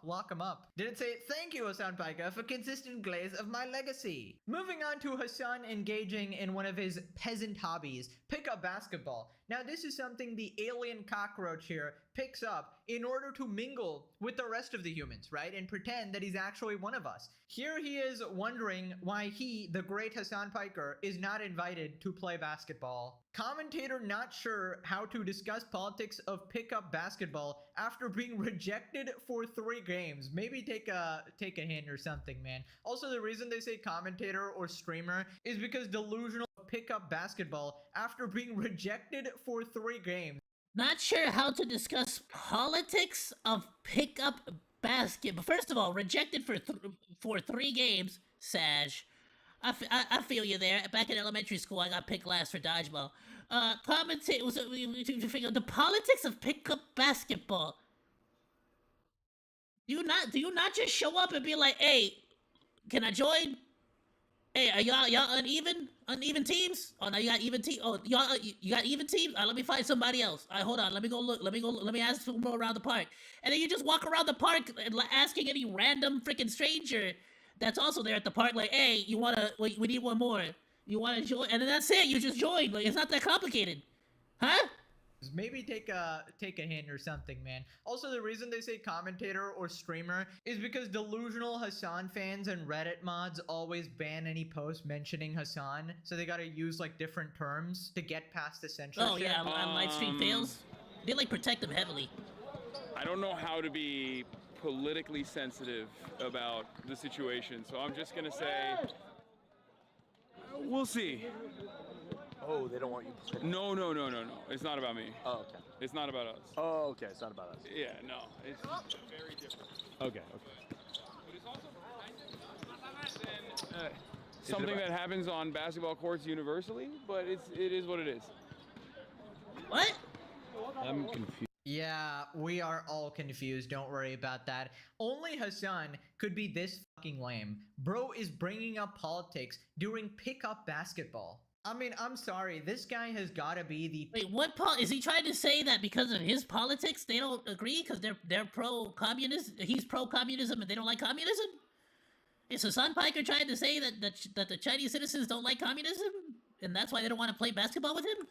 Lock him up. Did it say, thank you, Hassan Paika, for consistent glaze of my legacy? Moving on to Hassan engaging in one of his peasant hobbies, pickup basketball. Now this is something the alien cockroach here picks up in order to mingle with the rest of the humans, right? And pretend that he's actually one of us. Here he is wondering why he, the great Hassan Piker, is not invited to play basketball. Commentator not sure how to discuss politics of pickup basketball after being rejected for 3 games. Maybe take a hint or something, man. Also, the reason they say commentator or streamer is because delusional pickup basketball after being rejected for 3 games. Not sure how to discuss politics of pickup basket. But first of all, rejected for 3 games. Saj. I feel you there. Back in elementary school, I got picked last for dodgeball. Commentate was the politics of pickup basketball. Do you not just show up and be like, hey, can I join? Hey, are y'all uneven teams? Oh no, you got even team. Oh, y'all you got even teams. Let me find somebody else. Hold on. Let me go look. Let me ask people around the park. And then you just walk around the park asking any random freaking stranger that's also there at the park, like, hey, you wanna? We need one more. You wanna join? And then that's it. You just join. Like, it's not that complicated, huh? Maybe take a hint or something, man. Also, the reason they say commentator or streamer is because delusional Hassan fans and Reddit mods always ban any post mentioning Hassan, so they gotta use like different terms to get past the censorship. Oh yeah, on live stream fails. They like protect them heavily. I don't know how to be politically sensitive about the situation, so I'm just gonna say we'll see. Oh, they don't want you. No. It's not about me. Oh, okay. It's not about us. Oh, okay. It's not about us. Yeah, no. It's very different. Okay. Something that happens on basketball courts universally, but it is what it is. What? I'm confused. Yeah, we are all confused. Don't worry about that. Only Hassan could be this fucking lame. Bro is bringing up politics during pickup basketball. I mean, I'm sorry. This guy has got to be the... Wait, what is he trying to say that because of his politics they don't agree because they're pro-communist? He's pro-communism and they don't like communism? Is Hassan Piker trying to say that the Chinese citizens don't like communism and that's why they don't want to play basketball with him?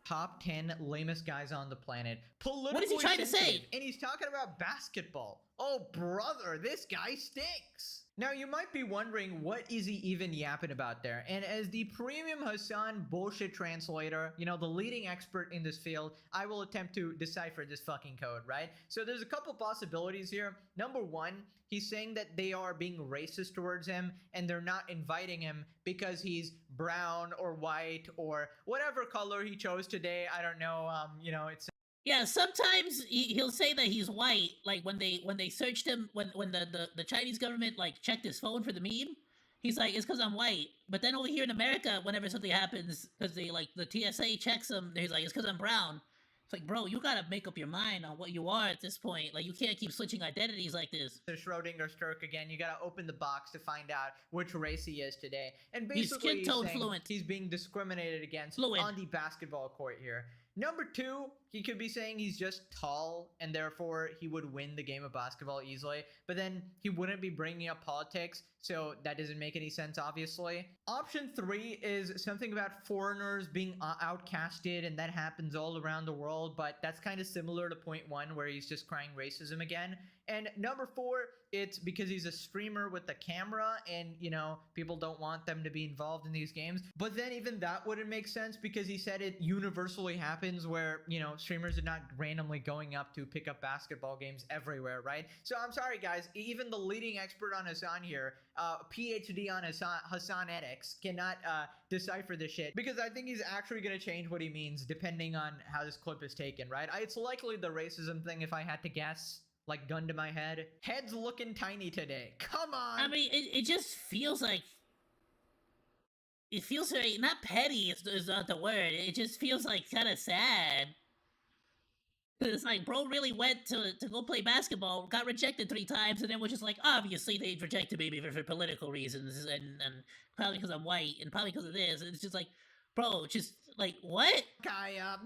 Top 10 lamest guys on the planet. What is he trying to say? And he's talking about basketball. Oh, brother, this guy stinks. Now, you might be wondering, what is he even yapping about there? And as the premium Hassan bullshit translator, you know, the leading expert in this field, I will attempt to decipher this fucking code, right? So there's a couple possibilities here. Number one, he's saying that they are being racist towards him and they're not inviting him because he's brown or white or whatever color he chose today. I don't know. You know, it's... Yeah, sometimes he'll say that he's white, like when they searched him, when the Chinese government like checked his phone for the meme, he's like, it's because I'm white. But then over here in America, whenever something happens, because they like the TSA checks him, he's like, it's because I'm brown. It's like, bro, you gotta make up your mind on what you are at this point. Like, you can't keep switching identities like this. The Schrodinger's Turk again. You gotta open the box to find out which race he is today. And basically, he's skin-tone fluent. He's being discriminated against on the basketball court here. Number two, he could be saying he's just tall and therefore he would win the game of basketball easily, but then he wouldn't be bringing up politics, so that doesn't make any sense, obviously. Option 3 is something about foreigners being outcasted, and that happens all around the world, but that's kind of similar to point 1 where he's just crying racism again. And number 4, it's because he's a streamer with the camera and, you know, people don't want them to be involved in these games. But then even that wouldn't make sense because he said it universally happens where, you know, streamers are not randomly going up to pick up basketball games everywhere, right? So I'm sorry, guys. Even the leading expert on Hassan here, PhD on Hassanetics, cannot decipher this shit because I think he's actually going to change what he means depending on how this clip is taken, right? It's likely the racism thing if I had to guess. Like, gun to my head. Head's looking tiny today. Come on! I mean, it just feels like... It feels very... Not petty is not the word. It just feels like kind of sad. It's like, bro really went to go play basketball, got rejected 3 times, and then was just like, obviously they rejected me for political reasons, and probably because I'm white, and probably because of this. It's just like, bro, just, like, what? Kaya,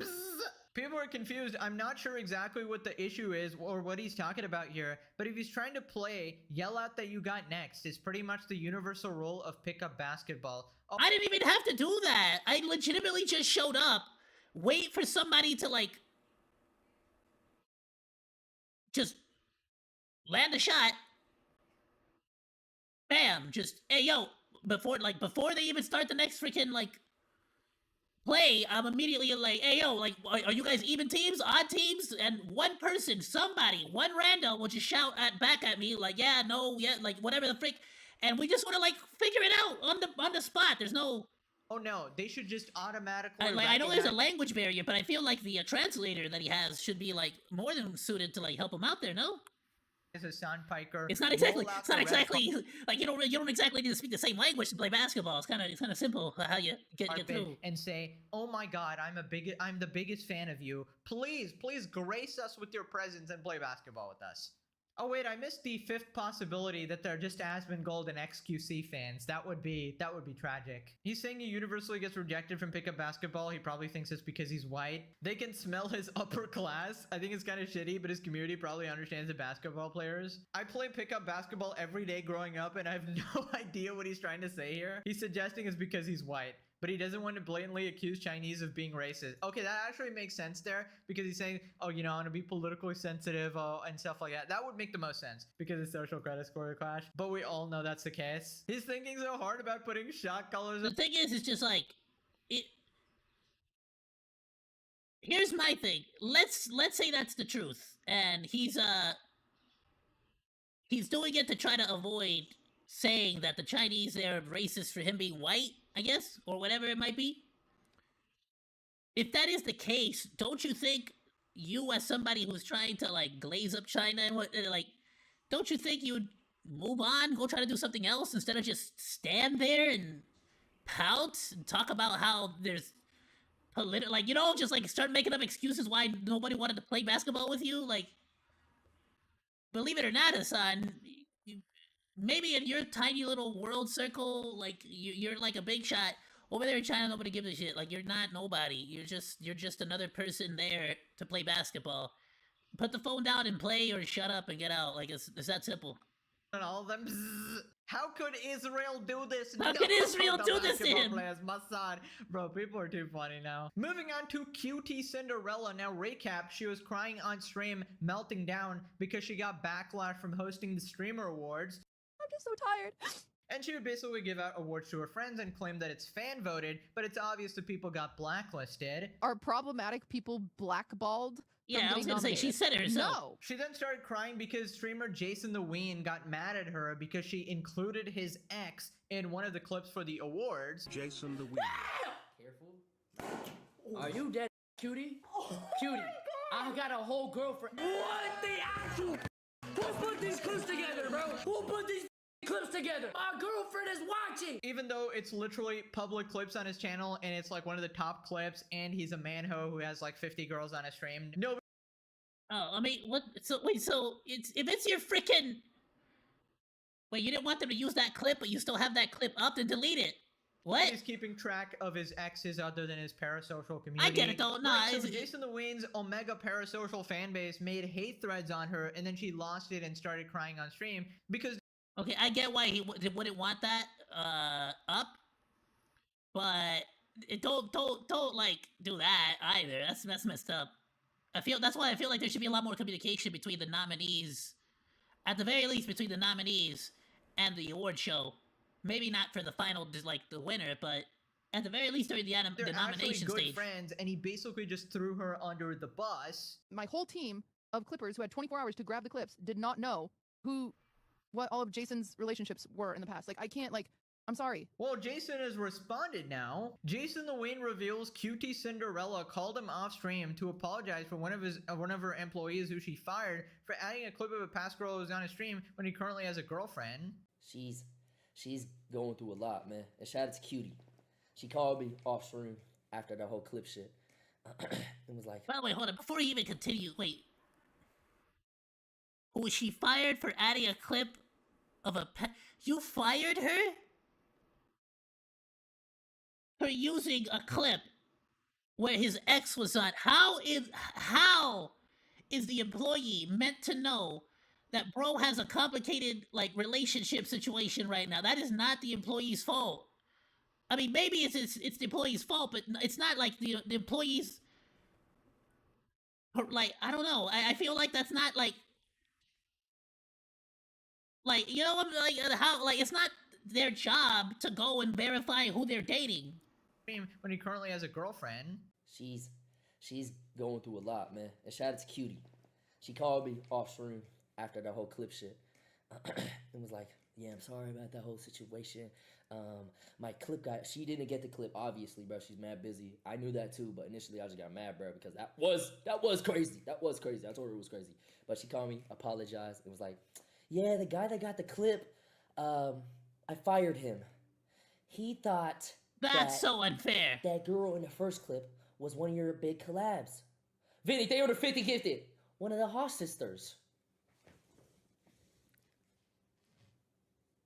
people are confused. I'm not sure exactly what the issue is or what he's talking about here, but if he's trying to play, yell out that you got next. It's pretty much the universal rule of pickup basketball. Oh. I didn't even have to do that. I legitimately just showed up, wait for somebody to, like, just land a shot. Bam, just, hey, yo, before they even start the next freaking, like, play, I'm immediately like, hey, yo, like, are you guys even teams, odd teams? And one person, somebody, one rando will just shout back at me, like, yeah, no, yeah, like, whatever the frick, and we just want to, like, figure it out on the spot. There's no... Oh, no, they should just automatically... I know there's a language barrier, but I feel like the translator that he has should be, like, more than suited to, like, help him out there, no? As a sandpiker. It's not exactly like you don't exactly need to speak the same language to play basketball. It's kind of simple how you get through. And say, "Oh my God, I'm the biggest fan of you. Please grace us with your presence and play basketball with us." Oh wait, I missed the fifth possibility that they're just Asmongold and XQC fans. That would be tragic. He's saying he universally gets rejected from pickup basketball. He probably thinks it's because he's white. They can smell his upper class. I think it's kind of shitty, but his community probably understands the basketball players. I play pickup basketball every day growing up, and I have no idea what he's trying to say here. He's suggesting it's because he's white, but he doesn't want to blatantly accuse Chinese of being racist. Okay, that actually makes sense there, because he's saying, oh, you know, I want to be politically sensitive and stuff like that. That would make the most sense because of social credit score clash, but we all know that's the case. He's thinking so hard about putting shot colors. The thing is, it's just like, here's my thing. Let's say that's the truth, and he's doing it to try to avoid saying that the Chinese are racist for him being white, I guess, or whatever it might be. If that is the case, don't you think you, as somebody who's trying to like glaze up China and what, like, don't you think you'd move on, go try to do something else instead of just stand there and pout and talk about how there's like, you know, just like start making up excuses why nobody wanted to play basketball with you? Like, believe it or not, Hassan, maybe in your tiny little world circle, like you're like a big shot. Over there in China, nobody gives a shit. Like, you're not nobody. You're just another person there to play basketball. Put the phone down and play, or shut up and get out. Like, it's that simple. And all of them. How could Israel do this? How could Israel do this to him? Players, Mossad. Bro, people are too funny now. Moving on to Cutie Cinderella. Now, recap, she was crying on stream, melting down because she got backlash from hosting the Streamer Awards. I'm just so tired. And she would basically give out awards to her friends and claim that it's fan voted, but it's obvious that people got blacklisted. Are problematic people blackballed? Yeah, I was gonna say, she said it herself. No. She then started crying because streamer Jason the Ween got mad at her because she included his ex in one of the clips for the awards. Jason the Ween. Careful. Are you dead, cutie? Cutie, I got a whole girlfriend. What the actual? Who put these clips together, bro? Who put these clips together? Our girlfriend is watching. Even though it's literally public clips on his channel and it's like one of the top clips, and he's a manho who has like 50 girls on his stream. No. Oh, I mean, what? So wait, so if it's your freaking. Wait, you didn't want them to use that clip, but you still have that clip up, then delete it. What? He's keeping track of his exes other than his parasocial community. I get it though. No, right, so Jason the Ween's Omega parasocial fan base made hate threads on her, and then she lost it and started crying on stream because. Okay, I get why he wouldn't want that up, but don't like do that either. That's messed up. That's why I feel like there should be a lot more communication between the nominees, at the very least between the nominees and the award show. Maybe not for the final, like the winner, but at the very least during the nomination good stage. Friends, and he basically just threw her under the bus. My whole team of clippers who had 24 hours to grab the clips did not know what all of Jason's relationships were in the past. Like, I can't, like, I'm sorry. Well, Jason has responded now. Jason the Ween reveals Cutie Cinderella called him off stream to apologize for one of her employees who she fired for adding a clip of a past girl who was on his stream when he currently has a girlfriend. She's going through a lot, man. And shout out to Cutie. She called me off stream after that whole clip shit. It was like. By the way, hold on. Before you even continue, wait. Was she fired for adding a clip of a pet? You fired her? For using a clip where his ex was on. How is the employee meant to know that bro has a complicated like relationship situation right now? That is not the employee's fault. I mean, maybe it's the employee's fault, but it's not like the employee's. Like, I don't know. I feel like that's not like, you know, like how, like, it's not their job to go and verify who they're dating. When he currently has a girlfriend. She's going through a lot, man. And shout out to Cutie. She called me off stream after that whole clip shit. It was like, yeah, I'm sorry about that whole situation. My clip got, she didn't get the clip, obviously, bro. She's mad busy. I knew that too, but initially I just got mad, bro, because that was crazy. That was crazy. I told her it was crazy. But she called me, apologized, and was like, yeah, the guy that got the clip, I fired him. He thought That's so unfair. That girl in the first clip was one of your big collabs. Vinny, they were the 50 Gifted. One of the Haas sisters.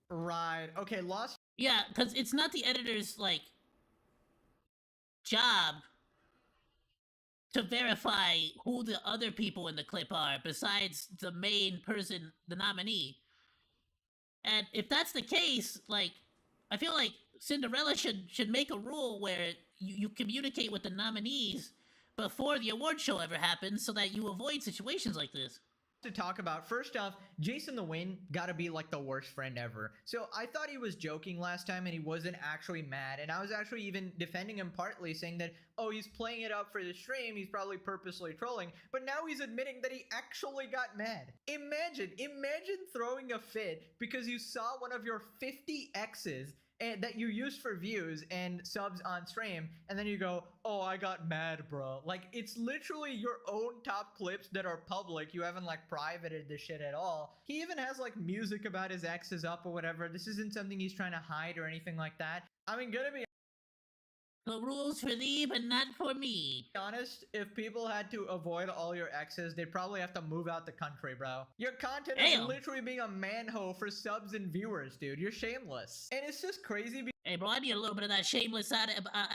Right. Okay, lost. Yeah, because it's not the editor's, like, job to verify who the other people in the clip are besides the main person, the nominee. And if that's the case, like, I feel like Cinderella should make a rule where you communicate with the nominees before the award show ever happens so that you avoid situations like this. To talk about, first off, Jason the Win gotta be like the worst friend ever. So I thought he was joking last time and he wasn't actually mad, and I was actually even defending him partly, saying that, oh, he's playing it up for the stream, he's probably purposely trolling, but now he's admitting that he actually got mad. Imagine throwing a fit because you saw one of your 50 exes and that you use for views and subs on stream, and then you go, oh, I got mad, bro. Like, it's literally your own top clips that are public. You haven't, like, privated this shit at all. He even has, like, music about his exes up or whatever. This isn't something he's trying to hide or anything like that. I mean, gonna be the rules for thee, but not for me. Honest, if people had to avoid all your exes, they'd probably have to move out the country, bro. Your content is literally being a manhole for subs and viewers, dude. You're shameless. And it's just crazy. Hey, bro, I need a little bit of that shameless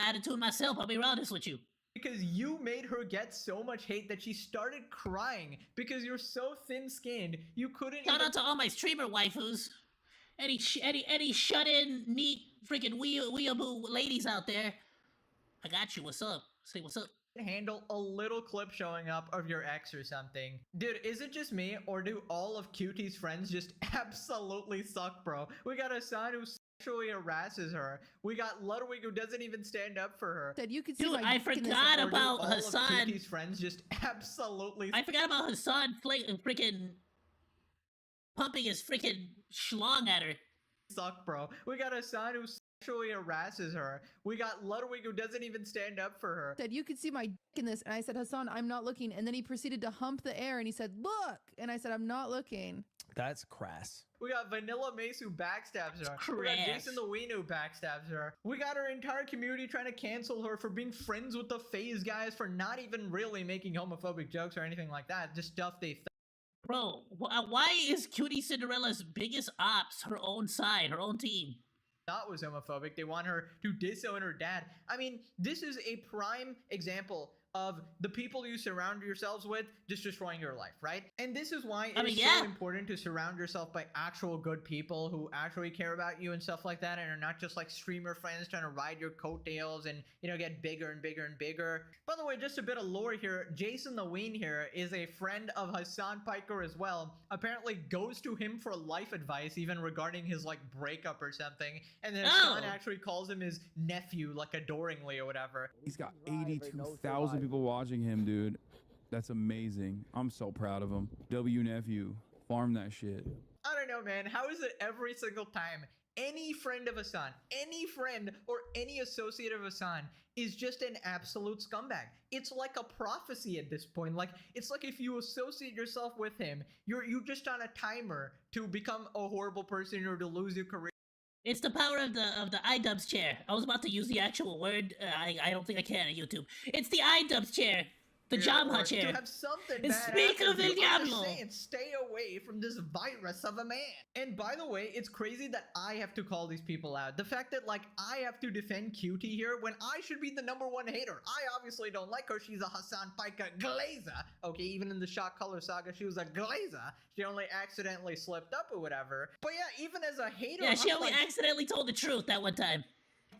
attitude myself. I'll be honest with you. Because you made her get so much hate that she started crying because you're so thin-skinned, you couldn't Shout out to all my streamer waifus. Any shut-in, neat, freaking weeaboo ladies out there. I got you. What's up? Say what's up. Handle a little clip showing up of your ex or something. Dude, is it just me, or do all of Cutie's friends just absolutely suck, bro? We got a son who sexually harasses her. We got Ludwig who doesn't even stand up for her. That you could see. Dude, I forgot about Hassan. Cutie's friends just absolutely. I forgot about Hassan freaking pumping his freaking schlong at her. Suck, bro. We got a son who sexually harasses her. We got Ludwig who doesn't even stand up for her. Said you could see my dick in this, and I said, Hassan, I'm not looking. And then he proceeded to hump the air, and he said, look. And I said, I'm not looking. That's crass. We got Vanilla Mace who backstabs her. We got Jason the Ween who backstabs her. We got her entire community trying to cancel her for being friends with the FaZe guys, for not even really making homophobic jokes or anything like that. Just stuff they Bro, why is Cutie Cinderella's biggest ops her own side, her own team? Thought was homophobic. They want her to disown her dad. I mean, this is a prime example of the people you surround yourselves with just destroying your life, right? And this is why it's so important to surround yourself by actual good people who actually care about you and stuff like that, and are not just like streamer friends trying to ride your coattails and, you know, get bigger and bigger and bigger. By the way, just a bit of lore here. Jason the Ween here is a friend of Hassan Piker as well. Apparently goes to him for life advice, even regarding his like breakup or something. And then Hassan actually calls him his nephew, like adoringly or whatever. He's got 82,000 people watching him, dude. That's amazing. I'm so proud of him. W nephew, farm that shit. I don't know, man. How is it every single time any friend of Hassan, any friend or any associate of Hassan is just an absolute scumbag? It's like a prophecy at this point. Like, it's like if you associate yourself with him, you're just on a timer to become a horrible person or to lose your career. It's the power of the iDubbbz chair. I was about to use the actual word. I don't think I can on YouTube. It's the iDubbbz chair. The Jamha chair. To have something and speak of El Diablo. Stay away from this virus of a man. And by the way, it's crazy that I have to call these people out. The fact that like I have to defend Cutie here when I should be the #1 hater. I obviously don't like her. She's a Hassan Piker glazer. Okay, even in the Shock Color Saga, she was a glazer. She only accidentally slipped up or whatever. But yeah, even as a hater, yeah, she only accidentally told the truth that one time.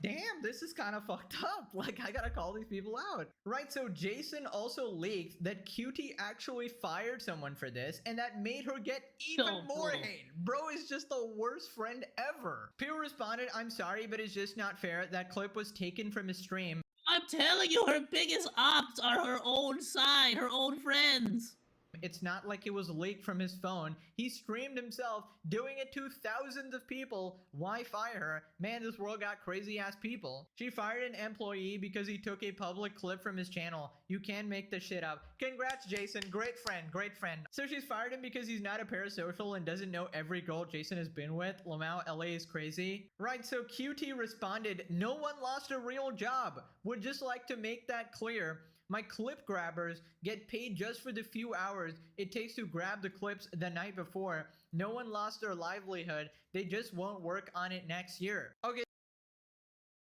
Damn, this is kind of fucked up. Like, I gotta call these people out. Right, so Jason also leaked that Cutie actually fired someone for this, and that made her get even more hate. Bro is just the worst friend ever. Pew responded, I'm sorry, but it's just not fair. That clip was taken from his stream. I'm telling you, her biggest ops are her own side, her own friends. It's not like it was leaked from his phone. He streamed himself doing it to thousands of people. Why fire her? Man, this world got crazy ass people. She fired an employee because he took a public clip from his channel. You can make this shit up. Congrats, Jason. Great friend. Great friend. So she's fired him because he's not a parasocial and doesn't know every girl Jason has been with. Lamau, LA is crazy. Right, so QT responded, no one lost a real job. Would just like to make that clear. My clip grabbers get paid just for the few hours it takes to grab the clips the night before. No one lost their livelihood. They just won't work on it next year. Okay.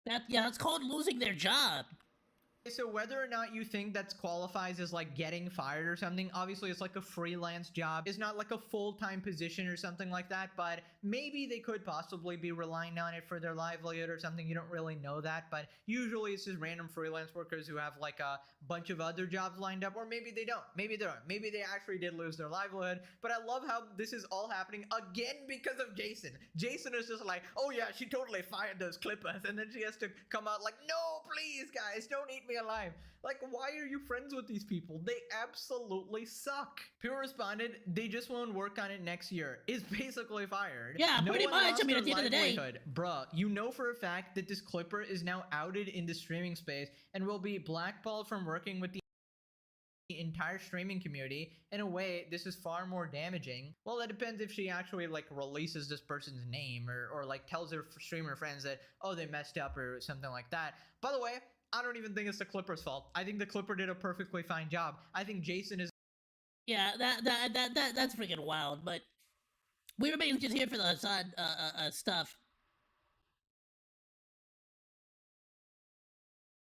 That's called losing their job. So whether or not you think that qualifies as like getting fired or something, obviously it's like a freelance job. It's not like a full-time position or something like that, but maybe they could possibly be relying on it for their livelihood or something. You don't really know that, but usually it's just random freelance workers who have like a bunch of other jobs lined up, or maybe they don't. Maybe they don't. Maybe they actually did lose their livelihood, but I love how this is all happening again because of Jason. Jason is just like, oh yeah, she totally fired those clippers, and then she has to come out like, no, please guys, don't eat me alive. Like, why are you friends with these people? They absolutely suck. Pure responded, they just won't work on it next year. Is basically fired. Yeah, no pretty one much. lost I mean, their at the end of the day. livelihood. Bruh, you know for a fact that this clipper is now outed in the streaming space and will be blackballed from working with the entire streaming community. In a way, this is far more damaging. Well, that depends if she actually like releases this person's name or like tells her streamer friends that, oh, they messed up or something like that. By the way, I don't even think it's the Clipper's fault. I think the Clipper did a perfectly fine job. I think Jason is. Yeah, that's freaking wild. But we remain just here for the Hassan stuff.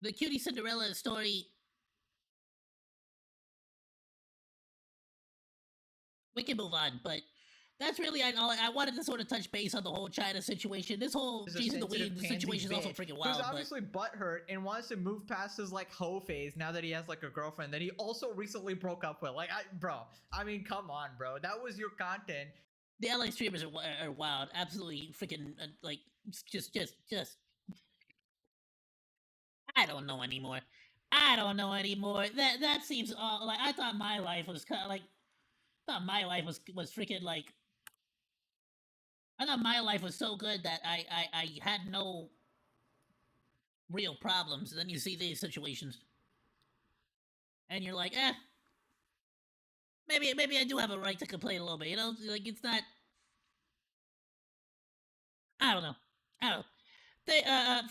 The Cutie Cinderella story. We can move on, but that's really I wanted to sort of touch base on the whole China situation. This whole Jason the Weed situation is also freaking wild. He's obviously butthurt and wants to move past his like hoe phase now that he has like a girlfriend that he also recently broke up with. Like, bro, I mean, come on, bro. That was your content. The LA streamers are wild, absolutely freaking like just. I don't know anymore. That seems like I thought my life was kind of like. I thought my life was freaking like. I thought my life was so good that I had no real problems. Then you see these situations, and you're like, maybe I do have a right to complain a little bit. You know, like it's not. I don't know. The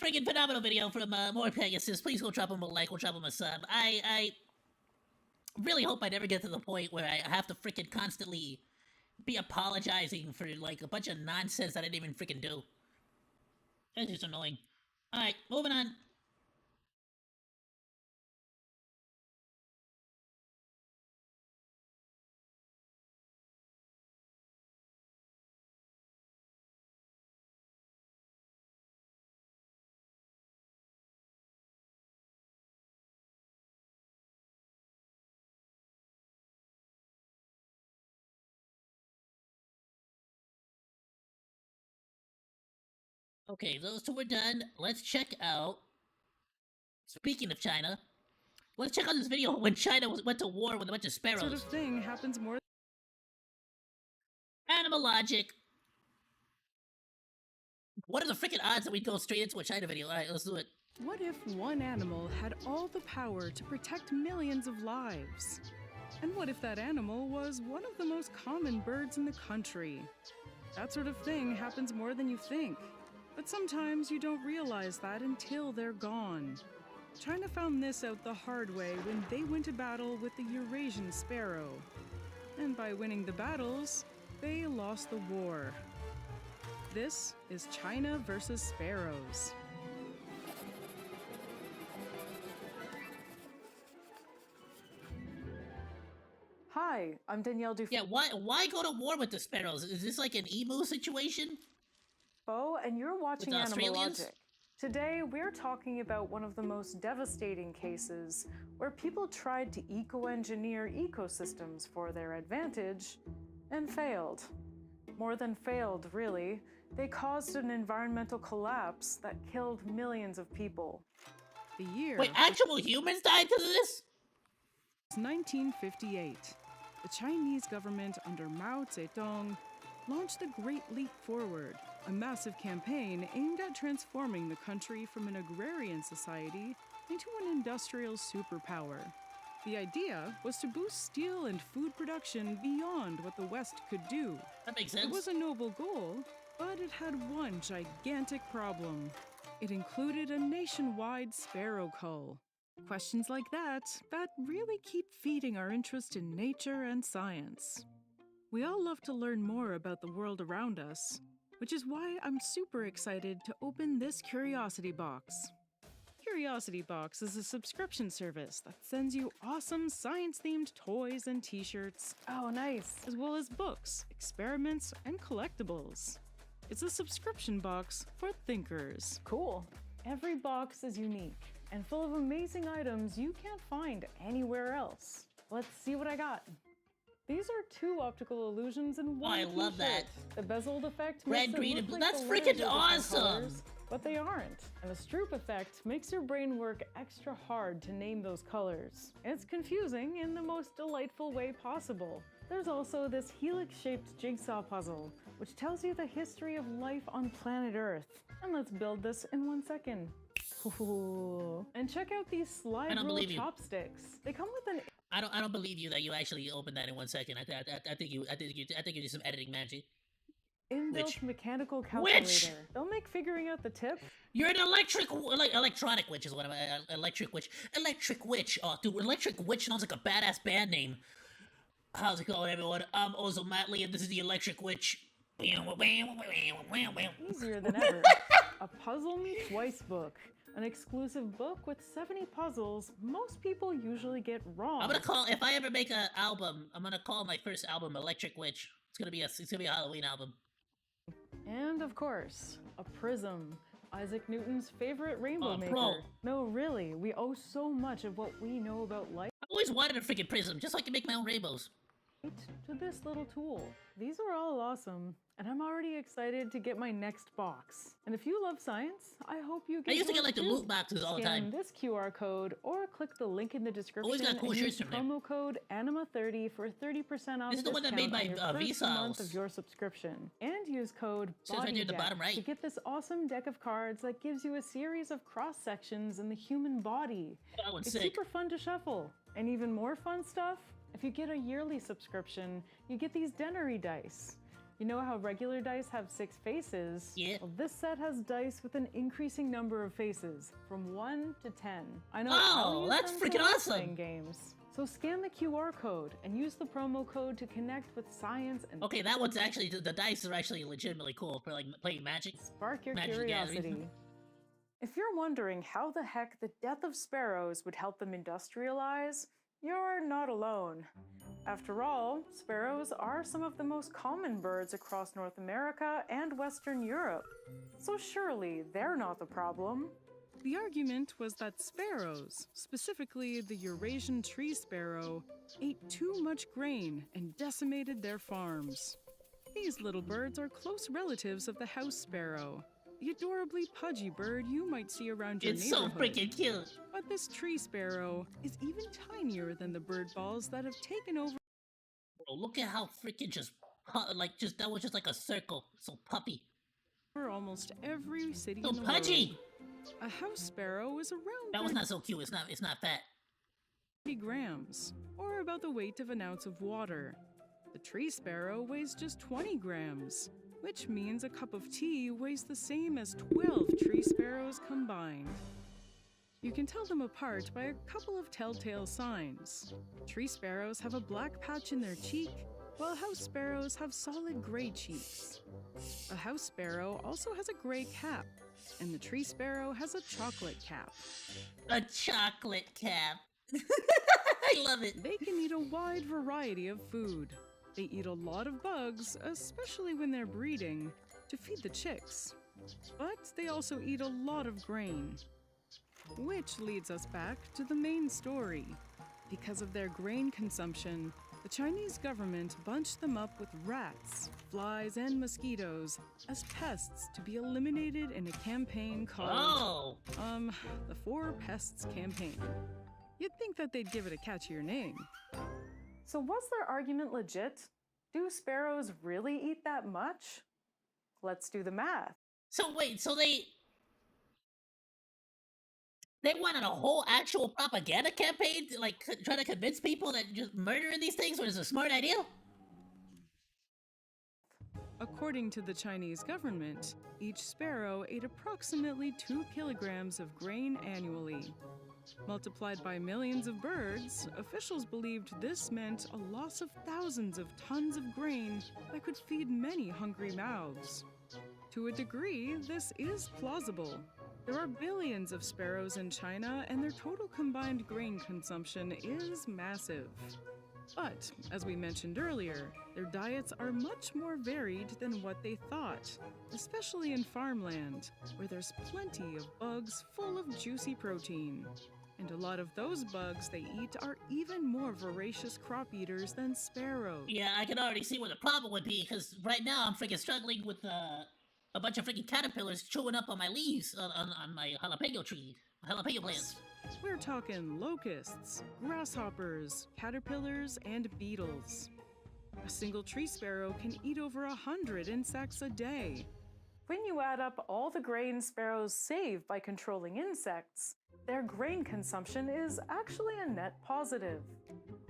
freaking phenomenal video from more Pegasus. Please go drop him a like. Go drop him a sub. I really hope I never get to the point where I have to freaking constantly be apologizing for like a bunch of nonsense that I didn't even freaking do. That's just annoying. Alright, moving on. Okay, those two are done. Let's check out. Speaking of China, let's check out this video when China went to war with a bunch of sparrows. Sort of thing happens more. Animal logic. What are the freaking odds that we'd go straight into a China video? Alright, let's do it. What if one animal had all the power to protect millions of lives? And what if that animal was one of the most common birds in the country? That sort of thing happens more than you think. But sometimes you don't realize that until they're gone. China found this out the hard way when they went to battle with the Eurasian sparrow. And by winning the battles, they lost the war. This is China versus sparrows. Hi, I'm Danielle Dufresne. Yeah, why go to war with the sparrows? Is this like an emu situation? And you're watching With the Animal Australians? Logic. Today, we're talking about one of the most devastating cases where people tried to eco-engineer ecosystems for their advantage and failed. More than failed, really. They caused an environmental collapse that killed millions of people. The year... Wait, actual humans died to this? 1958. the Chinese government under Mao Zedong launched the Great Leap Forward, a massive campaign aimed at transforming the country from an agrarian society into an industrial superpower. The idea was to boost steel and food production beyond what the West could do. That makes sense. It was a noble goal, but it had one gigantic problem. It included a nationwide sparrow cull. Questions like that really keep feeding our interest in nature and science. We all love to learn more about the world around us, which is why I'm super excited to open this Curiosity Box. Curiosity Box is a subscription service that sends you awesome science-themed toys and t-shirts. Oh, nice. As well as books, experiments, and collectibles. It's a subscription box for thinkers. Cool. Every box is unique and full of amazing items you can't find anywhere else. Let's see what I got. These are 2 optical illusions in one I love t-shirt. that. The bezeled effect Red, makes it green, look and blue. like That's the letters freaking are different awesome. colors, but they aren't. And the Stroop effect makes your brain work extra hard to name those colors. It's confusing in the most delightful way possible. There's also this helix-shaped jigsaw puzzle, which tells you the history of life on planet Earth. And let's build this in 1 second. Ooh. And check out these slide rule believe you. chopsticks. They come with an I don't believe you that you actually opened that in 1 second. I think you did some editing magic. inbuilt mechanical calculator. They'll make figuring out the tip. You're an electronic witch is what I'm. Electric witch. Electric witch. Oh, dude, electric witch sounds like a badass band name. How's it going, everyone? I'm Ozomatli, and this is the electric witch. Easier than ever. A Puzzle Me Twice book. An exclusive book with 70 puzzles most people usually get wrong. I'm gonna call, if I ever make an album, I'm gonna call my first album Electric Witch. It's gonna be a Halloween album. And of course, a prism. Isaac Newton's favorite rainbow maker. Bro. No, really, we owe so much of what we know about light I always wanted a freaking prism, just so I can make my own rainbows. to this little tool. These are all awesome, and I'm already excited to get my next box. And if you love science, I hope you get I used to get yours like the too. loot boxes all the time. Scan this QR code or click the link in the description Always got cool and shirts use from there. promo code ANIMA30 for 30% off This is the one that made discount my, on your first Vsauce. month of your subscription. And use code Says right there at the BODYDECK bottom right. to get this awesome deck of cards that gives you a series of cross sections in the human body. That one's It's sick. super fun to shuffle. And even more fun stuff, if you get a yearly subscription, you get these Dennery dice. You know how regular dice have 6 faces? Yeah. Well, this set has dice with an increasing number of faces, from 1 to 10. I know. Oh, I'll use that's them freaking for awesome. Playing games. So scan the QR code and use the promo code to connect with science and Okay, that one's actually, the dice are actually legitimately cool for like playing Magic. spark your Magic the Gathering. curiosity. If you're wondering how the heck the death of sparrows would help them industrialize, you're not alone. After all, sparrows are some of the most common birds across North America and Western Europe. So surely they're not the problem. The argument was that sparrows, specifically the Eurasian tree sparrow, ate too much grain and decimated their farms. These little birds are close relatives of the house sparrow, the adorably pudgy bird you might see around your It's so neighborhood. freaking cute. But this tree sparrow is even tinier than the bird balls that have taken over. Bro, look at how freaking that was just like a circle. So puppy. Almost every city So in the pudgy. world. A house sparrow is around That was not so cute. It's not fat. 30 grams, or about the weight of an ounce of water. The tree sparrow weighs just 20 grams, which means a cup of tea weighs the same as 12 tree sparrows combined. You can tell them apart by a couple of telltale signs. Tree sparrows have a black patch in their cheek, while house sparrows have solid gray cheeks. A house sparrow also has a gray cap, and the tree sparrow has a chocolate cap. A chocolate cap. I love it. They can eat a wide variety of food. They eat a lot of bugs, especially when they're breeding, to feed the chicks. But they also eat a lot of grain. Which leads us back to the main story. Because of their grain consumption, the Chinese government bunched them up with rats, flies, and mosquitoes as pests to be eliminated in a campaign called, the 4 Pests Campaign. You'd think that they'd give it a catchier name. So was their argument legit? Do sparrows really eat that much? Let's do the math. So wait, so they went on a whole actual propaganda campaign to, like, try to convince people that just murdering these things was a smart idea? According to the Chinese government, each sparrow ate approximately 2 kilograms of grain annually. Multiplied by millions of birds, officials believed this meant a loss of thousands of tons of grain that could feed many hungry mouths. To a degree, this is plausible. There are billions of sparrows in China, and their total combined grain consumption is massive. But, as we mentioned earlier, their diets are much more varied than what they thought, especially in farmland, where there's plenty of bugs full of juicy protein. And a lot of those bugs they eat are even more voracious crop eaters than sparrows. Yeah, I can already see what the problem would be, because right now I'm freaking struggling with a bunch of freaking caterpillars chewing up on my leaves on my jalapeno tree, jalapeno plants. We're talking locusts, grasshoppers, caterpillars, and beetles. A single tree sparrow can eat over 100 insects a day. When you add up all the grain sparrows save by controlling insects, their grain consumption is actually a net positive.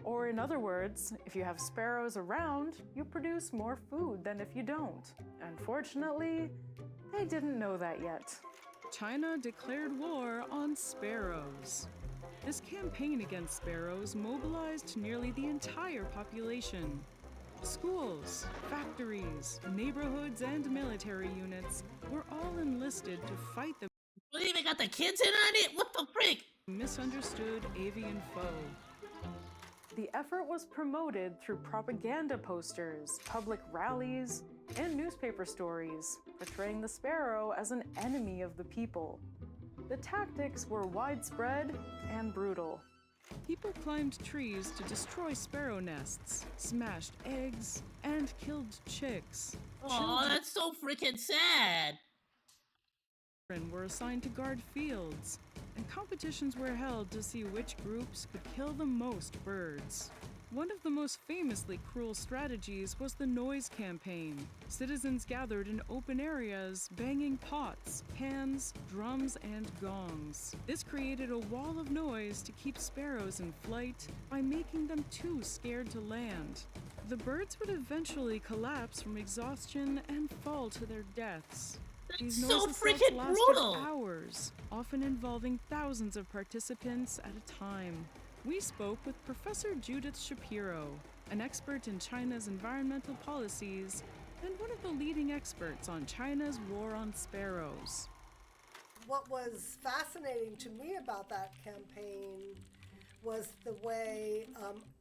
Or in other words, if you have sparrows around, you produce more food than if you don't. Unfortunately, they didn't know that yet. China declared war on sparrows. This campaign against sparrows mobilized nearly the entire population. Schools, factories, neighborhoods, and military units were all enlisted to fight the They even got the kids in on it? What the frick? misunderstood avian foe. The effort was promoted through propaganda posters, public rallies, and newspaper stories, portraying the sparrow as an enemy of the people. The tactics were widespread and brutal. People climbed trees to destroy sparrow nests, smashed eggs, and killed chicks. Oh, that's so freaking sad. Children were assigned to guard fields, and competitions were held to see which groups could kill the most birds. One of the most famously cruel strategies was the noise campaign. Citizens gathered in open areas, banging pots, pans, drums, and gongs. This created a wall of noise to keep sparrows in flight by making them too scared to land. The birds would eventually collapse from exhaustion and fall to their deaths. These so noise assaults freaking lasted brutal! hours, often involving thousands of participants at a time. We spoke with Professor Judith Shapiro, an expert in China's environmental policies and one of the leading experts on China's war on sparrows. What was fascinating to me about that campaign was the way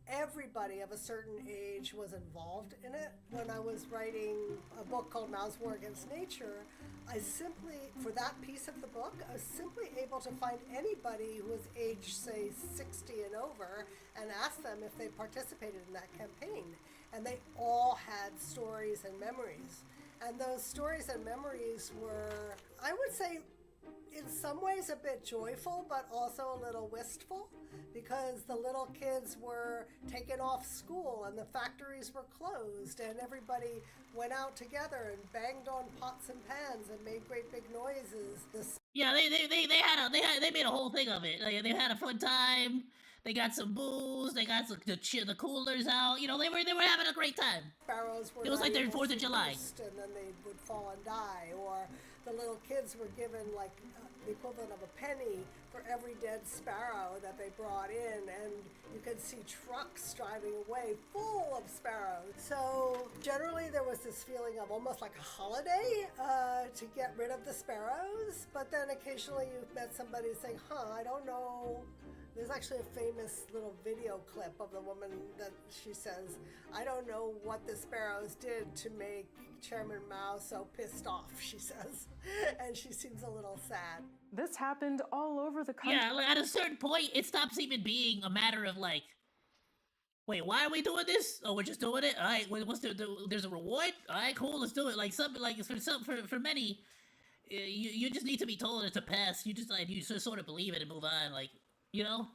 everybody of a certain age was involved in it. When I was writing a book called Mao's War Against Nature, I simply, for that piece of the book, I was simply able to find anybody who was age, say, 60 and over, and ask them if they participated in that campaign. And they all had stories and memories. And those stories and memories were, I would say, in some ways a bit joyful, but also a little wistful, because the little kids were taken off school and the factories were closed and everybody went out together and banged on pots and pans and made great big noises. Yeah, they made a whole thing of it. Like, they had a fun time. They got some booze. They got the coolers out. You know, they were having a great time. Sparrows were it was like their able 4th of to July. roost, and then they would fall and die, or the little kids were given like the equivalent of a penny for every dead sparrow that they brought in, and you could see trucks driving away full of sparrows. So generally there was this feeling of almost like a holiday to get rid of the sparrows, but then occasionally you met somebody saying, I don't know. There's actually a famous little video clip of the woman that she says, I don't know what the sparrows did to make Chairman Mao so pissed off, she says. And she seems a little sad. This happened all over the country. Yeah, like, at a certain point, it stops even being a matter of like, wait, why are we doing this? Oh, we're just doing it? All right, there's a reward? All right, cool, let's do it. Like, something like, for many, you just need to be told it's a pass. You just sort of believe it and move on, like, you know?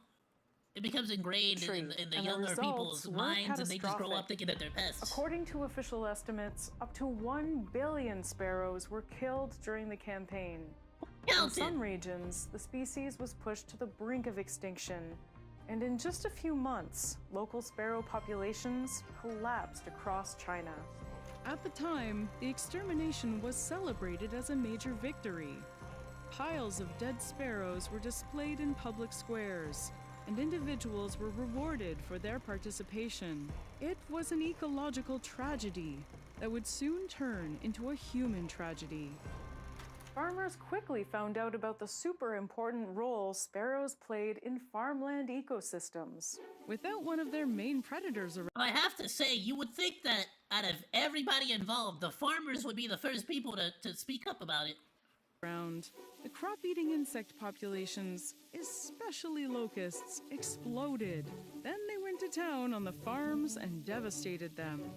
it becomes ingrained in the and younger results people's were minds, and they just grow catastrophic. up thinking that they're pests. According to official estimates, up to 1 billion sparrows were killed during the campaign. In some regions, the species was pushed to the brink of extinction, and in just a few months, local sparrow populations collapsed across China. At the time, the extermination was celebrated as a major victory. Piles of dead sparrows were displayed in public squares, and individuals were rewarded for their participation. It was an ecological tragedy that would soon turn into a human tragedy. Farmers quickly found out about the super important role sparrows played in farmland ecosystems. Without one of their main predators around, I have to say, you would think that out of everybody involved, the farmers would be the first people to speak up about it. The crop-eating insect populations, especially locusts, exploded. Then they went to town on the farms and devastated them.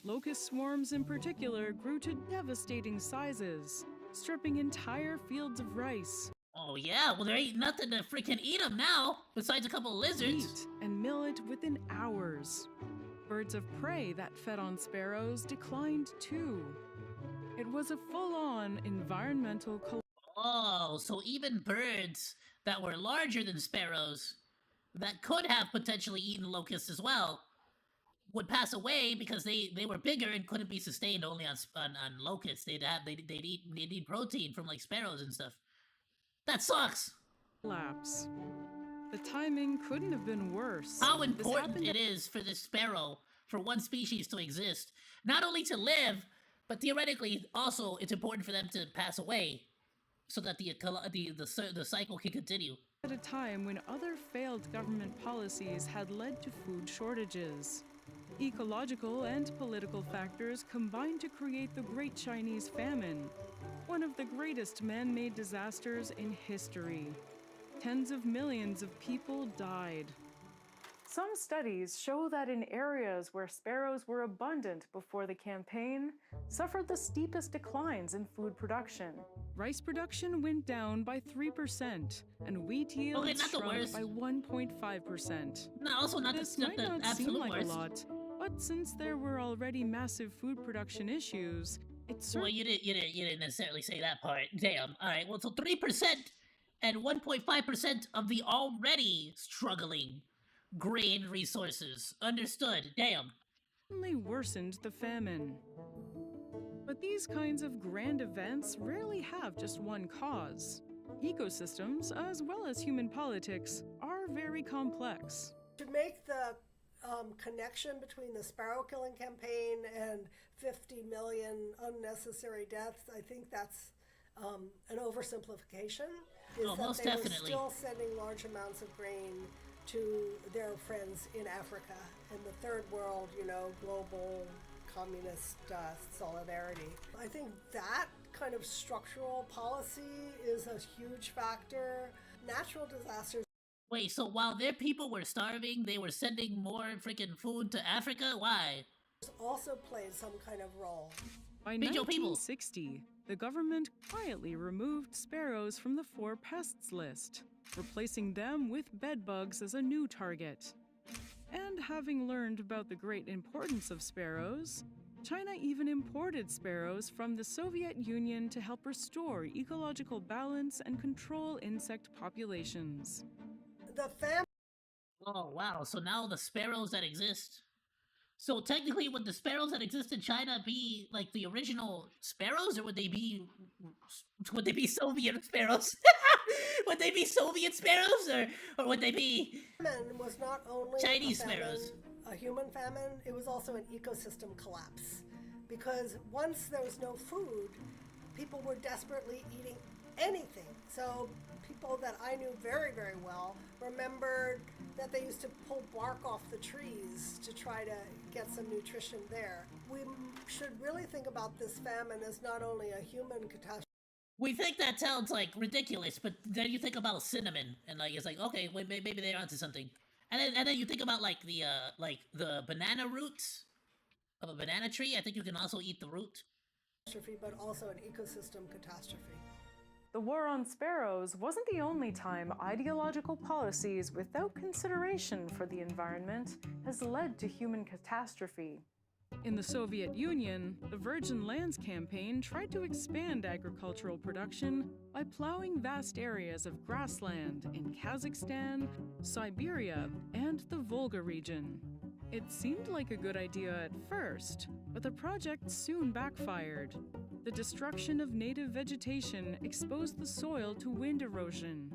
Locust swarms in particular grew to devastating sizes, stripping entire fields of rice. Oh yeah, well there ain't nothing to freaking eat them now, besides a couple of lizards. Meat and millet within hours. Birds of prey that fed on sparrows declined too. It was a full-on environmental collapse. Oh, so even birds that were larger than sparrows, that could have potentially eaten locusts as well, would pass away because they were bigger and couldn't be sustained only on locusts. They'd need protein from like sparrows and stuff. That sucks. Collapse. The timing couldn't have been worse. How important it is for the sparrow, for one species to exist, not only to live, but theoretically also it's important for them to pass away, so that the cycle can continue. At a time when other failed government policies had led to food shortages. Ecological and political factors combined to create the Great Chinese Famine, one of the greatest man-made disasters in history. Tens of millions of people died. Some studies show that in areas where sparrows were abundant before the campaign, suffered the steepest declines in food production. Rice production went down by 3%, and wheat yields shrunk by 1.5%. No, also not this the might not seem absolute like worst. a lot, but since there were already massive food production issues, it's well, you didn't necessarily say that part. Damn. All right. Well, so 3% and 1.5% of the already struggling grain resources. Understood. Damn. Only worsened the famine. But these kinds of grand events rarely have just one cause. Ecosystems, as well as human politics, are very complex. To make the connection between the sparrow killing campaign and 50 million unnecessary deaths, I think that's an oversimplification. Is oh, that most they definitely. were still sending large amounts of grain to their friends in Africa, in the third world, you know, global communist solidarity. I think that kind of structural policy is a huge factor. Natural disasters. Wait, so while their people were starving, they were sending more freaking food to Africa? Why? Also played some kind of role. By 1960, the government quietly removed sparrows from the 4 pests list, replacing them with bedbugs as a new target. And having learned about the great importance of sparrows, China even imported sparrows from the Soviet Union to help restore ecological balance and control insect populations. Oh, wow. So now the sparrows that exist. So technically, would the sparrows that exist in China be like the original sparrows, or would they be Soviet sparrows? Would they be Soviet sparrows, or would they be famine was not only Chinese sparrows? A human famine, it was also an ecosystem collapse. Because once there was no food, people were desperately eating anything. So people that I knew very, very well remembered that they used to pull bark off the trees to try to get some nutrition there. We should really think about this famine as not only a human catastrophe. We think that sounds like ridiculous, but then you think about cinnamon, and like it's like, okay, wait, maybe they're onto something. And then you think about like the banana roots of a banana tree. I think you can also eat the root. But also an ecosystem catastrophe. The war on sparrows wasn't the only time ideological policies without consideration for the environment has led to human catastrophe. In the Soviet Union, the Virgin Lands campaign tried to expand agricultural production by plowing vast areas of grassland in Kazakhstan, Siberia, and the Volga region. It seemed like a good idea at first, but the project soon backfired. The destruction of native vegetation exposed the soil to wind erosion.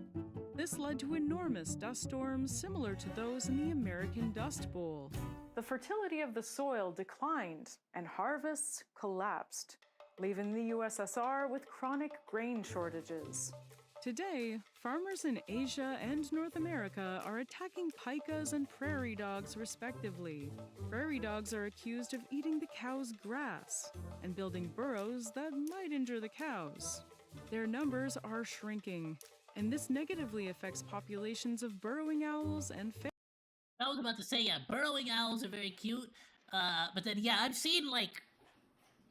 This led to enormous dust storms similar to those in the American Dust Bowl. The fertility of the soil declined and harvests collapsed, leaving the USSR with chronic grain shortages. Today, farmers in Asia and North America are attacking pikas and prairie dogs respectively. Prairie dogs are accused of eating the cows' grass and building burrows that might injure the cows. Their numbers are shrinking, and this negatively affects populations of burrowing owls and I was about to say, yeah, burrowing owls are very cute, but then, yeah, I've seen, like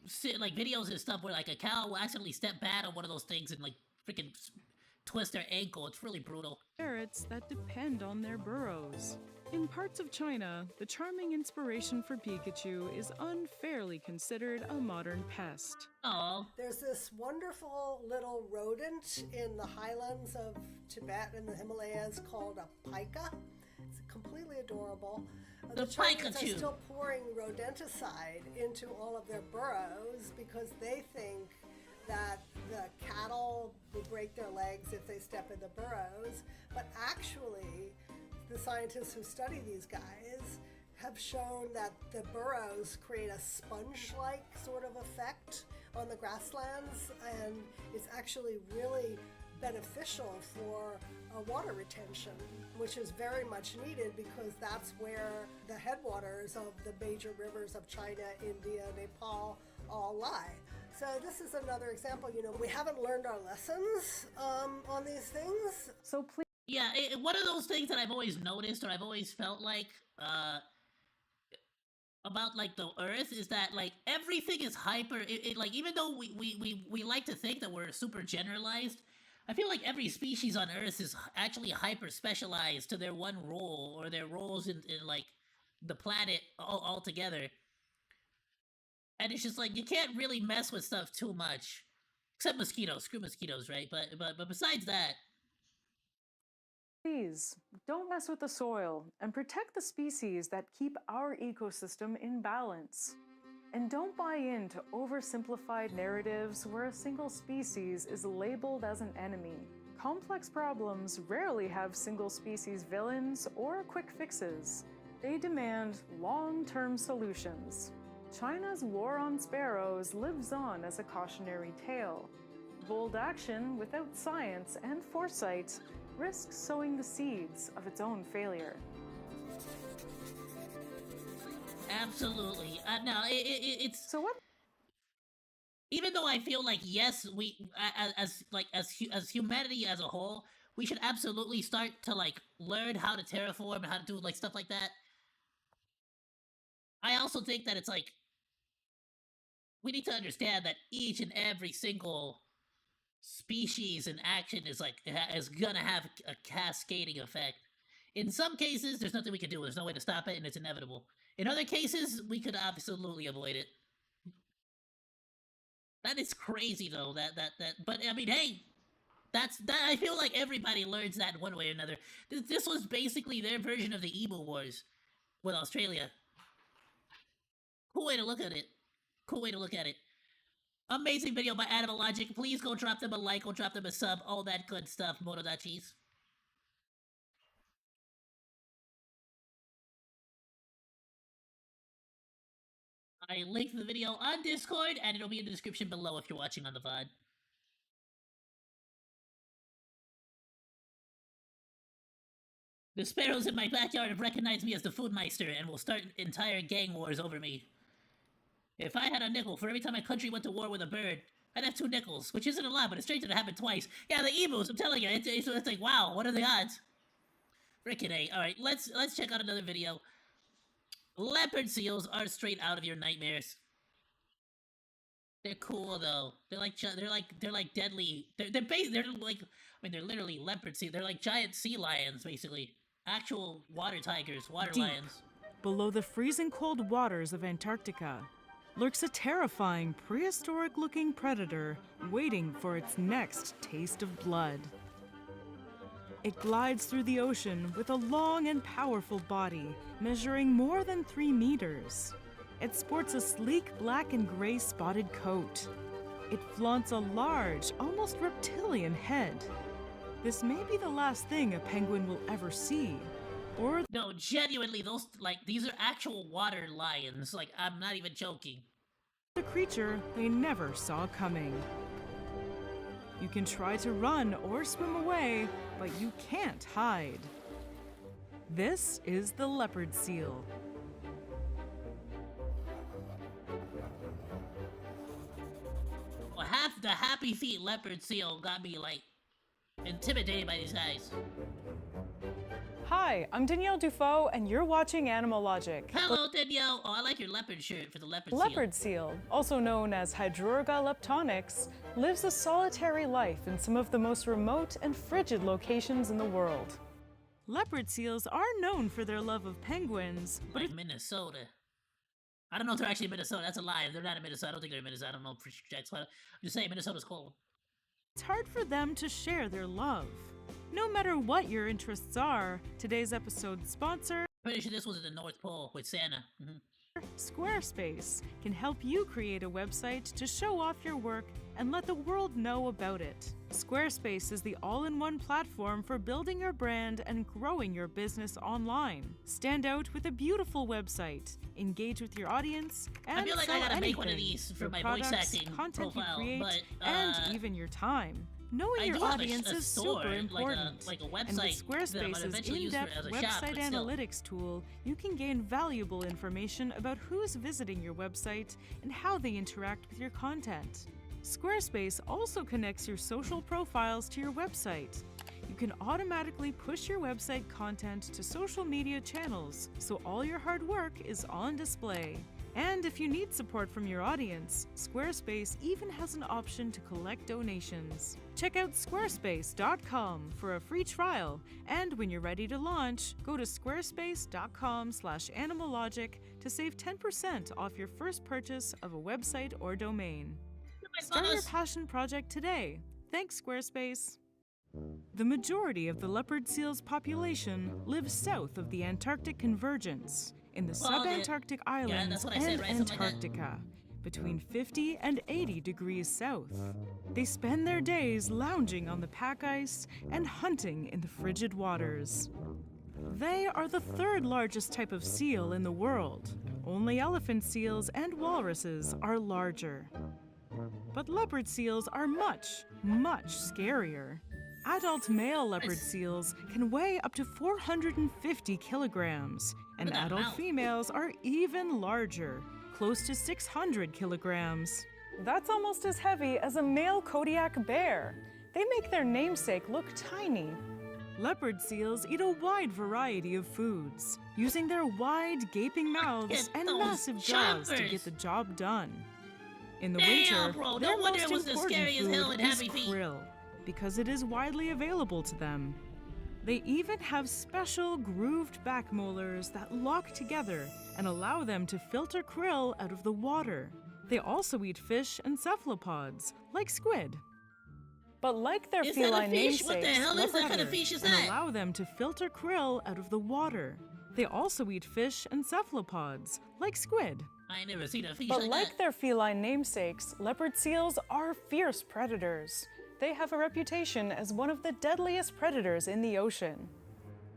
videos and stuff where, like, a cow will accidentally step bad on one of those things and, like, freaking twist their ankle. It's really brutal. Ferrets that depend on their burrows. In parts of China, the charming inspiration for Pikachu is unfairly considered a modern pest. Aww. There's this wonderful little rodent in the highlands of Tibet and the Himalayas called a pika. It's completely adorable. The Chinese are still pouring rodenticide into all of their burrows because they think that the cattle will break their legs if they step in the burrows. But actually, the scientists who study these guys have shown that the burrows create a sponge-like sort of effect on the grasslands, and it's actually really beneficial for water retention, which is very much needed because that's where the headwaters of the major rivers of China, India, Nepal all lie. So this is another example, we haven't learned our lessons on these things. So please. Yeah, one of those things that I've always noticed, or I've always felt like, about, like, the Earth is that, like, everything is hyper, like, even though we like to think that we're super generalized, I feel like every species on Earth is actually hyper specialized to their one role, or their roles in like, the planet all together. And it's just like, you can't really mess with stuff too much. Except mosquitoes. Screw mosquitoes, right? But besides that... Please, don't mess with the soil and protect the species that keep our ecosystem in balance. And don't buy into oversimplified narratives where a single species is labeled as an enemy. Complex problems rarely have single species villains or quick fixes. They demand long-term solutions. China's war on sparrows lives on as a cautionary tale. Bold action without science and foresight risks sowing the seeds of its own failure. Absolutely. No, it's... So what? Even though I feel like, yes, we, as humanity as a whole, we should absolutely start to, like, learn how to terraform and how to do, like, stuff like that. I also think that it's, like, we need to understand that each and every single species in action is, like, is gonna have a cascading effect. In some cases, there's nothing we can do. There's no way to stop it, and it's inevitable. In other cases, we could absolutely avoid it. That is crazy, though. But I mean, hey, that. I feel like everybody learns that one way or another. This was basically their version of the Emu Wars with Australia. Cool way to look at it. Cool way to look at it. Amazing video by Logic. Please go drop them a like, go drop them a sub, all that good stuff, Moto.cheese. I linked the video on Discord, and it'll be in the description below if you're watching on the VOD. The sparrows in my backyard have recognized me as the Foodmeister and will start entire gang wars over me. If I had a nickel for every time my country went to war with a bird, I'd have 2 nickels, which isn't a lot, but it's strange that it happened twice. Yeah, the emus, I'm telling you, it's like, wow, what are the odds? Frickin' A. Alright, let's check out another video. Leopard seals are straight out of your nightmares. They're cool though. They're like deadly. They're like, I mean, they're literally leopard sea. They're like giant sea lions, basically. Actual water tigers, water Deep, lions. below the freezing cold waters of Antarctica, lurks a terrifying prehistoric-looking predator waiting for its next taste of blood. It glides through the ocean with a long and powerful body, measuring more than 3 meters. It sports a sleek black and gray spotted coat. It flaunts a large, almost reptilian head. This may be the last thing a penguin will ever see. Or no, genuinely, these are actual water lions. Like, I'm not even joking. The creature they never saw coming. You can try to run or swim away, but you can't hide. This is the leopard seal. Well, half the happy feet leopard seal got me, like, intimidated by these guys. Hi, I'm Danielle Dufault, and you're watching Animal Logic. Hello, Danielle. Oh, I like your leopard shirt for the leopard seal. Leopard seal, also known as Hydrurga leptonix, lives a solitary life in some of the most remote and frigid locations in the world. Leopard seals are known for their love of penguins, but like Minnesota. I don't know if they're actually in Minnesota. That's a lie. They're not in Minnesota. I don't think they're in Minnesota. I don't know for sure. I'm just saying Minnesota's cold. It's hard for them to share their love. No matter what your interests are, today's episode's sponsor, pretty sure this was at the North Pole with Santa. Squarespace, can help you create a website to show off your work and let the world know about it. Squarespace is the all-in-one platform for building your brand and growing your business online. Stand out with a beautiful website, engage with your audience, and I feel like sell I gotta anything, make one of these for your my products, voice acting content profile, you create, but, and even your time. Knowing your audience is super important, like a website and with Squarespace's in-depth website analytics tool, you can gain valuable information about who's visiting your website and how they interact with your content. Squarespace also connects your social profiles to your website. You can automatically push your website content to social media channels, so all your hard work is on display. And if you need support from your audience, Squarespace even has an option to collect donations. Check out squarespace.com for a free trial, and when you're ready to launch, go to squarespace.com/animallogic to save 10% off your first purchase of a website or domain. Start your passion project today. Thanks, Squarespace. The majority of the leopard seal's population lives south of the Antarctic convergence, in the subantarctic islands and Antarctica, between 50 and 80 degrees south. They spend their days lounging on the pack ice and hunting in the frigid waters. They are the third largest type of seal in the world. Only elephant seals and walruses are larger. But leopard seals are much, much scarier. Adult male leopard seals can weigh up to 450 kilograms, and adult females are even larger, close to 600 kilograms. That's almost as heavy as a male Kodiak bear. They make their namesake look tiny. Leopard seals eat a wide variety of foods, using their wide, gaping mouths and massive jaws to get the job done. In the winter, their most important food is krill, because it is widely available to them. They even have special grooved back molars that lock together and allow them to filter krill out of the water. They also eat fish and cephalopods, like squid. But like their feline namesakes, what the hell is that kind of fish is that? And allow them to filter krill out of the water. They also eat fish and cephalopods, like squid. I ain't never seen a fish But like like that. their feline namesakes, leopard seals are fierce predators. They have a reputation as one of the deadliest predators in the ocean.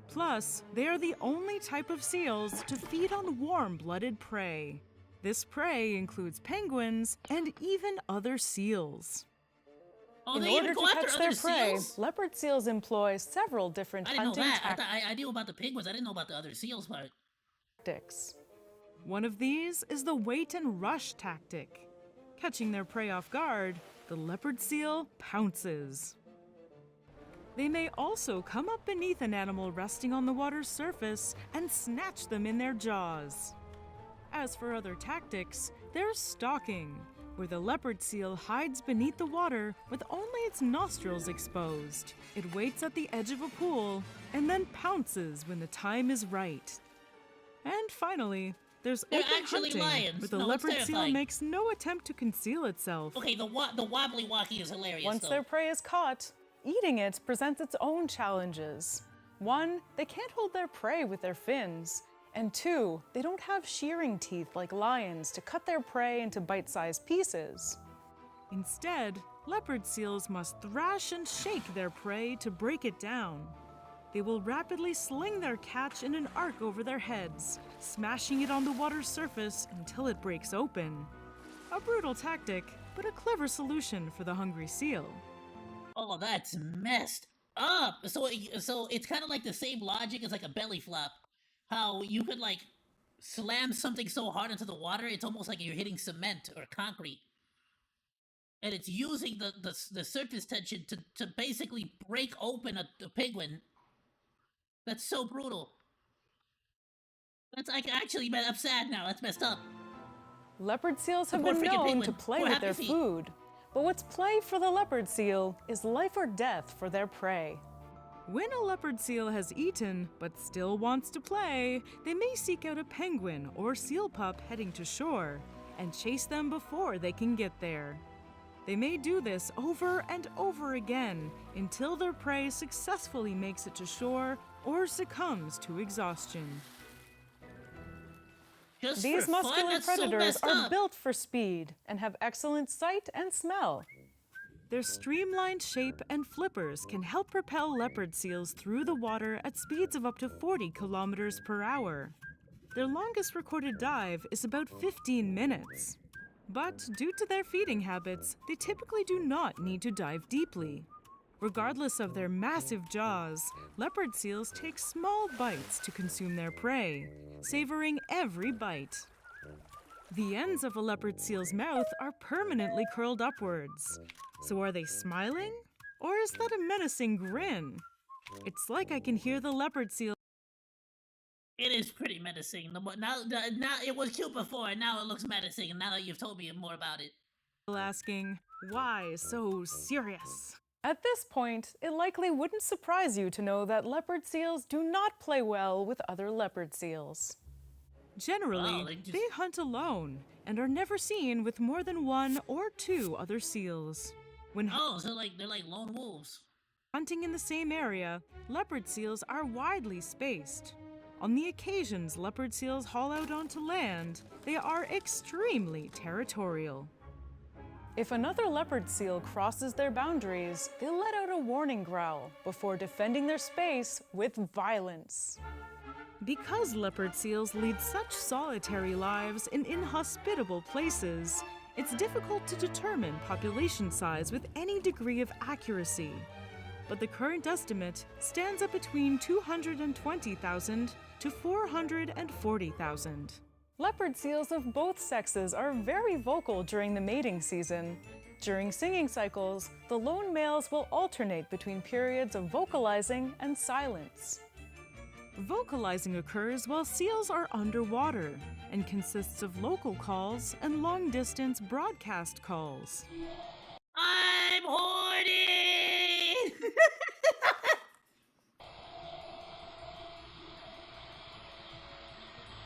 Plus, they are the only type of seals to feed on warm-blooded prey. This prey includes penguins and even other seals. Oh, In they order even to go after catch their other prey, seals? leopard seals employ several different I didn't know hunting that. I knew about the penguins. I didn't know about the other seals part. tactics. One of these is the wait and rush tactic. Catching their prey off guard, the leopard seal pounces. They may also come up beneath an animal resting on the water's surface and snatch them in their jaws. As for other tactics, there's stalking, where the leopard seal hides beneath the water with only its nostrils exposed. It waits at the edge of a pool and then pounces when the time is right. And finally, there's They're open actually hunting, lions. where the No, it's leopard seal terrifying. makes no attempt to conceal itself. Okay, the wobbly Wacky is hilarious. Once though. their prey is caught, eating it presents its own challenges. 1, they can't hold their prey with their fins. And 2, they don't have shearing teeth like lions to cut their prey into bite-sized pieces. Instead, leopard seals must thrash and shake their prey to break it down. They will rapidly sling their catch in an arc over their heads, smashing it on the water's surface until it breaks open. A brutal tactic, but a clever solution for the hungry seal. Oh, that's messed up. So it's kind of like the same logic as like a belly flop. How you could like slam something so hard into the water, it's almost like you're hitting cement or concrete. And it's using the surface tension to basically break open a penguin. That's so brutal. That's like actually, man, I'm sad now. That's messed up. Leopard seals have Poor been freaking known penguin. to play Poor with happy their feet. food, but what's play for the leopard seal is life or death for their prey. When a leopard seal has eaten but still wants to play, they may seek out a penguin or seal pup heading to shore and chase them before they can get there. They may do this over and over again until their prey successfully makes it to shore or succumbs to exhaustion. Just These for fun? muscular That's so predators messed are up. built for speed and have excellent sight and smell. Their streamlined shape and flippers can help propel leopard seals through the water at speeds of up to 40 kilometers per hour. Their longest recorded dive is about 15 minutes. But due to their feeding habits, they typically do not need to dive deeply. Regardless of their massive jaws, leopard seals take small bites to consume their prey, savoring every bite. The ends of a leopard seal's mouth are permanently curled upwards. So are they smiling? Or is that a menacing grin? It's like I can hear the leopard seal. It is pretty menacing. Now it was cute before, and now it looks menacing. Now that you've told me more about it. Asking, why so serious? At this point, it likely wouldn't surprise you to know that leopard seals do not play well with other leopard seals. Generally, they hunt alone and are never seen with more than 1 or 2 other seals. When So they're like lone wolves. Hunting in the same area, leopard seals are widely spaced. On the occasions leopard seals haul out onto land, they are extremely territorial. If another leopard seal crosses their boundaries, they'll let out a warning growl before defending their space with violence. Because leopard seals lead such solitary lives in inhospitable places, it's difficult to determine population size with any degree of accuracy. But the current estimate stands at between 220,000 to 440,000. Leopard seals of both sexes are very vocal during the mating season. During singing cycles, the lone males will alternate between periods of vocalizing and silence. Vocalizing occurs while seals are underwater and consists of local calls and long-distance broadcast calls. I'm horny!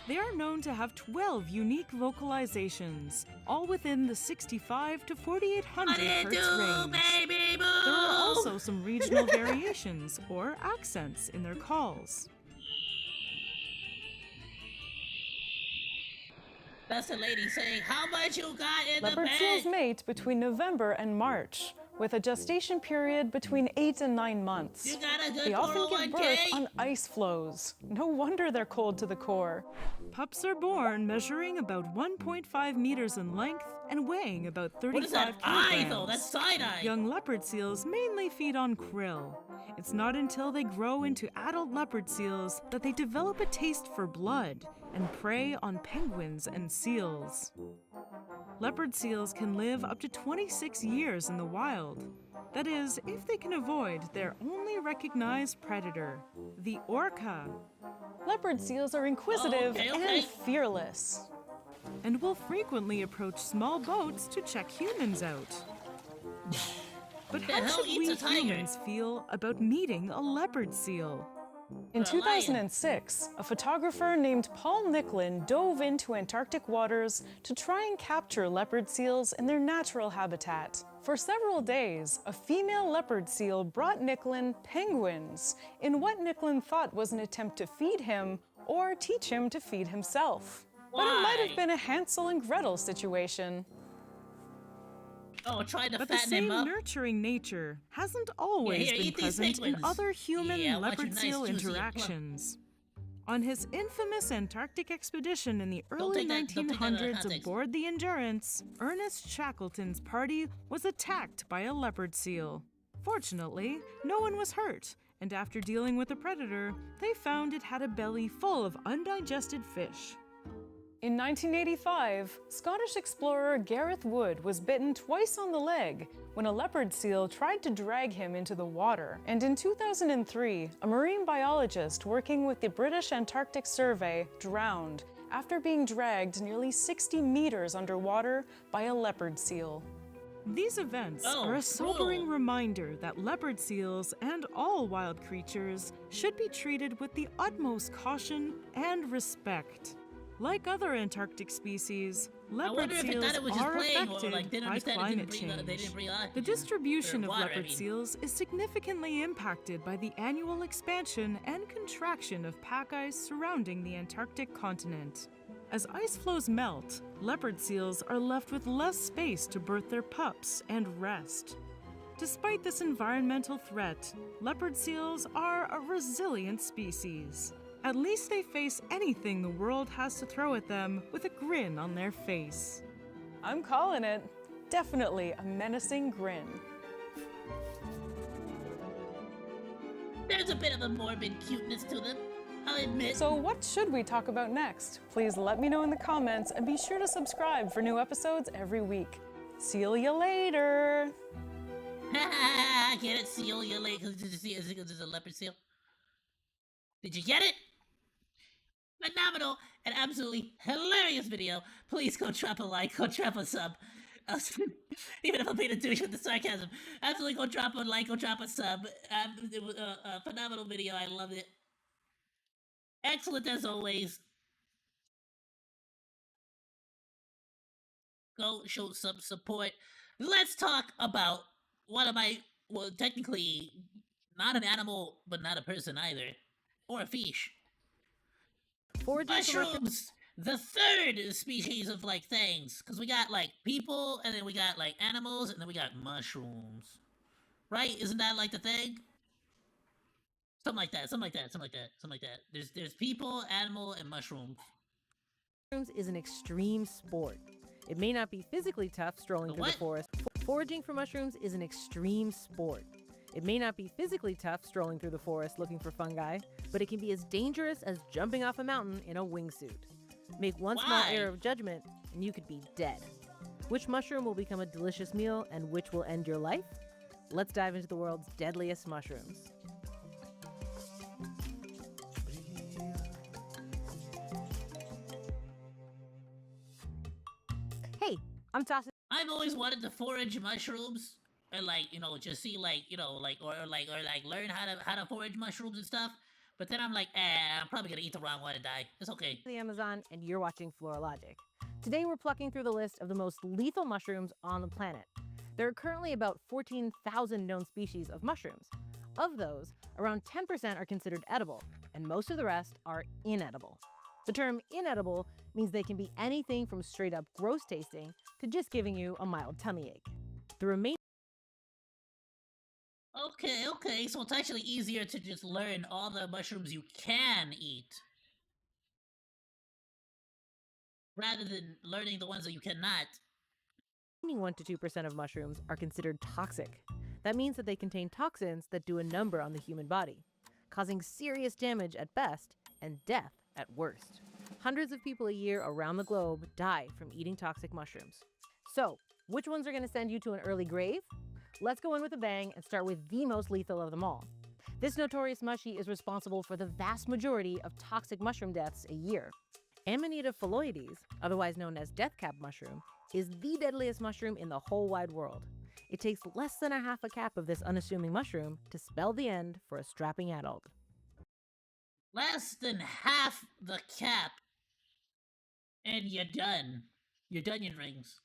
They are known to have 12 unique vocalizations, all within the 65 to 4,800 hertz range. Baby boo! There are also some regional variations or accents in their calls. That's the lady saying, how much you got in Leopard the seals bag? mate between November and March, with a gestation period between 8 and 9 months. You got a good They often give 401k? birth on ice floes. No wonder they're cold to the core. Pups are born measuring about 1.5 meters in length and weighing about 35 What is that kilograms. eye, though? That's side-eye. Young leopard seals mainly feed on krill. It's not until they grow into adult leopard seals that they develop a taste for blood and prey on penguins and seals. Leopard seals can live up to 26 years in the wild. That is, if they can avoid their only recognized predator, the orca. Leopard seals are inquisitive okay. and fearless. and will frequently approach small boats to check humans out. But The how hell should eats we a tiger? humans feel about meeting a leopard seal? In 2006, a photographer named Paul Nicklin dove into Antarctic waters to try and capture leopard seals in their natural habitat. For several days, a female leopard seal brought Nicklin penguins in what Nicklin thought was an attempt to feed him or teach him to feed himself. But it might have been a Hansel and Gretel situation. Oh, trying to But the fatten same him up. nurturing nature hasn't always here, been eat these present in penguins. other human Yeah, I want your leopard nice, seal juicy and plump. interactions. On his infamous Antarctic expedition in the early don't take that out of 1900s context. aboard the Endurance, Ernest Shackleton's party was attacked by a leopard seal. Fortunately, no one was hurt, and after dealing with the predator, they found it had a belly full of undigested fish. In 1985, Scottish explorer Gareth Wood was bitten twice on the leg when a leopard seal tried to drag him into the water. And in 2003, a marine biologist working with the British Antarctic Survey drowned after being dragged nearly 60 meters underwater by a leopard seal. These events are a sobering reminder that leopard seals and all wild creatures should be treated with the utmost caution and respect. Like other Antarctic species, leopard wonder if it seals thought it was just are playing or, affected like, didn't by understand it climate didn't breathe, they change. didn't breathe oxygen. The distribution Or of water, I leopard mean. seals is significantly impacted by the annual expansion and contraction of pack ice surrounding the Antarctic continent. As ice floes melt, leopard seals are left with less space to birth their pups and rest. Despite this environmental threat, leopard seals are a resilient species. At least they face anything the world has to throw at them with a grin on their face. I'm calling it. Definitely a menacing grin. There's a bit of a morbid cuteness to them, I'll admit. So what should we talk about next? Please let me know in the comments and be sure to subscribe for new episodes every week. See you later! Get it? Seal you later. Did you see it? There's a leopard seal. Did you get it? Phenomenal and absolutely hilarious video. Please go drop a like, go drop a sub. Even if I'm being a douche with the sarcasm, absolutely go drop a like, go drop a sub. It was a phenomenal video. I loved it. Excellent as always. Go show some support. Let's talk about one of my, well, technically not an animal, but not a person either, or a fish. Mushrooms, the third species of like things, because we got like people, and then we got like animals, and then we got mushrooms, right? Isn't that like the thing? Something like that. Something like that. Something like that. Something like that. There's people, animal, and mushrooms. Mushrooms is an extreme sport. It may not be physically tough strolling through the forest. Foraging for mushrooms is an extreme sport. It may not be physically tough strolling through the forest looking for fungi, but it can be as dangerous as jumping off a mountain in a wingsuit. Make one small error of judgment, and you could be dead. Which mushroom will become a delicious meal, and which will end your life? Let's dive into the world's deadliest mushrooms. Hey, I'm tossing. I've always wanted to forage mushrooms, and like, you know, just see like, you know, like or learn how to forage mushrooms and stuff. But then I'm like, I'm probably gonna eat the wrong one and die. It's okay. The Amazon, and you're watching Floralogic. Today we're plucking through the list of the most lethal mushrooms on the planet. There are currently about 14,000 known species of mushrooms. Of those, around 10% are considered edible, and most of the rest are inedible. The term inedible means they can be anything from straight up gross tasting to just giving you a mild tummy ache. The remaining Okay, so it's actually easier to just learn all the mushrooms you can eat, rather than learning the ones that you cannot. 1 to 2% of mushrooms are considered toxic. That means that they contain toxins that do a number on the human body, causing serious damage at best and death at worst. Hundreds of people a year around the globe die from eating toxic mushrooms. So, which ones are going to send you to an early grave? Let's go in with a bang and start with the most lethal of them all. This notorious mushy is responsible for the vast majority of toxic mushroom deaths a year. Amanita phalloides, otherwise known as deathcap mushroom, is the deadliest mushroom in the whole wide world. It takes less than a half a cap of this unassuming mushroom to spell the end for a strapping adult. Less than half the cap, and you're done. You're done, your rings.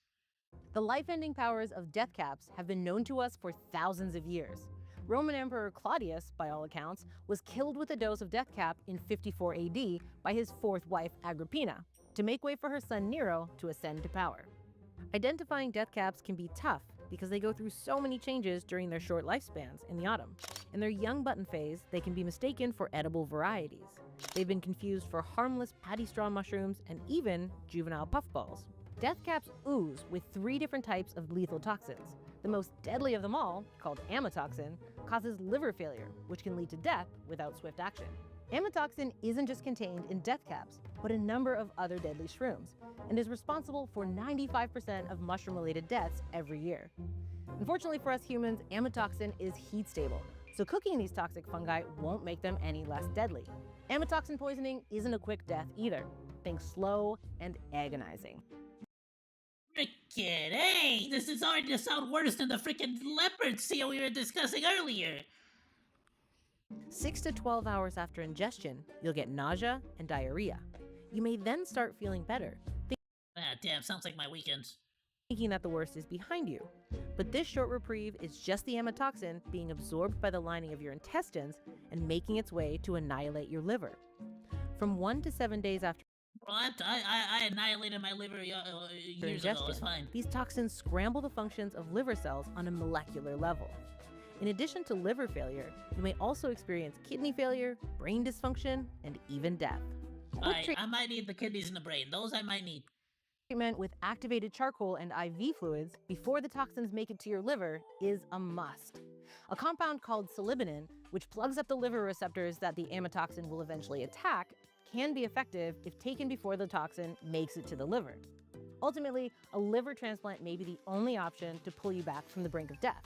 The life-ending powers of death caps have been known to us for thousands of years. Roman Emperor Claudius, by all accounts, was killed with a dose of death cap in 54 AD by his fourth wife Agrippina to make way for her son Nero to ascend to power. Identifying death caps can be tough because they go through so many changes during their short lifespans in the autumn. In their young button phase, they can be mistaken for edible varieties. They've been confused for harmless paddy straw mushrooms and even juvenile puffballs. Death caps ooze with 3 different types of lethal toxins. The most deadly of them all, called amatoxin, causes liver failure, which can lead to death without swift action. Amatoxin isn't just contained in death caps, but a number of other deadly shrooms, and is responsible for 95% of mushroom-related deaths every year. Unfortunately for us humans, amatoxin is heat stable, so cooking these toxic fungi won't make them any less deadly. Amatoxin poisoning isn't a quick death either. Think slow and agonizing. Frickin' hey! This is starting to sound worse than the frickin' leopard seal we were discussing earlier! 6 to 12 hours after ingestion, you'll get nausea and diarrhea. You may then start feeling better, Ah, damn, sounds like my weekends. thinking that the worst is behind you. But this short reprieve is just the amatoxin being absorbed by the lining of your intestines and making its way to annihilate your liver. From 1 to 7 days after What? I annihilated my liver years ago, it's fine. these toxins scramble the functions of liver cells on a molecular level. In addition to liver failure, you may also experience kidney failure, brain dysfunction, and even death. I might need the kidneys and the brain. Those I might need. Treatment with activated charcoal and IV fluids before the toxins make it to your liver is a must. A compound called salibunin, which plugs up the liver receptors that the amatoxin will eventually attack, can be effective if taken before the toxin makes it to the liver. Ultimately, a liver transplant may be the only option to pull you back from the brink of death.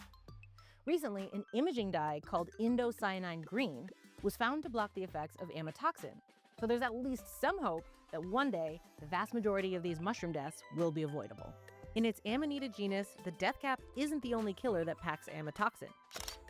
Recently, an imaging dye called indocyanine green was found to block the effects of amatoxin, so there's at least some hope that one day, the vast majority of these mushroom deaths will be avoidable. In its Amanita genus, the death cap isn't the only killer that packs amatoxin.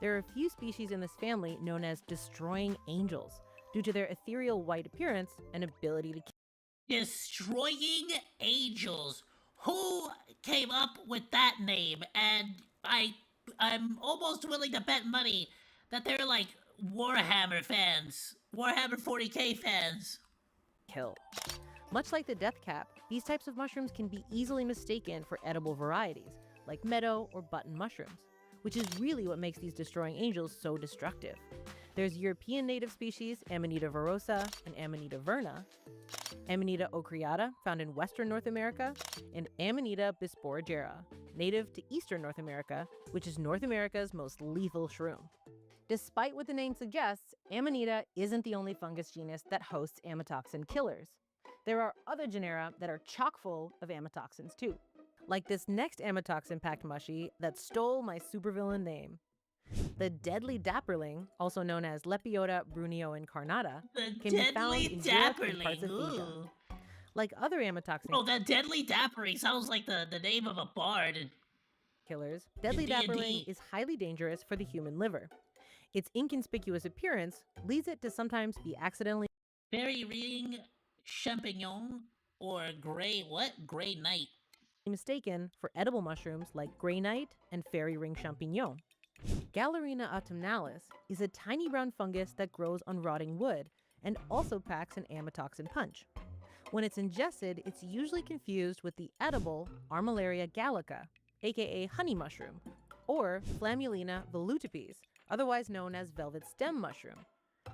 There are a few species in this family known as destroying angels, due to their ethereal white appearance and ability to kill. Destroying angels. Who came up with that name? And I'm almost willing to bet money that they're like Warhammer fans. Warhammer 40k fans. Kill. Much like the death cap, these types of mushrooms can be easily mistaken for edible varieties, like meadow or button mushrooms, which is really what makes these destroying angels so destructive. There's European native species Amanita virosa and Amanita verna, Amanita ocreata, found in western North America, and Amanita bisporigera, native to eastern North America, which is North America's most lethal shroom. Despite what the name suggests, Amanita isn't the only fungus genus that hosts amatoxin killers. There are other genera that are chock full of amatoxins too, like this next amatoxin-packed mushy that stole my supervillain name. The deadly dapperling, also known as Lepiota brunio incarnata, can be found in Europe and parts of Asia. Like other amatoxin that deadly dapperling sounds like the name of a bard. Killers, deadly dapperling is highly dangerous for the human liver. Its inconspicuous appearance leads it to sometimes be accidentally Fairy ring champignon or gray night. mistaken for edible mushrooms like gray night and fairy ring champignon. Galerina autumnalis is a tiny brown fungus that grows on rotting wood and also packs an amatoxin punch. When it's ingested, it's usually confused with the edible Armillaria gallica, aka honey mushroom, or Flammulina volutipes, otherwise known as velvet stem mushroom.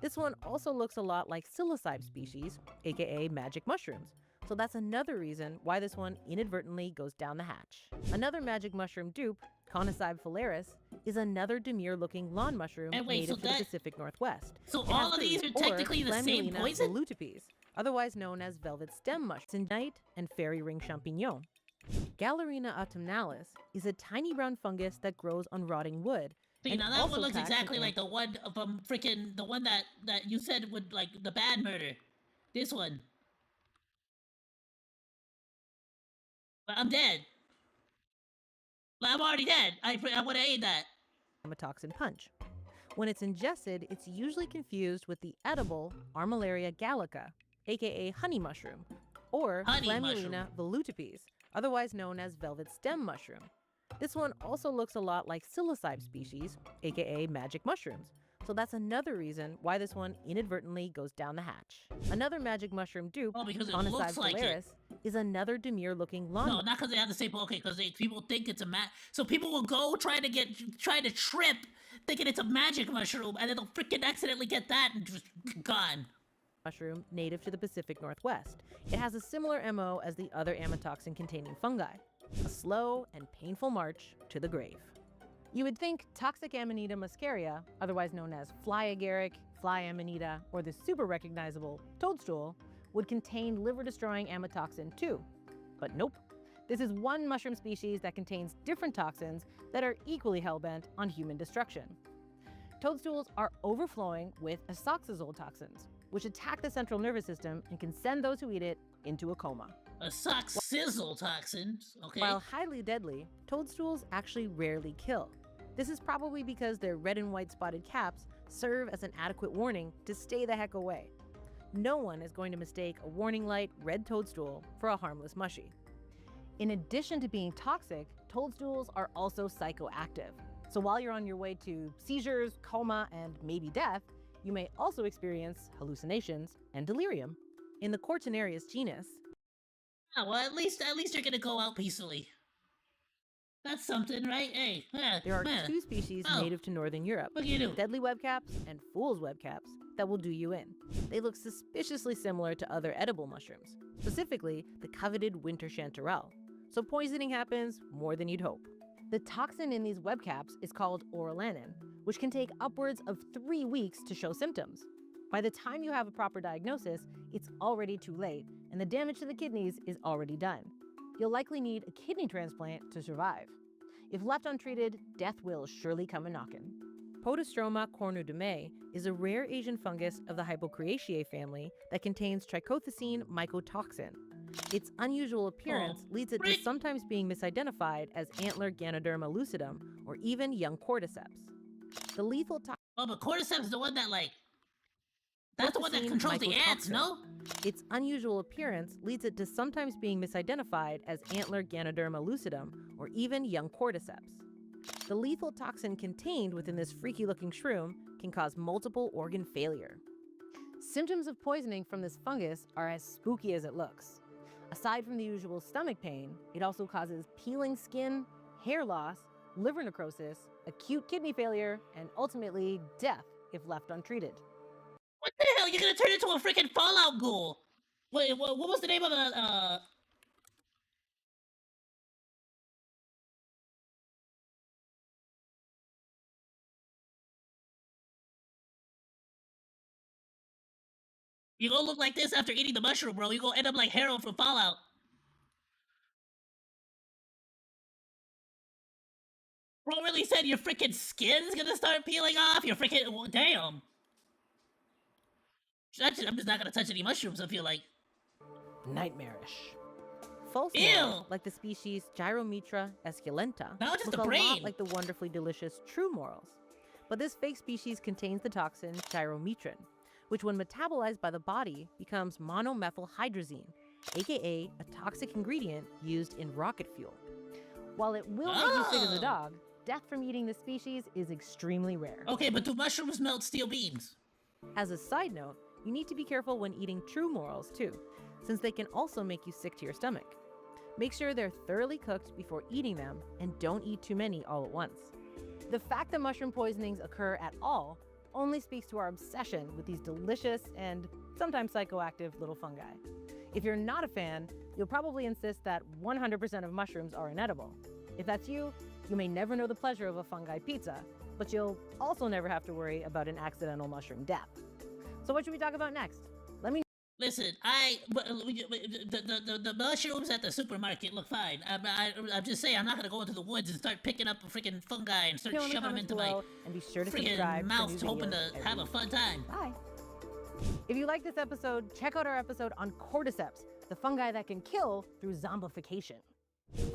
This one also looks a lot like psilocybe species, aka magic mushrooms, so that's another reason why this one inadvertently goes down the hatch. Another magic mushroom dupe, Conocybe phalaris, is another demure-looking lawn mushroom native to the Pacific Northwest. So all of these are technically the same poison? Volutipes, otherwise known as velvet stem mushroom, night and fairy ring champignon. Galerina autumnalis is a tiny brown fungus that grows on rotting wood. See, now that one looks exactly like the one from the one that you said would like the bad murder. This one. I'm dead. I'm already dead. I would have ate that. Amatoxin punch. When it's ingested, it's usually confused with the edible Armillaria gallica, aka honey mushroom, or Flammulina volutipes, otherwise known as velvet stem mushroom. This one also looks a lot like psilocybe species, aka magic mushrooms. So that's another reason why this one inadvertently goes down the hatch. Another magic mushroom dupe, because it looks like it. is another demure-looking lawn. No, not because they have the same. Okay, because people think it's a so people will go try to trip, thinking it's a magic mushroom, and then they'll freaking accidentally get that and just gone. Mushroom native to the Pacific Northwest. It has a similar MO as the other amatoxin-containing fungi. A slow and painful march to the grave. You would think toxic Amanita muscaria, otherwise known as fly agaric, fly amanita, or the super recognizable toadstool, would contain liver-destroying amatoxin too. But nope. This is one mushroom species that contains different toxins that are equally hellbent on human destruction. Toadstools are overflowing with asoxazole toxins, which attack the central nervous system and can send those who eat it into a coma. Asoxazole toxins, okay. While highly deadly, toadstools actually rarely kill. This is probably because their red and white spotted caps serve as an adequate warning to stay the heck away. No one is going to mistake a warning light red toadstool for a harmless mushy. In addition to being toxic, toadstools are also psychoactive. So while you're on your way to seizures, coma, and maybe death, you may also experience hallucinations and delirium. In the Cortinarius genus, well, at least you're gonna go out peacefully. That's something, right? Hey, there are two species native to northern Europe, deadly webcaps and fool's webcaps, that will do you in. They look suspiciously similar to other edible mushrooms, specifically the coveted winter chanterelle. So poisoning happens more than you'd hope. The toxin in these webcaps is called orelanin, which can take upwards of 3 weeks to show symptoms. By the time you have a proper diagnosis, it's already too late, and the damage to the kidneys is already done. You'll likely need a kidney transplant to survive. If left untreated, death will surely come a-knockin'. Podostroma cornudomei is a rare Asian fungus of the Hypocreaceae family that contains trichothecene mycotoxin. Its unusual appearance leads it to sometimes being misidentified as antler Ganoderma lucidum or even young cordyceps. The lethal toxin. Oh, but cordyceps is the one that that's the one that controls the ants, no? Its unusual appearance leads it to sometimes being misidentified as antler Ganoderma lucidum or even young cordyceps. The lethal toxin contained within this freaky-looking shroom can cause multiple organ failure. Symptoms of poisoning from this fungus are as spooky as it looks. Aside from the usual stomach pain, it also causes peeling skin, hair loss, liver necrosis, acute kidney failure, and ultimately death if left untreated. What the hell? You're gonna turn into a freaking Fallout ghoul! Wait, what was the name of the, You gonna look like this after eating the mushroom, bro. You gonna end up like Harold from Fallout. Bro really said your freaking skin's gonna start peeling off? Your freaking... Well, damn. Actually, I'm just not gonna touch any mushrooms, I feel like. Nightmarish. False morals, like the species Gyromitra esculenta, just look a brain. Lot like the wonderfully delicious true morals. But this fake species contains the toxin gyrometrin, which when metabolized by the body becomes monomethylhydrazine, aka a toxic ingredient used in rocket fuel. While it will make you sick as a dog, death from eating this species is extremely rare. Okay, but do mushrooms melt steel beams? As a side note, you need to be careful when eating true morels too, since they can also make you sick to your stomach. Make sure they're thoroughly cooked before eating them, and don't eat too many all at once. The fact that mushroom poisonings occur at all only speaks to our obsession with these delicious and sometimes psychoactive little fungi. If you're not a fan, you'll probably insist that 100% of mushrooms are inedible. If that's you, you may never know the pleasure of a fungi pizza, but you'll also never have to worry about an accidental mushroom death. So what should we talk about next? Let me... Listen, the mushrooms at the supermarket look fine. I'm just saying, I'm not gonna go into the woods and start picking up a freaking fungi and start shoving them into my and be sure to subscribe mouth, hoping to have a fun time. Bye. If you like this episode, check out our episode on cordyceps, the fungi that can kill through zombification.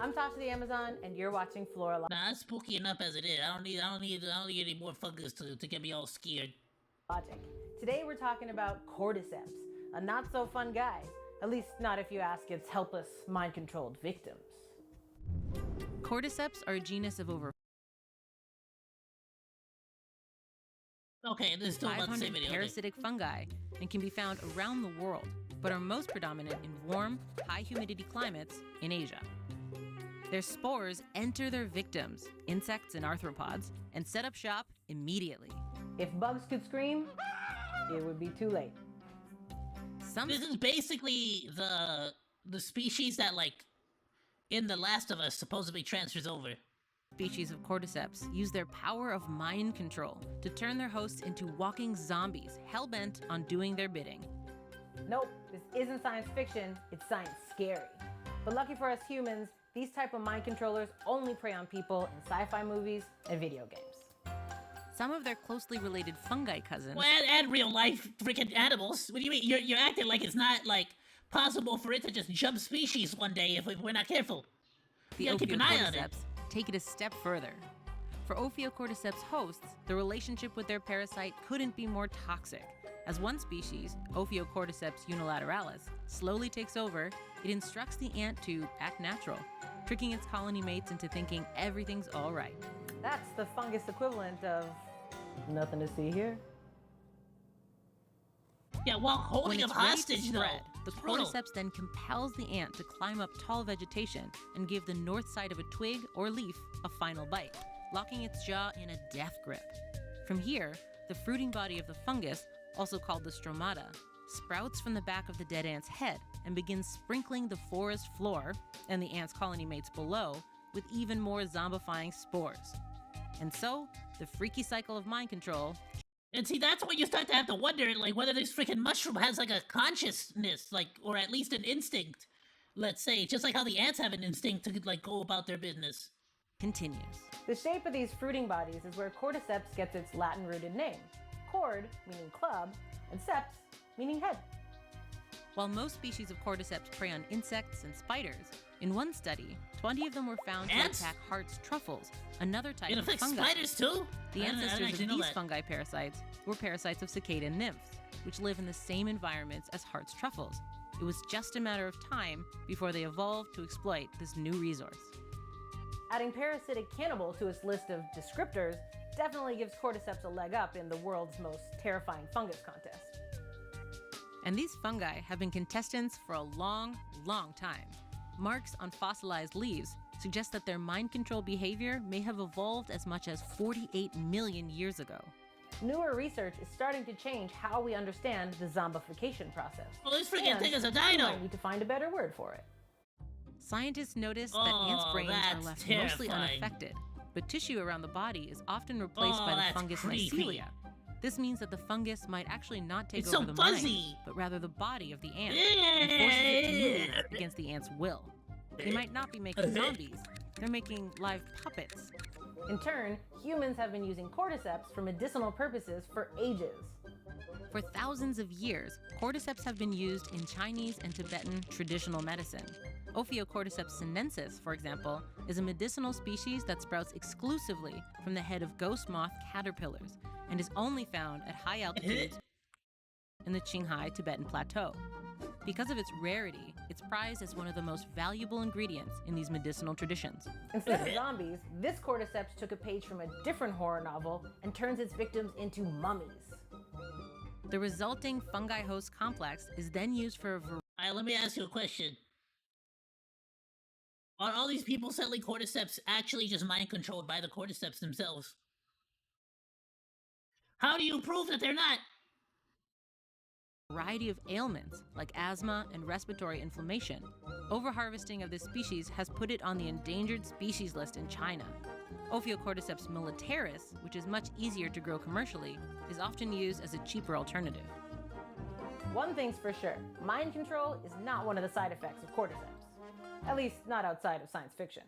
I'm Tasha the Amazon, and you're watching Flora Logic. Nah, it's spooky enough as it is. I don't need any more fungus to get me all scared. Today we're talking about cordyceps, a not so fun guy. At least not if you ask its helpless, mind-controlled victims. Cordyceps are a genus of over Okay, this is still about the same 500 video. parasitic fungi and can be found around the world, but are most predominant in warm, high-humidity climates in Asia. Their spores enter their victims, insects and arthropods, and set up shop immediately. If bugs could scream, it would be too late. This is basically the species that, like, in The Last of Us supposedly transfers over. Species of cordyceps use their power of mind control to turn their hosts into walking zombies, hell-bent on doing their bidding. Nope, this isn't science fiction, it's science scary. But lucky for us humans, these type of mind controllers only prey on people in sci-fi movies and video games. Some of their closely related fungi cousins... Well, and real life freaking animals. What do you mean? You're acting like it's not, like, possible for it to just jump species one day if we're not careful. The You gotta keep an eye on it. Ophiocordyceps take it a step further. For Ophiocordyceps hosts, the relationship with their parasite couldn't be more toxic. As one species, Ophiocordyceps unilateralis, slowly takes over, it instructs the ant to act natural, tricking its colony mates into thinking everything's all right. That's the fungus equivalent of nothing to see here. Yeah, while When holding it's him ready to hostage, though. spread, the It's brutal. cordyceps then compels the ant to climb up tall vegetation and give the north side of a twig or leaf a final bite, locking its jaw in a death grip. From here, the fruiting body of the fungus, also called the stromata, sprouts from the back of the dead ant's head and begins sprinkling the forest floor and the ant's colony mates below with even more zombifying spores. And so, the freaky cycle of mind control. And see, that's when you start to have to wonder, like, whether this freaking mushroom has, like, a consciousness, like, or at least an instinct, let's say, just like how the ants have an instinct to, like, go about their business. Continues. The shape of these fruiting bodies is where cordyceps gets its Latin-rooted name. Cord, meaning club, and seps, meaning head. While most species of cordyceps prey on insects and spiders, in one study, 20 of them were found Ants? to attack Hart's truffles, another type It of affects fungi. spiders, too? The I didn't ancestors actually of know these that. fungi parasites were parasites of cicada nymphs, which live in the same environments as Hart's truffles. It was just a matter of time before they evolved to exploit this new resource. Adding parasitic cannibal to its list of descriptors definitely gives cordyceps a leg up in the world's most terrifying fungus contest. And these fungi have been contestants for a long, long time. Marks on fossilized leaves suggest that their mind control behavior may have evolved as much as 48 million years ago. Newer research is starting to change how we understand the zombification process. Well, this freaking And thing is a we dino! might need to find a better word for it. Scientists notice that ants' Oh, brains are that's left mostly terrifying. unaffected, but tissue around the body is often replaced Oh, by the that's fungus creepy. mycelia. This means that the fungus might actually not take It's over so the fuzzy. mind, but rather the body of the ant, and forces it to move against the ant's will. They might not be making zombies, they're making live puppets. In turn, humans have been using cordyceps for medicinal purposes for ages. For thousands of years, cordyceps have been used in Chinese and Tibetan traditional medicine. Ophiocordyceps sinensis, for example, is a medicinal species that sprouts exclusively from the head of ghost moth caterpillars and is only found at high altitudes in the Qinghai Tibetan Plateau. Because of its rarity, it's prized as one of the most valuable ingredients in these medicinal traditions. Instead of zombies, this cordyceps took a page from a different horror novel and turns its victims into mummies. The resulting fungi-host complex is then used for a variety. Alright, let me ask you a question. Are all these people selling cordyceps actually just mind controlled by the cordyceps themselves? How do you prove that they're not? Variety of ailments like asthma and respiratory inflammation. Overharvesting of this species has put it on the endangered species list in China. Ophiocordyceps militaris, which is much easier to grow commercially, is often used as a cheaper alternative. One thing's for sure, mind control is not one of the side effects of cordyceps. At least not outside of science fiction.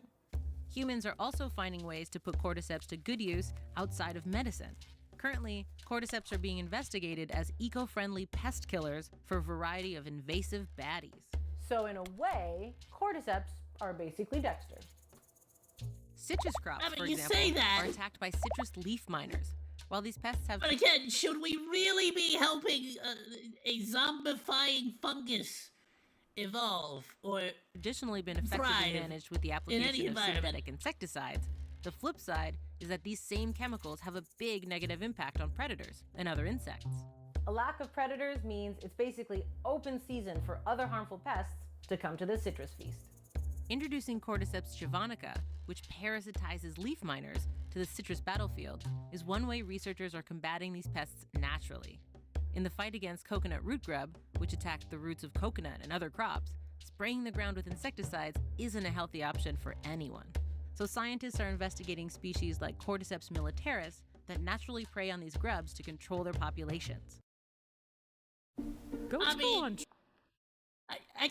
Humans are also finding ways to put cordyceps to good use outside of medicine. Currently, cordyceps are being investigated as eco-friendly pest killers for a variety of invasive baddies. So in a way, cordyceps are basically Dexter. Citrus crops, I mean, for you example, say that. are attacked by citrus leaf miners. While these pests have... But again, should we really be helping a zombifying fungus evolve or traditionally been effectively thrive managed with the in any application of environment? synthetic insecticides, the flip side is that these same chemicals have a big negative impact on predators and other insects. A lack of predators means it's basically open season for other harmful pests to come to the citrus feast. Introducing Cordyceps javanica, which parasitizes leaf miners, to the citrus battlefield is one way researchers are combating these pests naturally. In the fight against coconut root grub, which attacked the roots of coconut and other crops, spraying the ground with insecticides isn't a healthy option for anyone. So scientists are investigating species like Cordyceps militaris that naturally prey on these grubs to control their populations.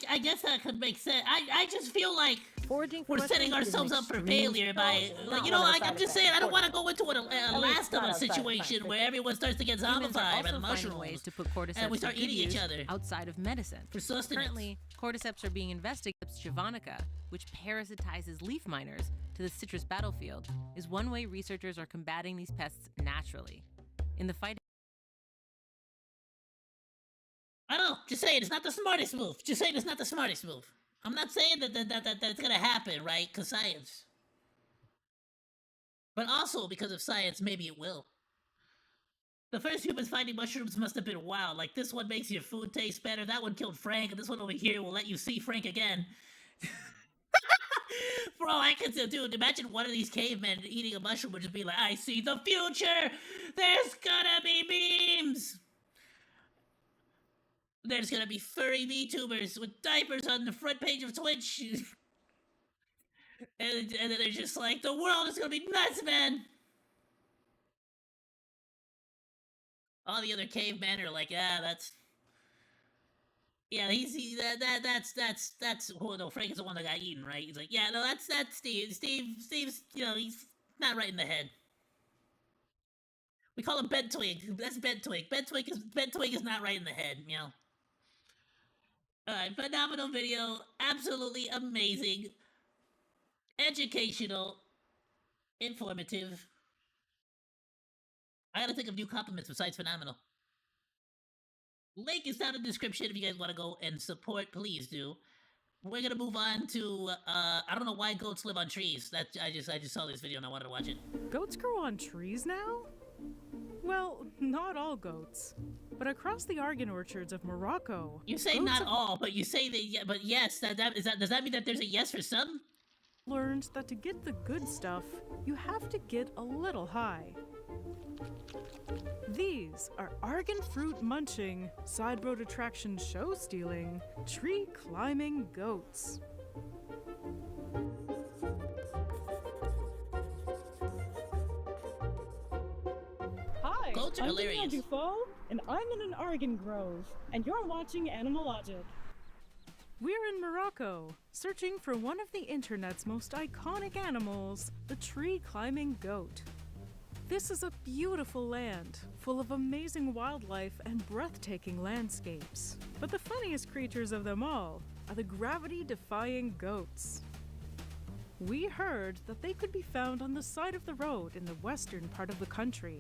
I guess that could make sense. I just feel like foraging we're setting ourselves up for failure by, like, you know, like, I'm just saying, I don't want to go into a Last of Us situation where everyone starts to get zombified by the mushrooms, ways to put cordyceps and we start to good eating each use other outside of medicine. for sustenance. Currently, cordyceps are being investigated. Javanica, which parasitizes leaf miners to the citrus battlefield, is one way researchers are combating these pests naturally. In the fight... I don't know, just saying, it's not the smartest move. Just saying it's not the smartest move. I'm not saying that it's gonna happen, right? Because science. But also, because of science, maybe it will. The first humans finding mushrooms must have been wild. Like, this one makes your food taste better, that one killed Frank, and this one over here will let you see Frank again. Bro, I can still, dude, imagine one of these cavemen eating a mushroom would just be like, I see the future! There's gonna be memes! There's gonna be furry VTubers with diapers on the front page of Twitch. and then they're just like, the world is gonna be nuts, man! All the other cavemen are like, that's... Yeah, that's... Oh, no, Frank is the one that got eaten, right? He's like, yeah, no, that's Steve. Steve's, you know, he's not right in the head. We call him Bentwig. That's Bentwig. Bentwig is not right in the head, you know? Alright, phenomenal video. Absolutely amazing. Educational. Informative. I gotta think of new compliments besides phenomenal. Link is down in the description if you guys want to go and support, please do. We're gonna move on to, I don't know why goats live on trees. I just saw this video and I wanted to watch it. Goats grow on trees now? Well, not all goats. But across the argan orchards of Morocco... You say not all, but you say that, yeah, but yes, does that mean that there's a yes for some? Learned that to get the good stuff, you have to get a little high. These are argan fruit munching, side road attraction show stealing, tree climbing goats. Hi, Goats are I'm hilarious. Danielle Dufault, and I'm in an argan grove, and you're watching Animalogic. We're in Morocco, searching for one of the internet's most iconic animals, the tree-climbing goat. This is a beautiful land, full of amazing wildlife and breathtaking landscapes. But the funniest creatures of them all are the gravity-defying goats. We heard that they could be found on the side of the road in the western part of the country.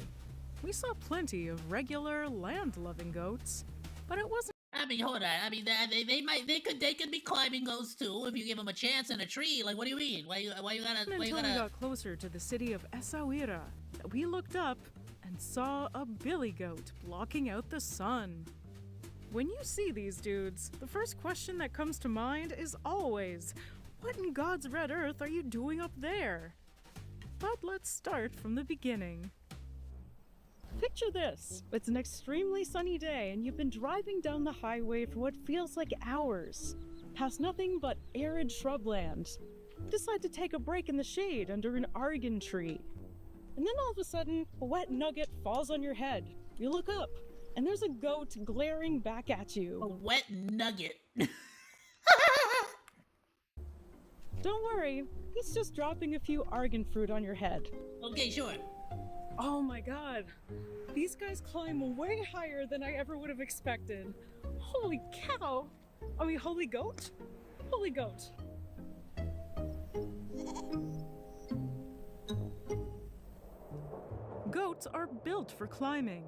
We saw plenty of regular, land-loving goats, but it wasn't. I mean, hold on. I mean, they could be climbing goats too if you give them a chance in a tree. Like, what do you mean? Why you gotta? Until we got closer to the city of Essaouira, that we looked up and saw a billy goat blocking out the sun. When you see these dudes, the first question that comes to mind is always, what in God's red earth are you doing up there? But let's start from the beginning. Picture this. It's an extremely sunny day and you've been driving down the highway for what feels like hours, past nothing but arid shrubland. You decide to take a break in the shade under an argan tree. And then all of a sudden, a wet nugget falls on your head. You look up, and there's a goat glaring back at you. A wet nugget. Don't worry, he's just dropping a few argan fruit on your head. Okay, sure. Oh my god. These guys climb way higher than I ever would have expected. Holy cow! I mean, holy goat? Holy goat. goats are built for climbing,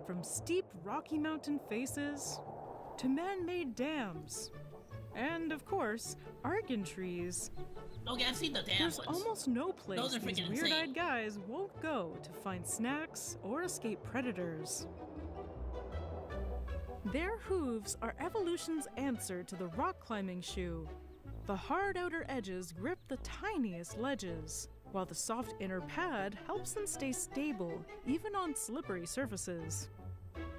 from steep Rocky Mountain faces to man-made dams, and of course, argan trees. Okay, I've seen the damn There's ones. almost no place Those are these freaking weird-eyed insane. guys won't go to find snacks or escape predators. Their hooves are evolution's answer to the rock climbing shoe. The hard outer edges grip the tiniest ledges, while the soft inner pad helps them stay stable, even on slippery surfaces.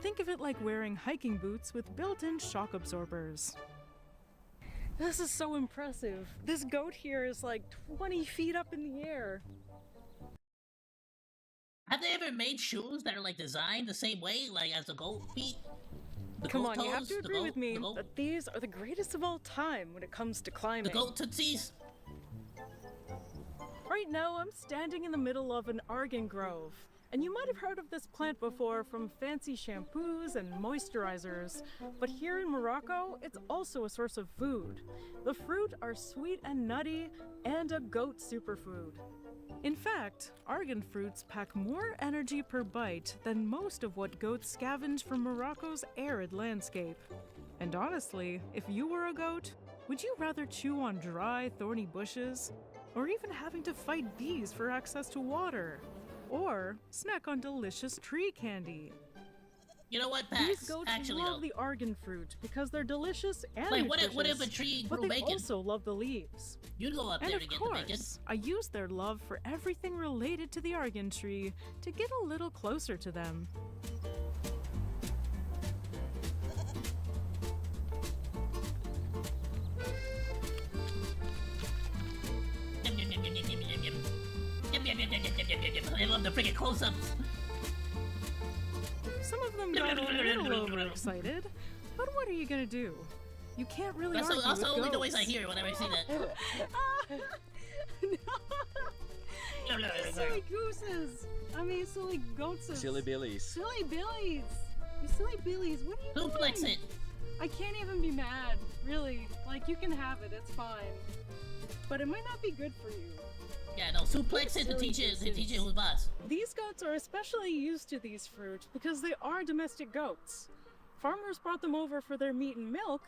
Think of it like wearing hiking boots with built-in shock absorbers. This is so impressive. This goat here is like 20 feet up in the air. Have they ever made shoes that are like designed the same way, like as the goat feet? The Come goat on, you have toes, to the agree goat- with me the goat- that these are the greatest of all time when it comes to climbing. The goat tootsies. Right now, I'm standing in the middle of an argan grove. And you might have heard of this plant before from fancy shampoos and moisturizers, but here in Morocco, it's also a source of food. The fruit are sweet and nutty, and a goat superfood. In fact, argan fruits pack more energy per bite than most of what goats scavenge from Morocco's arid landscape. And honestly, if you were a goat, would you rather chew on dry, thorny bushes, or even having to fight bees for access to water? Or snack on delicious tree candy? You know what, These Pax? goats Actually, love though. the argan fruit because they're delicious and Like, what if nutritious, a tree but grew they bacon? also love the leaves. You'd go up And there of to get the bacon. course, I use their love for everything related to the argan tree to get a little closer to them. I love the freaking close-ups. Some of them got a little overexcited, but what are you gonna do? You can't really That's argue also with only goats. noise I hear whenever I see that. Silly gooses! I mean, silly goatses. Silly billies. Silly billies! You silly billies, what are you Suplex doing? it. I can't even be mad, really. Like, you can have it, it's fine. But it might not be good for you. Yeah, no, suplex it to teach it who's boss. These goats are especially used to these fruit because they are domestic goats. Farmers brought them over for their meat and milk,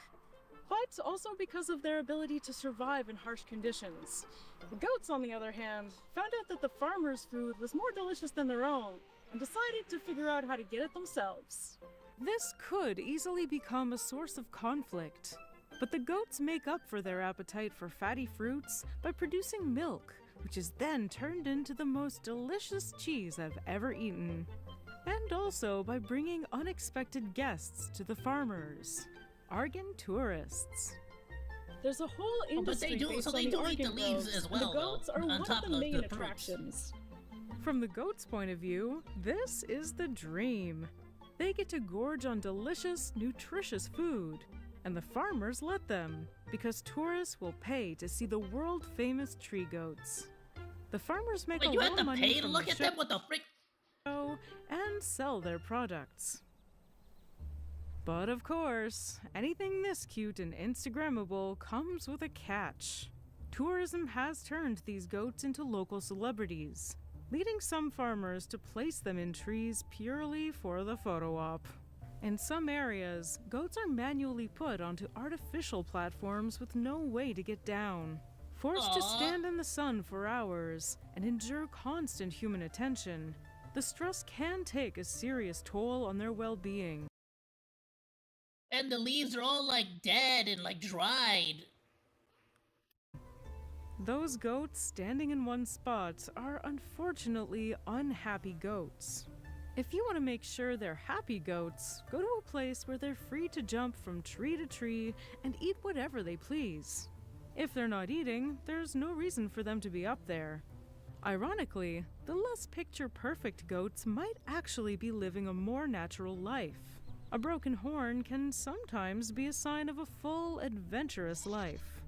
but also because of their ability to survive in harsh conditions. The goats, on the other hand, found out that the farmers' food was more delicious than their own and decided to figure out how to get it themselves. This could easily become a source of conflict, but the goats make up for their appetite for fatty fruits by producing milk, which is then turned into the most delicious cheese I've ever eaten. And also by bringing unexpected guests to the farmers. Argan tourists. There's a whole Oh, but they industry do- based so on they the do eat the argan leaves groves, as and well, the goats though, are on one top of the of main the fruits. attractions. From the goats' point of view, this is the dream. They get to gorge on delicious, nutritious food, and the farmers let them, because tourists will pay to see the world-famous tree goats. The farmers make Wait, a you lot have of to money pay to from look the at them? What the frick? show and sell their products. But of course, anything this cute and Instagrammable comes with a catch. Tourism has turned these goats into local celebrities, leading some farmers to place them in trees purely for the photo op. In some areas, goats are manually put onto artificial platforms with no way to get down. Forced to Aw. stand in the sun for hours and endure constant human attention, the stress can take a serious toll on their well-being. And the leaves are all like dead and like dried. Those goats standing in one spot are unfortunately unhappy goats. If you want to make sure they're happy goats, go to a place where they're free to jump from tree to tree and eat whatever they please. If they're not eating, there's no reason for them to be up there. Ironically, the less picture-perfect goats might actually be living a more natural life. A broken horn can sometimes be a sign of a full, adventurous life.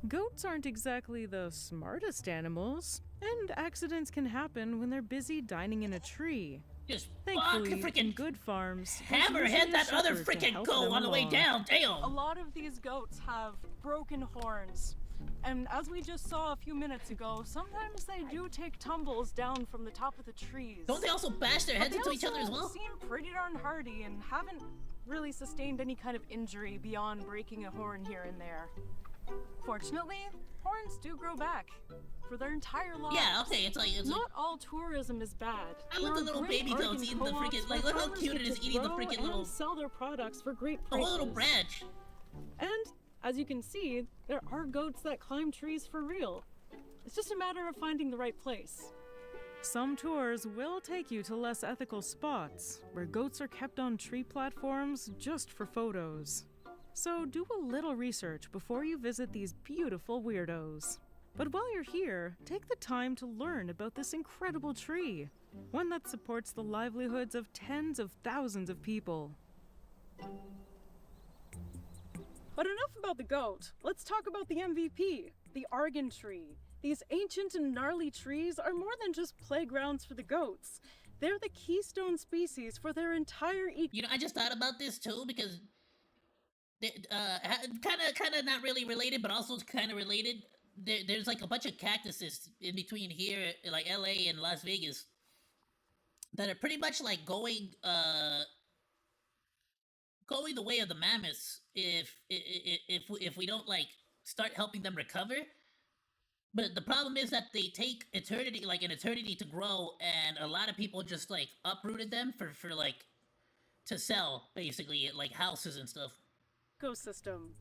Goats aren't exactly the smartest animals, and accidents can happen when they're busy dining in a tree. Just Thankfully, in freaking good farms, there's hammerhead usually a that other shepherd to freaking help goat them on the way along. down. A Damn. lot of these goats have broken horns. And as we just saw a few minutes ago, sometimes they do take tumbles down from the top of the trees. Don't they also bash their But heads they into each other as also well? seem pretty darn hardy and haven't really sustained any kind of injury beyond breaking a horn here and there. Fortunately, horns do grow back for their entire lives. Yeah, okay, it's like not all tourism is bad. I love the little baby goats eating the freaking, like, look how cute it is eating the freaking little, sell their products for great the prices. whole little branch. And as you can see, there are goats that climb trees for real. It's just a matter of finding the right place. Some tours will take you to less ethical spots, where goats are kept on tree platforms just for photos. So do a little research before you visit these beautiful weirdos. But while you're here, take the time to learn about this incredible tree, one that supports the livelihoods of tens of thousands of people. But enough about the goat. Let's talk about the MVP, the argan tree. These ancient and gnarly trees are more than just playgrounds for the goats. They're the keystone species for their entire You know, I just thought about this too because kind of not really related, but also kind of related. There's like a bunch of cactuses in between here, like LA and Las Vegas, that are pretty much like going the way of the mammoths if we don't like start helping them recover. But the problem is that they take an eternity to grow, and a lot of people just like uprooted them for like to sell, basically, like houses and stuff. Ecosystem.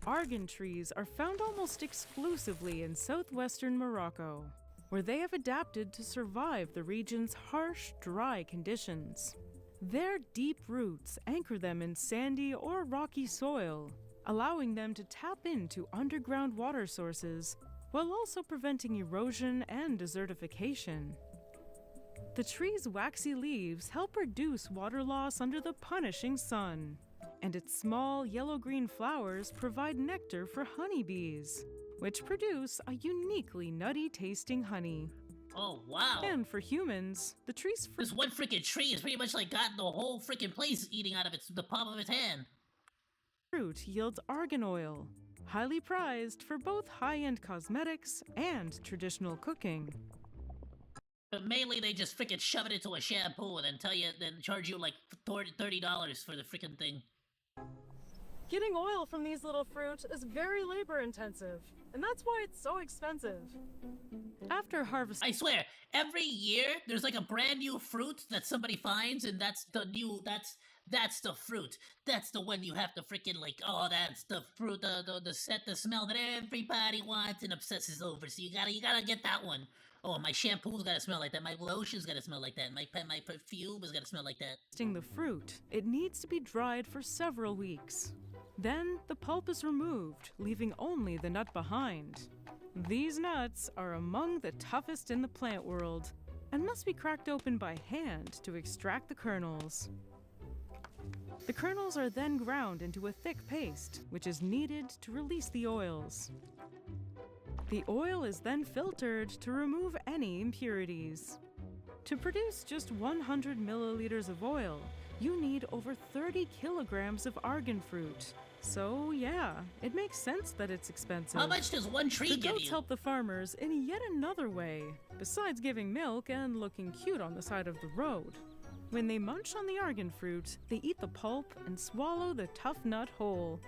Argan trees are found almost exclusively in southwestern Morocco, where they have adapted to survive the region's harsh, dry conditions. Their deep roots anchor them in sandy or rocky soil, allowing them to tap into underground water sources while also preventing erosion and desertification. The tree's waxy leaves help reduce water loss under the punishing sun, and its small yellow-green flowers provide nectar for honeybees, which produce a uniquely nutty-tasting honey. Oh, wow. And for humans, the tree's This one freaking tree has pretty much like got the whole freaking place eating out of the palm of its hand. Fruit yields argan oil, highly prized for both high-end cosmetics and traditional cooking. But mainly they just freaking shove it into a shampoo and then charge you like $30 for the freaking thing. Getting oil from these little fruit is very labor-intensive, and that's why it's so expensive. After harvest, I swear, every year there's like a brand new fruit that somebody finds, and that's the fruit. That's the one you have to freaking like, oh, that's the fruit, the smell that everybody wants and obsesses over. So you gotta get that one. Oh, my shampoo's gotta smell like that. My lotion's gotta smell like that. My perfume is gotta smell like that. The fruit, it needs to be dried for several weeks. Then the pulp is removed, leaving only the nut behind. These nuts are among the toughest in the plant world and must be cracked open by hand to extract the kernels. The kernels are then ground into a thick paste, which is needed to release the oils. The oil is then filtered to remove any impurities. To produce just 100 milliliters of oil, you need over 30 kilograms of argan fruit. So yeah, it makes sense that it's expensive. How much does one tree give you? The goats help the farmers in yet another way, besides giving milk and looking cute on the side of the road. When they munch on the argan fruit, they eat the pulp and swallow the tough nut whole.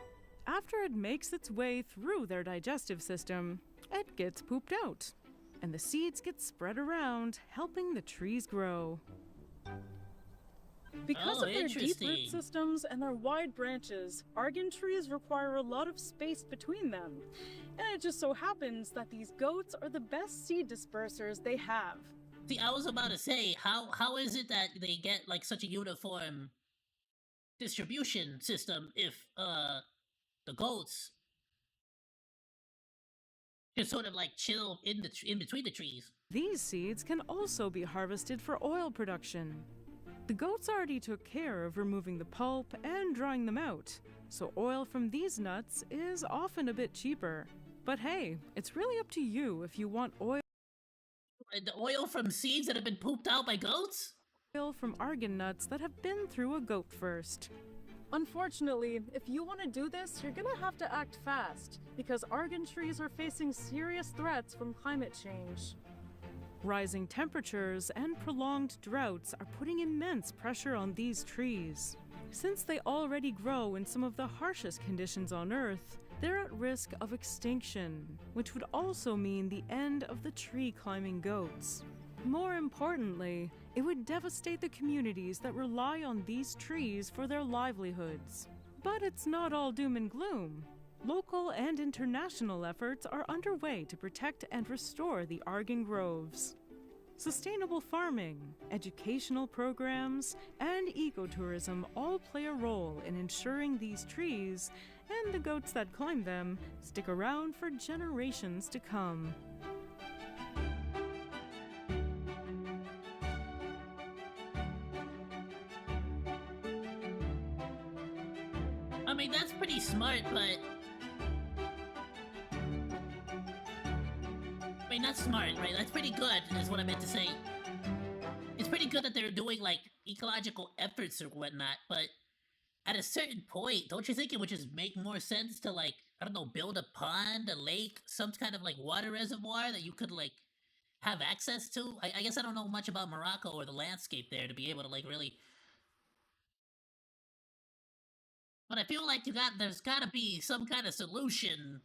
After it makes its way through their digestive system, it gets pooped out, and the seeds get spread around, helping the trees grow. Because of their deep root systems and their wide branches, argan trees require a lot of space between them. And it just so happens that these goats are the best seed dispersers they have. See, I was about to say, how is it that they get like such a uniform distribution system if the goats just sort of like chill in between the trees? These seeds can also be harvested for oil production. The goats already took care of removing the pulp and drying them out, so oil from these nuts is often a bit cheaper. But hey, it's really up to you if you want oil. The oil from seeds that have been pooped out by goats? Oil from argan nuts that have been through a goat first. Unfortunately, if you want to do this, you're gonna have to act fast, because argan trees are facing serious threats from climate change. Rising temperatures and prolonged droughts are putting immense pressure on these trees. Since they already grow in some of the harshest conditions on Earth, they're at risk of extinction, which would also mean the end of the tree-climbing goats. More importantly, it would devastate the communities that rely on these trees for their livelihoods. But it's not all doom and gloom. Local and international efforts are underway to protect and restore the argan groves. Sustainable farming, educational programs, and ecotourism all play a role in ensuring these trees, and the goats that climb them, stick around for generations to come. I mean, that's pretty smart, but... I mean, that's smart, right? That's pretty good, is what I meant to say. It's pretty good that they're doing, like, ecological efforts or whatnot, but at a certain point, don't you think it would just make more sense to, like, I don't know, build a pond, a lake, some kind of, like, water reservoir that you could, like, have access to? I guess I don't know much about Morocco or the landscape there to be able to, like, really... But I feel like there's gotta be some kind of solution.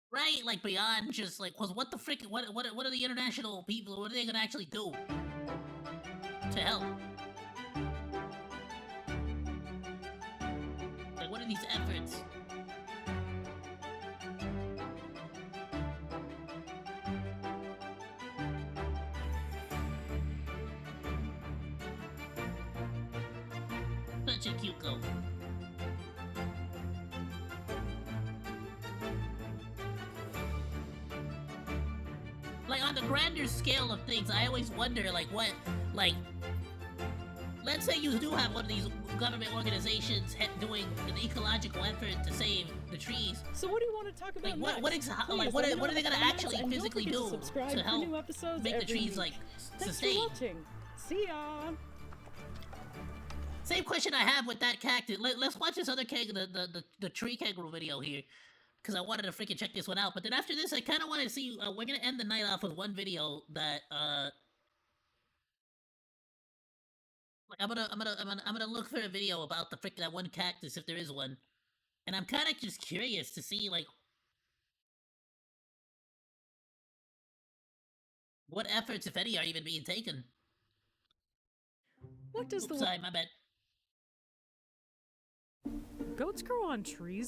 Right? Like, beyond just, like, cause what the frick, what are the international people, what are they gonna actually do to help? Like, what are these efforts? Such a cute goat. Like, on the grander scale of things, I always wonder, like, what, like, let's say you do have one of these government organizations doing an ecological effort to save the trees. So what do you want to talk about like, next? what are they gonna actually physically do to help make the trees, like, sustain? Thanks for watching. See ya! Same question I have with that cactus. Let's watch this other the tree kangaroo video here, because I wanted to freaking check this one out. But then after this, I kind of want to see. We're gonna end the night off with one video that like I'm gonna look for a video about the that one cactus if there is one, and I'm kind of just curious to see like what efforts, if any, are even being taken. What does Oops, sorry, my bad. Goats grow on trees?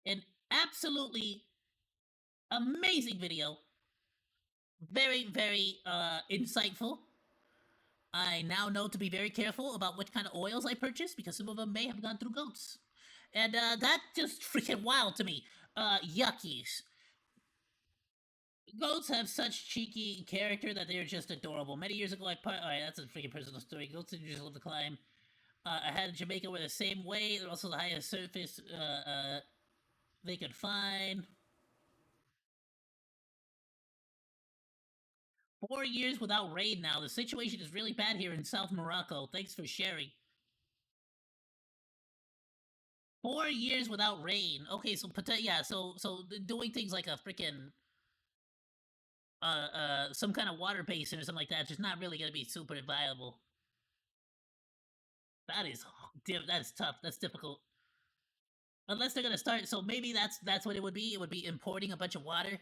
An absolutely amazing video. Very, very insightful. I now know to be very careful about what kind of oils I purchase, because some of them may have gone through goats. And that just freaking wild to me. Yuckies. Goats have such cheeky character that they're just adorable. Many years ago, alright, that's a freaking personal story. Goats just love to climb. I had in Jamaica were the same way. They're also the highest surface they could find. 4 years without rain now. The situation is really bad here in South Morocco. Thanks for sharing. 4 years without rain. Okay, so yeah, so doing things like a freaking some kind of water basin or something like that is just not really gonna be super viable. That's tough. That's difficult. Unless they're gonna start, so maybe that's what it would be. It would be importing a bunch of water,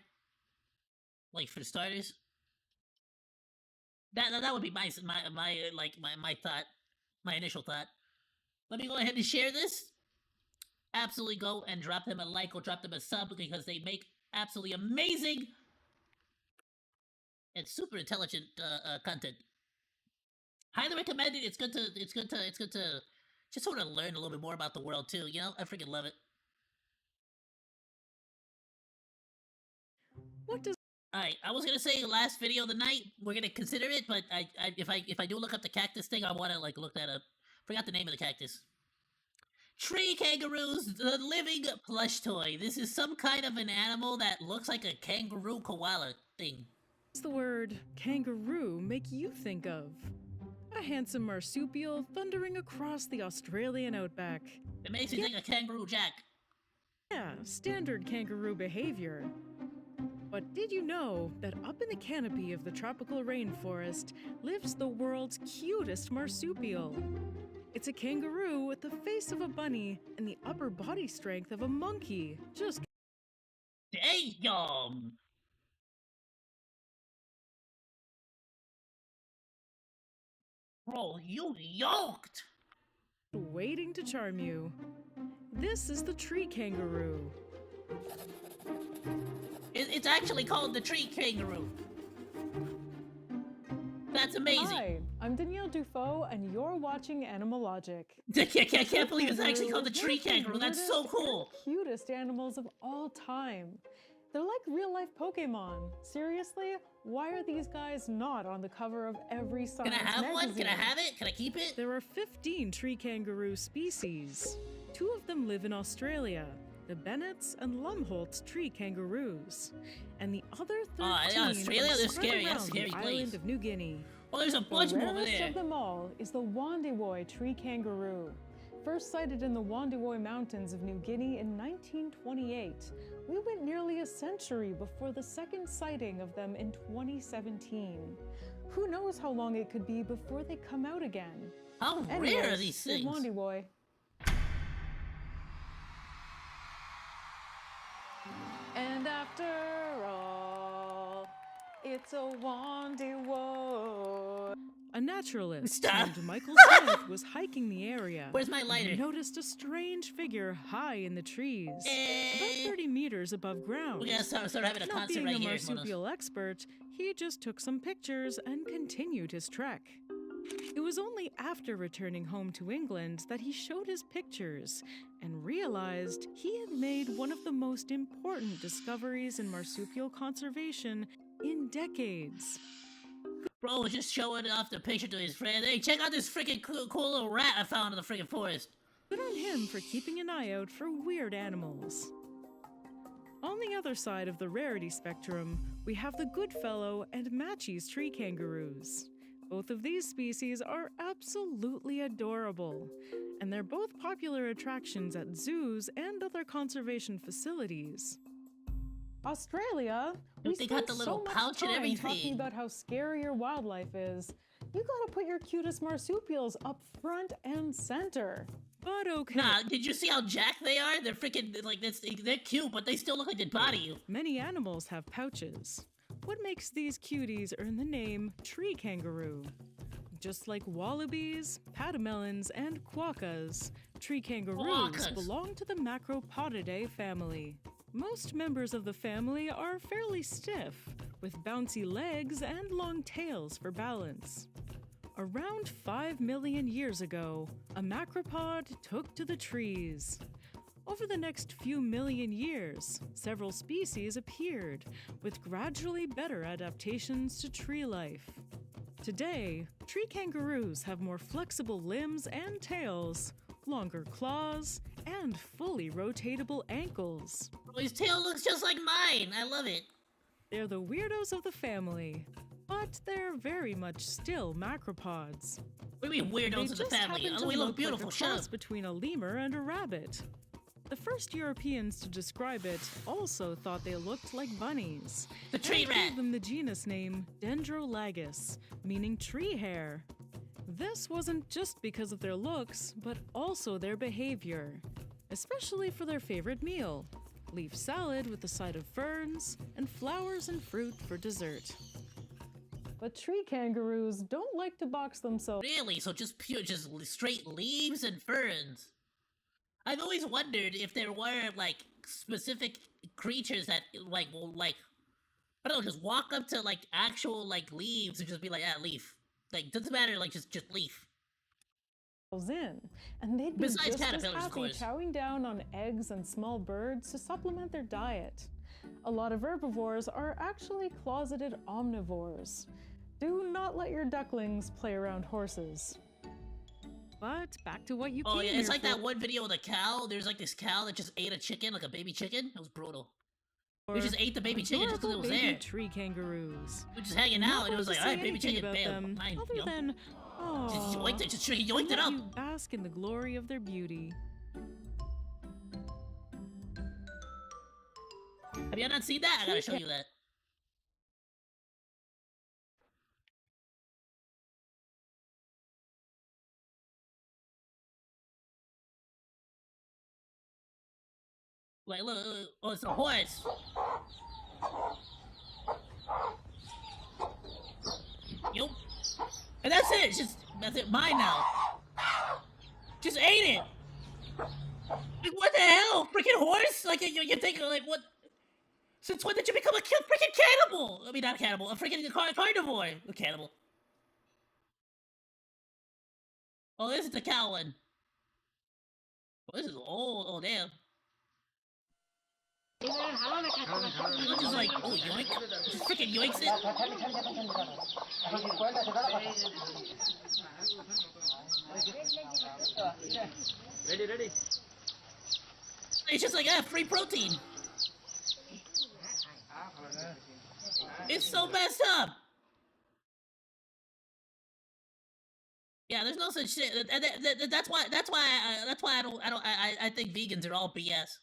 like for starters. That would be my thought, my initial thought. Let me go ahead and share this. Absolutely go and drop them a like or drop them a sub, because they make absolutely amazing and super intelligent content. Highly recommended. It's good to just sort of learn a little bit more about the world too. You know, I freaking love it. What does? Alright, I was gonna say last video of the night. We're gonna consider it, but if I do look up the cactus thing, I want to like look that up. Forgot the name of the cactus. Tree kangaroos, the living plush toy. This is some kind of an animal that looks like a kangaroo koala thing. What does the word kangaroo make you think of? A handsome marsupial thundering across the Australian outback. It makes me think of Kangaroo Jack. Yeah, standard kangaroo behavior. But did you know that up in the canopy of the tropical rainforest lives the world's cutest marsupial? It's a kangaroo with the face of a bunny and the upper body strength of a monkey. Just damn! Bro, you yoked! Waiting to charm you. This is the tree kangaroo. It's actually called the tree kangaroo. That's amazing. Hi, I'm Danielle Dufault, and you're watching Animal Logic. I can't believe it's actually called the tree kangaroo. That's so cool. Cutest animals of all time. They're like real-life Pokemon. Seriously, why are these guys not on the cover of every science magazine? Can I have magazine? one? Can I have it? Can I keep it? There are 15 tree kangaroo species. 2 of them live in Australia, the Bennetts and Lumholtz tree kangaroos, and the other 13 Australia? are They're spread scary. That's around scary the place. island of New Guinea. Oh, there's a bunch the more over rarest there. of them all is the Wondiwoi tree kangaroo. First sighted in the Wondiwoi Mountains of New Guinea in 1928. We went nearly a century before the second sighting of them in 2017. Who knows how long it could be before they come out again? How rare are these things? Wondiwoi. And after all, it's a Wondiwoi. A naturalist Stop. named Michael Smith was hiking the area. Where's my when lighter? He noticed a strange figure high in the trees, about 30 meters above ground. We gotta start having a Not concert being right a here, marsupial expert, he just took some pictures and continued his trek. It was only after returning home to England that he showed his pictures and realized he had made one of the most important discoveries in marsupial conservation in decades. Bro was just showing off the picture to his friend. Hey, check out this freaking cool little rat I found in the freaking forest. Good on him for keeping an eye out for weird animals. On the other side of the rarity spectrum, we have the Goodfellow and Matchie's tree kangaroos. Both of these species are absolutely adorable, and they're both popular attractions at zoos and other conservation facilities. Australia, we They got spent the little so much pouch and time everything. talking about how scary your wildlife is. You gotta put your cutest marsupials up front and center. But okay. Nah, did you see how jacked they are? They're freaking, like, they're cute, but they still look like they'd body you. Many animals have pouches. What makes these cuties earn the name tree kangaroo? Just like wallabies, patamelons, and quokkas, tree kangaroos Quokkas. belong to the Macropodidae family. Most members of the family are fairly stiff, with bouncy legs and long tails for balance. Around 5 million years ago, a macropod took to the trees. Over the next few million years, several species appeared, with gradually better adaptations to tree life. Today, tree kangaroos have more flexible limbs and tails, longer claws, and fully rotatable ankles. His tail looks just like mine. I love it. They're the weirdos of the family, but they're very much still macropods. What do you mean weirdos of the family? Oh, we look beautiful. Like a Shut cross up. between a lemur and a rabbit. The first Europeans to describe it also thought they looked like bunnies. The tree and rat. gave them the genus name Dendrolagus, meaning tree hare. This wasn't just because of their looks, but also their behavior, especially for their favorite meal: leaf salad with a side of ferns, and flowers and fruit for dessert. But tree kangaroos don't like to box themselves. Really? So just straight leaves and ferns? I've always wondered if there were, like, specific creatures that, like, will, like, I don't know, just walk up to, like, actual, like, leaves and just be like, ah, leaf. Like, doesn't matter, like, just leaf. In, and they'd be Besides just as caterpillars, of happy course. chowing down on eggs and small birds to supplement their diet. A lot of herbivores are actually closeted omnivores. Do not let your ducklings play around horses. But back to what you Oh, came yeah, here it's like for. that one video of the cow. There's, like, this cow that just ate a chicken, like a baby chicken. It was brutal. We just ate the baby chicken just because it was baby there. tree kangaroos. We were just hanging out, and it was like, all right, baby chicken, bam, fine, Other than, just yoinked it, just yoinked it up. You bask in the glory of their beauty. Have you not seen that? I gotta show you that. Like, look, oh, it's a horse. Yup. And that's it. That's it. Mine now. Just ate it. Like, what the hell? Freaking horse? Like, you're thinking, like, what? Since when did you become a freaking cannibal? I mean, not cannibal. A freaking carnivore. A cannibal. Oh, this is the cow one. Oh, this is old. Oh, damn. Just like, oh, yoink. Just freaking yoinks it. Ready. It's just like, free protein. It's so messed up. Yeah, there's no such shit. That's why I think vegans are all BS.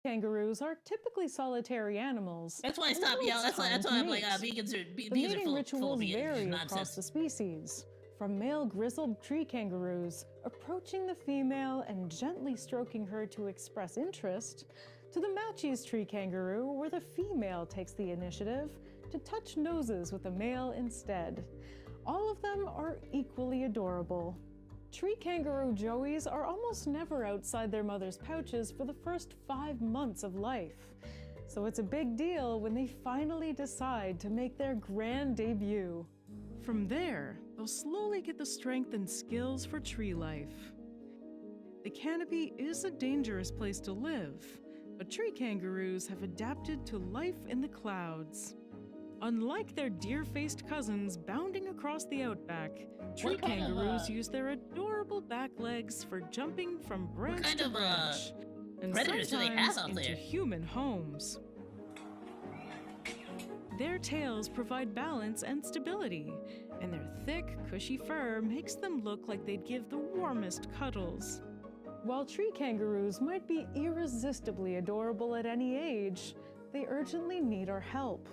Kangaroos are typically solitary animals. That's why I stopped. Yeah, that's why I'm like, vegans are The full mating of rituals vary nonsense. across the species, from male grizzled tree kangaroos approaching the female and gently stroking her to express interest, to the Matchies tree kangaroo, where the female takes the initiative to touch noses with the male instead. All of them are equally adorable. Tree kangaroo joeys are almost never outside their mother's pouches for the first 5 months of life. So it's a big deal when they finally decide to make their grand debut. From there, they'll slowly get the strength and skills for tree life. The canopy is a dangerous place to live, but tree kangaroos have adapted to life in the clouds. Unlike their deer-faced cousins bounding across the outback, tree kangaroos use their adorable back legs for jumping from branch to branch, and predators do they have sometimes out into there? human homes. Their tails provide balance and stability, and their thick, cushy fur makes them look like they'd give the warmest cuddles. While tree kangaroos might be irresistibly adorable at any age, they urgently need our help.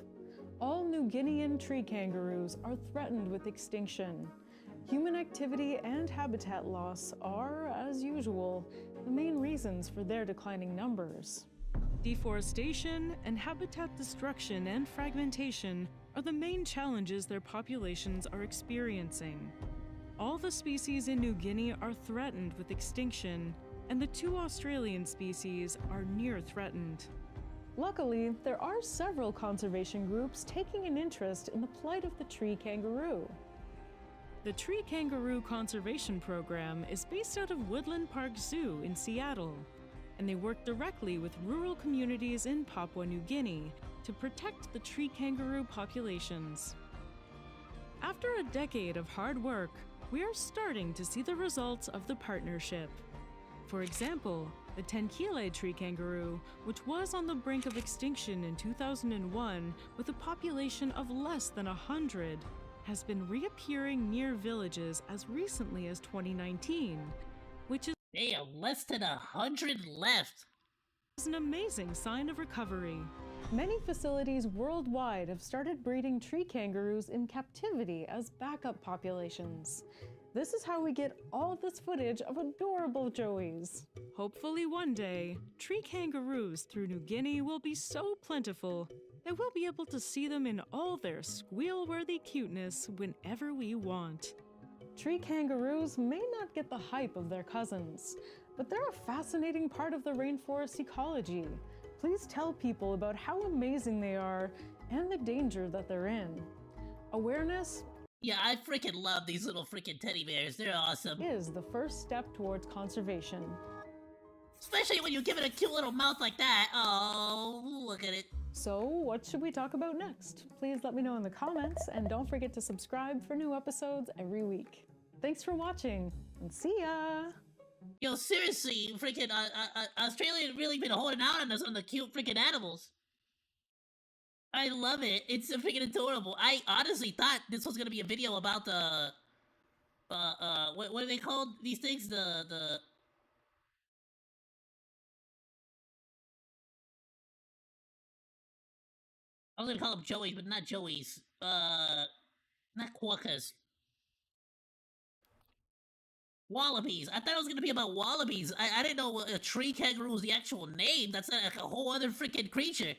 All New Guinean tree kangaroos are threatened with extinction. Human activity and habitat loss are, as usual, the main reasons for their declining numbers. Deforestation and habitat destruction and fragmentation are the main challenges their populations are experiencing. All the species in New Guinea are threatened with extinction, and the 2 Australian species are near threatened. Luckily, there are several conservation groups taking an interest in the plight of the tree kangaroo. The Tree Kangaroo Conservation Program is based out of Woodland Park Zoo in Seattle, and they work directly with rural communities in Papua New Guinea to protect the tree kangaroo populations. After a decade of hard work, we are starting to see the results of the partnership. For example, the Tenkile tree kangaroo, which was on the brink of extinction in 2001 with a population of less than 100, has been reappearing near villages as recently as 2019, which is less than 100 left. An amazing sign of recovery. Many facilities worldwide have started breeding tree kangaroos in captivity as backup populations. This is how we get all this footage of adorable joeys. Hopefully one day, tree kangaroos through New Guinea will be so plentiful that we'll be able to see them in all their squeal-worthy cuteness whenever we want. Tree kangaroos may not get the hype of their cousins, but they're a fascinating part of the rainforest ecology. Please tell people about how amazing they are and the danger that they're in. Awareness Yeah, I freaking love these little freaking teddy bears. They're awesome. is the first step towards conservation. Especially when you give it a cute little mouth like that. Oh, look at it. So, what should we talk about next? Please let me know in the comments, and don't forget to subscribe for new episodes every week. Thanks for watching, and see ya! Yo, seriously, freaking Australia really been holding out on us on the cute freaking animals. I love it. It's freaking adorable. I honestly thought this was gonna be a video about the what are they called? These things? The I was gonna call them Joeys, but not Joeys. Not quokkas. Wallabies. I thought it was gonna be about wallabies. I didn't know a tree kangaroo was the actual name. That's like a whole other freaking creature.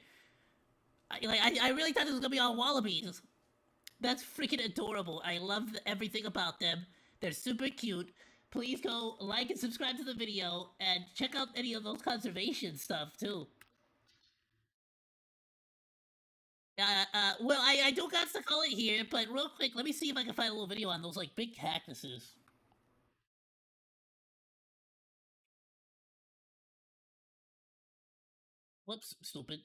I really thought this was gonna be on wallabies. That's freaking adorable. I love everything about them. They're super cute. Please go like and subscribe to the video and check out any of those conservation stuff too. Well, I don't got to call it here, but real quick, let me see if I can find a little video on those like big cactuses. Whoops, stupid.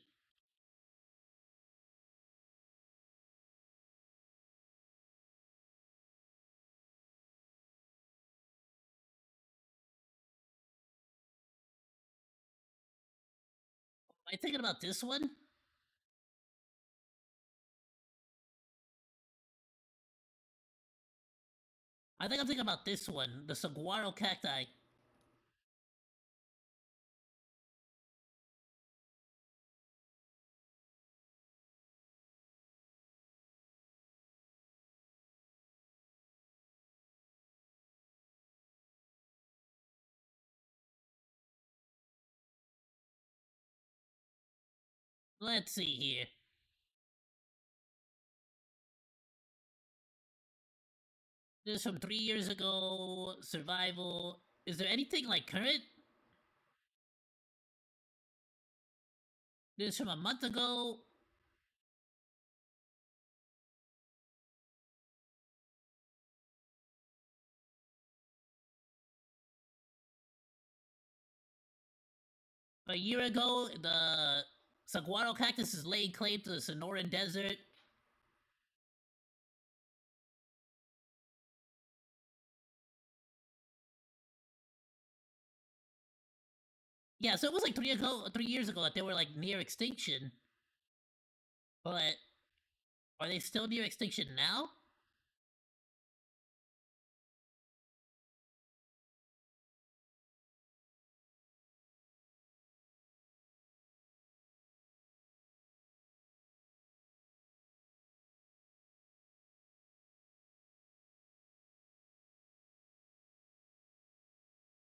Am I thinking about this one? I think I'm thinking about this one, the saguaro cacti. Let's see here. This is from 3 years ago. Survival. Is there anything like current? This is from a month ago. A year ago, the saguaro cactus is laying claim to the Sonoran Desert. Yeah, so it was like 3 years ago that they were like near extinction. But are they still near extinction now?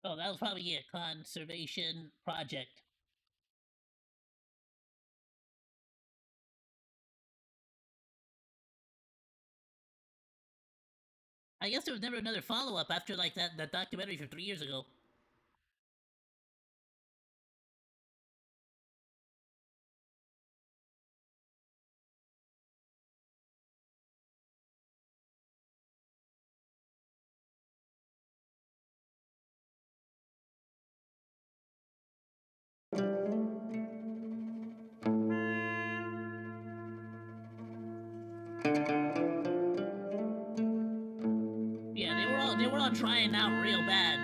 Oh, that was probably a conservation project. I guess there was never another follow-up after like that documentary from 3 years ago. Yeah, they were all trying out real bad.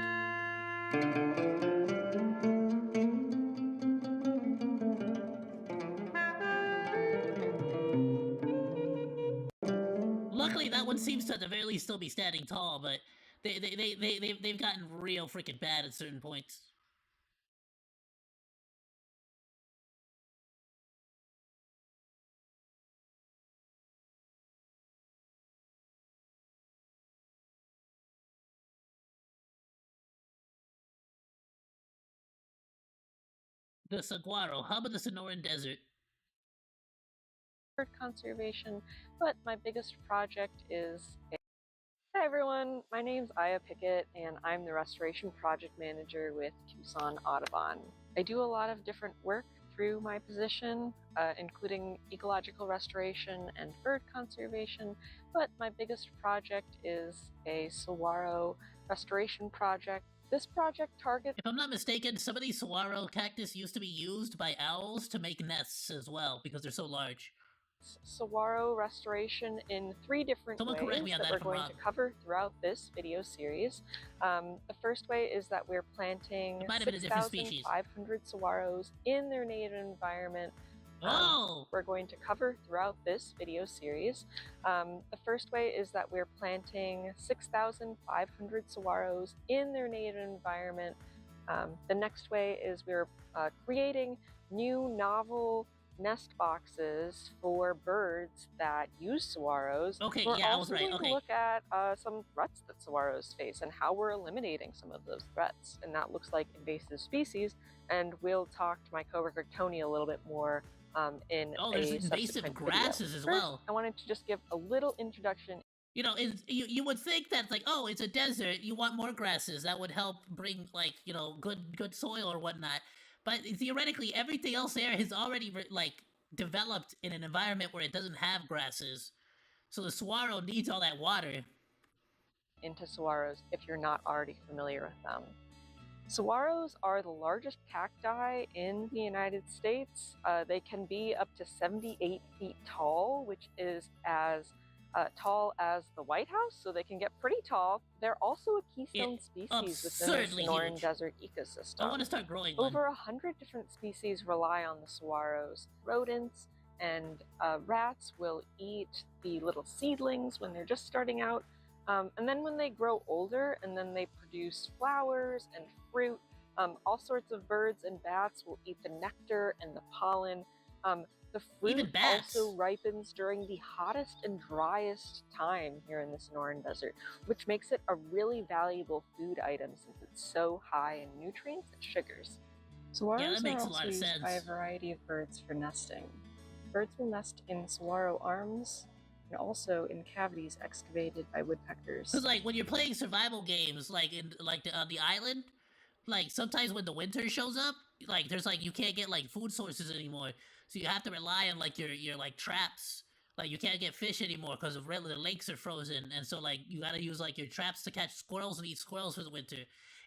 Luckily, that one seems to at the very least still be standing tall, but they've gotten real freaking bad at certain points. The saguaro, hub of the Sonoran Desert. Bird conservation, but my biggest project is. Hi everyone, my name's Ayoo and I'm the Restoration Project Manager with Tucson Audubon. I do a lot of different work through my position, including ecological restoration and bird conservation, but my biggest project is a saguaro restoration project. This project targets... If I'm not mistaken, some of these saguaro cactus used to be used by owls to make nests as well, because they're so large. saguaro restoration in 3 different Someone ways correct me on that that we're if I'm going wrong. to cover throughout this video series. The first way is that we're planting It might have been a different species. 6,500 saguaros in their native environment. Whoa! We're going to cover throughout this video series. The first way is that we're planting 6,500 saguaros in their native environment. The next way is we're creating new novel nest boxes for birds that use saguaros. Okay, We're yeah, I was also right. going Okay. to look at some threats that saguaros face and how we're eliminating some of those threats. And that looks like invasive species. And we'll talk to my coworker Tony a little bit more in Oh, there's a invasive subsequent grasses video. as First, well. I wanted to just give a little introduction. You know, you would think that like, oh, it's a desert. You want more grasses that would help bring like, you know, good soil or whatnot. But theoretically, everything else there has already like developed in an environment where it doesn't have grasses. So the saguaro needs all that water. Into saguaros if you're not already familiar with them. Saguaros are the largest cacti in the United States. They can be up to 78 feet tall, which is as tall as the White House, so they can get pretty tall. They're also a keystone species within the absurdly Sonoran huge. Desert ecosystem. I want to start growing one. Over 100 different species rely on the saguaros. Rodents and rats will eat the little seedlings when they're just starting out. And then when they grow older and then they produce flowers and fruit, all sorts of birds and bats will eat the nectar and the pollen. The fruit also ripens during the hottest and driest time here in the Sonoran Desert, which makes it a really valuable food item since it's so high in nutrients and sugars. Saguaros that makes are a lot also of used sense. by a variety of birds for nesting. Birds will nest in saguaro arms and also in cavities excavated by woodpeckers. Cause like when you're playing survival games, like in like on the island, like sometimes when the winter shows up, like there's like you can't get like food sources anymore, so you have to rely on like your like traps. Like you can't get fish anymore because of the lakes are frozen, and so like you gotta use like your traps to catch squirrels and eat squirrels for the winter.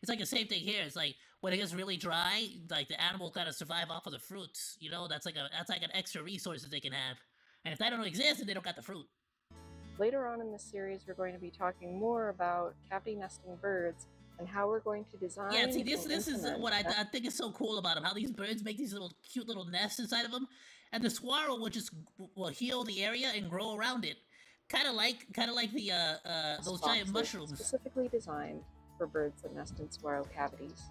It's like the same thing here. It's like when it gets really dry, like the animals gotta survive off of the fruits. You know, that's like an extra resource that they can have, and if that don't exist, then they don't got the fruit. Later on in this series, we're going to be talking more about cavity nesting birds and how we're going to design. Yeah, see, this is implement what I think is so cool about them. How these birds make these little cute little nests inside of them, and the saguaro will heal the area and grow around it, kind of like the those giant boxes mushrooms. specifically designed for birds that nest in saguaro cavities.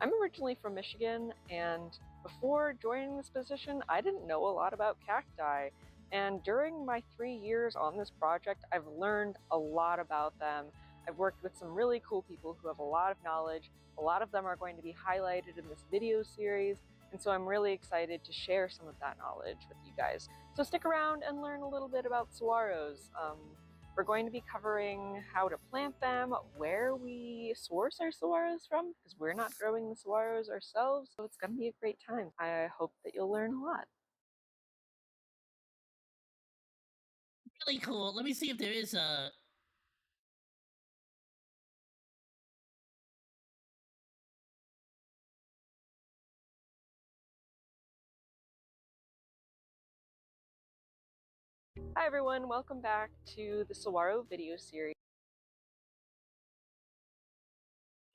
I'm originally from Michigan, and before joining this position, I didn't know a lot about cacti. And during my 3 years on this project, I've learned a lot about them. I've worked with some really cool people who have a lot of knowledge. A lot of them are going to be highlighted in this video series, and so I'm really excited to share some of that knowledge with you guys. So stick around and learn a little bit about saguaros. We're going to be covering how to plant them, where we source our saguaros from, because we're not growing the saguaros ourselves, so it's going to be a great time. I hope that you'll learn a lot. Really cool. Let me see if there is a. Hi everyone, welcome back to the saguaro video series.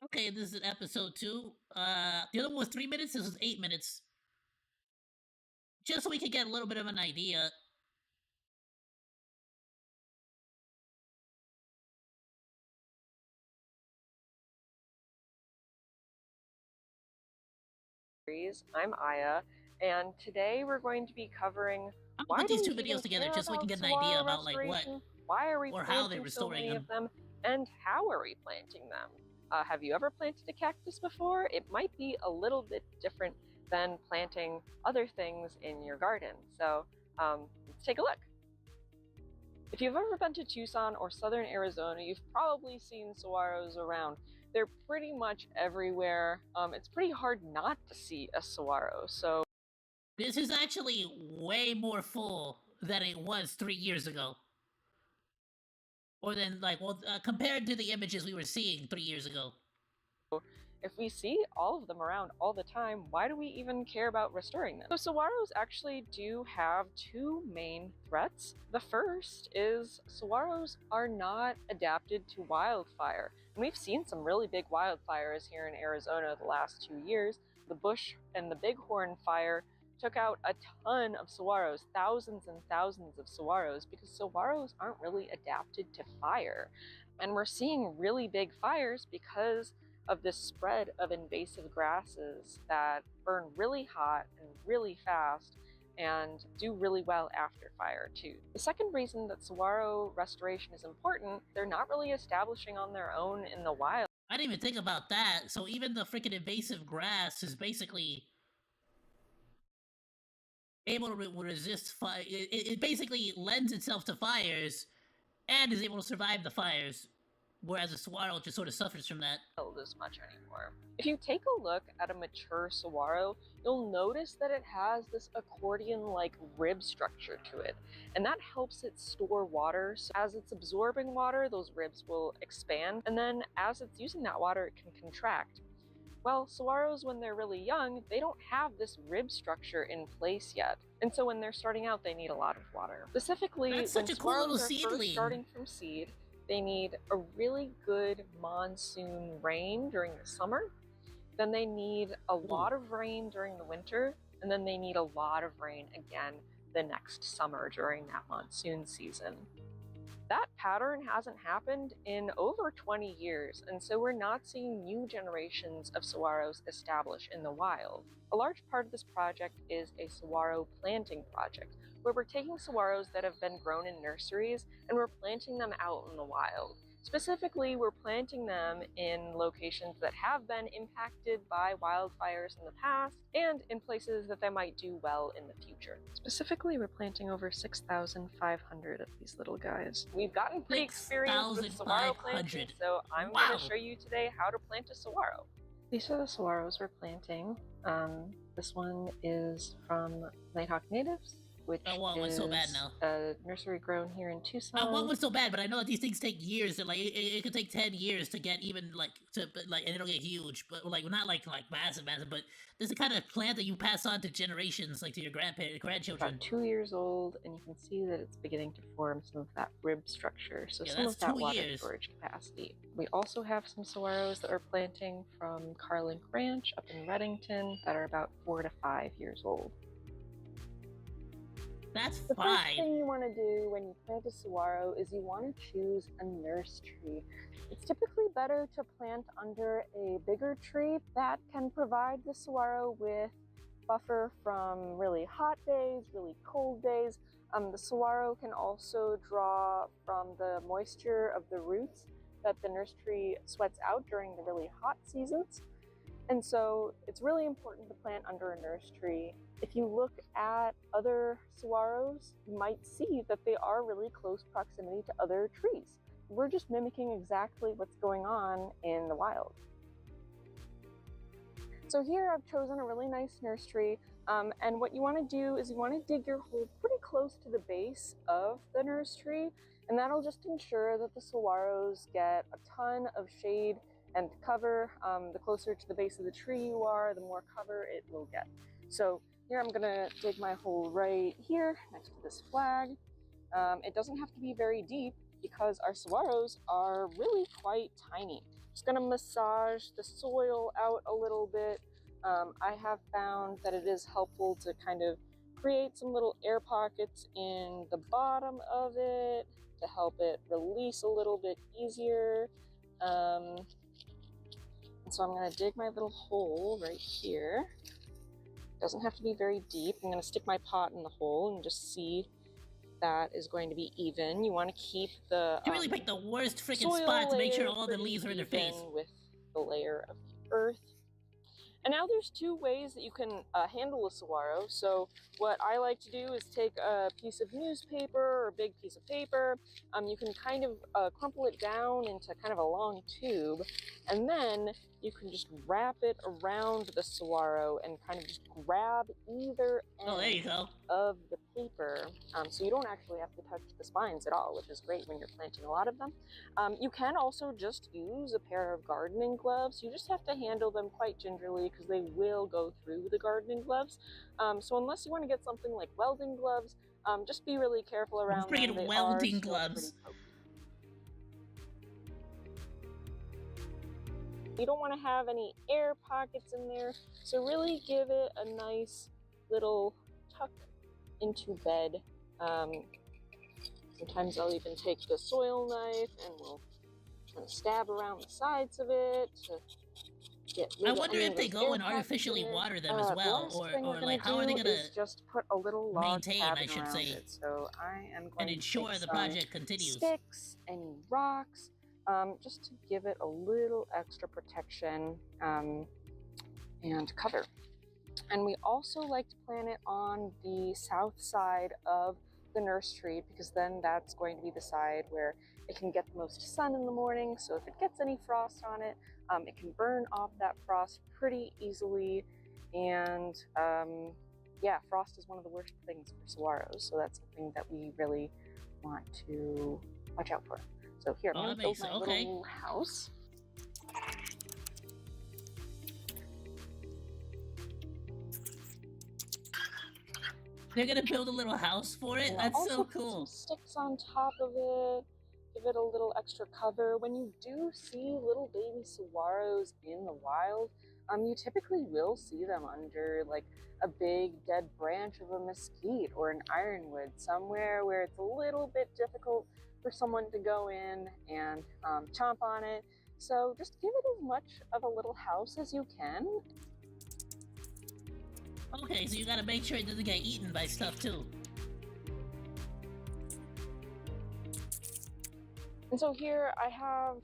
Okay, this is episode 2. The other one was 3 minutes. This was 8 minutes. Just so we could get a little bit of an idea. I'm Aya, and today we're going to be covering why put these do two we videos even together care just so we can about get an idea saguaro about like what restoration? Why are we or how they're planting so restoring many of them, and how are we planting them? Have you ever planted a cactus before? It might be a little bit different than planting other things in your garden. So let's take a look. If you've ever been to Tucson or southern Arizona, you've probably seen saguaros around. They're pretty much everywhere. It's pretty hard not to see a saguaro. So this is actually way more full than it was 3 years ago. Or then, like, well, compared to the images we were seeing 3 years ago. If we see all of them around all the time, why do we even care about restoring them? So saguaros actually do have two main threats. The first is saguaros are not adapted to wildfire. And we've seen some really big wildfires here in Arizona the last 2 years. The bush and the bighorn fire took out a ton of saguaros, thousands and thousands of saguaros, because saguaros aren't really adapted to fire. And we're seeing really big fires because of this spread of invasive grasses that burn really hot and really fast and do really well after fire too. The second reason that saguaro restoration is important, they're not really establishing on their own in the wild. I didn't even think about that. So even the freaking invasive grass is basically able to resist fire. It basically lends itself to fires and is able to survive the fires, whereas a saguaro just sort of suffers from that. As much anymore. If you take a look at a mature saguaro, you'll notice that it has this accordion-like rib structure to it, and that helps it store water. So as it's absorbing water, those ribs will expand, and then as it's using that water, it can contract. Well, saguaros, when they're really young, they don't have this rib structure in place yet. And so when they're starting out, they need a lot of water. Specifically, That's when such a cool little saguaros are first seedling. starting from seed, they need a really good monsoon rain during the summer. Then they need a lot of rain during the winter. And then they need a lot of rain again the next summer during that monsoon season. That pattern hasn't happened in over 20 years, and so we're not seeing new generations of saguaros establish in the wild. A large part of this project is a saguaro planting project, where we're taking saguaros that have been grown in nurseries and we're planting them out in the wild. Specifically, we're planting them in locations that have been impacted by wildfires in the past and in places that they might do well in the future. Specifically, we're planting over 6,500 of these little guys. We've gotten pretty experienced with saguaro planting, so I'm going to show you today how to plant a saguaro. These are the saguaros we're planting. This one is from Nighthawk Natives, which is so bad now. Nursery grown here in Tucson. What was so bad? But I know that these things take years. That it could take 10 years to get even and it'll get huge. But not like massive, but this is the kind of plant that you pass on to generations, like to your grandchildren. About 2 years old, and you can see that it's beginning to form some of that rib structure. So Yeah, some that's of that 2 water years. storage capacity. We also have some saguaros that we're planting from Carlink Ranch up in Reddington that are about 4 to 5 years old. That's The fine. first thing you want to do when you plant a saguaro is you want to choose a nurse tree. It's typically better to plant under a bigger tree that can provide the saguaro with buffer from really hot days, really cold days. The saguaro can also draw from the moisture of the roots that the nurse tree sweats out during the really hot seasons. And so it's really important to plant under a nurse tree. If you look at other saguaros, you might see that they are really close proximity to other trees. We're just mimicking exactly what's going on in the wild. So here I've chosen a really nice nurse tree, and what you want to do is you want to dig your hole pretty close to the base of the nurse tree, and that'll just ensure that the saguaros get a ton of shade and cover. The closer to the base of the tree you are, the more cover it will get. So here I'm gonna dig my hole right here next to this flag. It doesn't have to be very deep because our saguaros are really quite tiny. Just gonna massage the soil out a little bit. I have found that it is helpful to kind of create some little air pockets in the bottom of it to help it release a little bit easier. And so I'm gonna dig my little hole right here. Doesn't have to be very deep. I'm going to stick my pot in the hole and just see if that is going to be even. You want to keep the You really picked the worst freaking soil spot to make sure layer all the pretty leaves are in their even face. with the layer of the earth. And now there's two ways that you can handle a saguaro. So what I like to do is take a piece of newspaper or a big piece of paper. You can kind of crumple it down into kind of a long tube, and then you can just wrap it around the saguaro and kind of just grab either Oh, there you end go. of the paper, so you don't actually have to touch the spines at all, which is great when you're planting a lot of them. You can also just use a pair of gardening gloves. You just have to handle them quite gingerly because they will go through the gardening gloves. So unless you want to get something like welding gloves, just be really careful around them. Friggin' They welding are still gloves. pretty pokey. You don't want to have any air pockets in there, so really give it a nice little tuck into bed. Sometimes I'll even take the soil knife and we'll kind of stab around the sides of it to get rid I of wonder any if of they those go air and pockets artificially in it. water them as The well, last or thing we're like gonna how are they do gonna is just put a little log maintain, cabin I should around say, it. So I am and going to ensure take the some project continues? sticks, any rocks, just to give it a little extra protection and cover. And we also like to plant it on the south side of the nursery because then that's going to be the side where it can get the most sun in the morning. So if it gets any frost on it, it can burn off that frost pretty easily. And yeah, frost is one of the worst things for saguaros. So that's something that we really want to watch out for. So here, I'm going to build my little house. They're gonna build a little house for it? And That's also so put cool. some sticks on top of it, give it a little extra cover. When you do see little baby saguaros in the wild, you typically will see them under like a big dead branch of a mesquite or an ironwood, somewhere where it's a little bit difficult for someone to go in and chomp on it. So just give it as much of a little house as you can. Okay, so you gotta make sure it doesn't get eaten by stuff too. And so here I have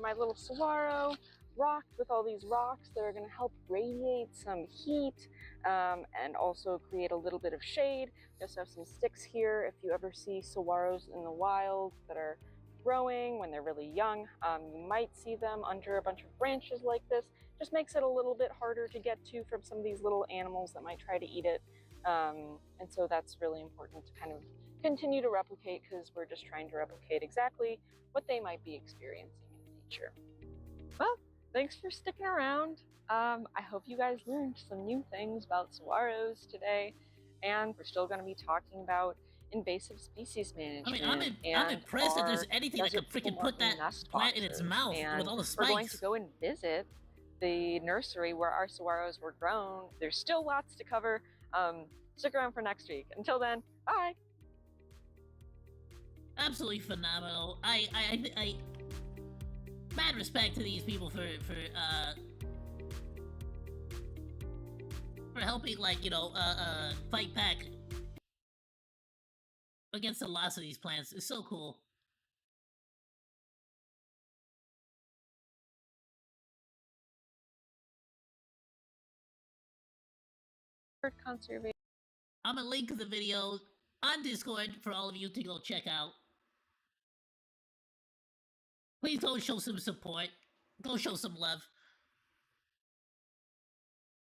my little saguaro rocked with all these rocks that are going to help radiate some heat and also create a little bit of shade. We also have some sticks here. If you ever see saguaros in the wild that are growing when they're really young, you might see them under a bunch of branches like this. Just makes it a little bit harder to get to from some of these little animals that might try to eat it. And so that's really important to kind of continue to replicate because we're just trying to replicate exactly what they might be experiencing in nature. Well, thanks for sticking around. I hope you guys learned some new things about saguaros today, and we're still going to be talking about invasive species management. I'm impressed that there's anything that could freaking put that plant in its mouth with all the spikes. We're going to go and visit the nursery where our saguaros were grown. There's still lots to cover. Stick around for next week. Until then, bye. Absolutely phenomenal. I mad respect to these people for helping, like, you know, fight back against the loss of these plants. It's so cool. Conservation. I'm gonna link the video on Discord for all of you to go check out. Please go show some support. Go show some love.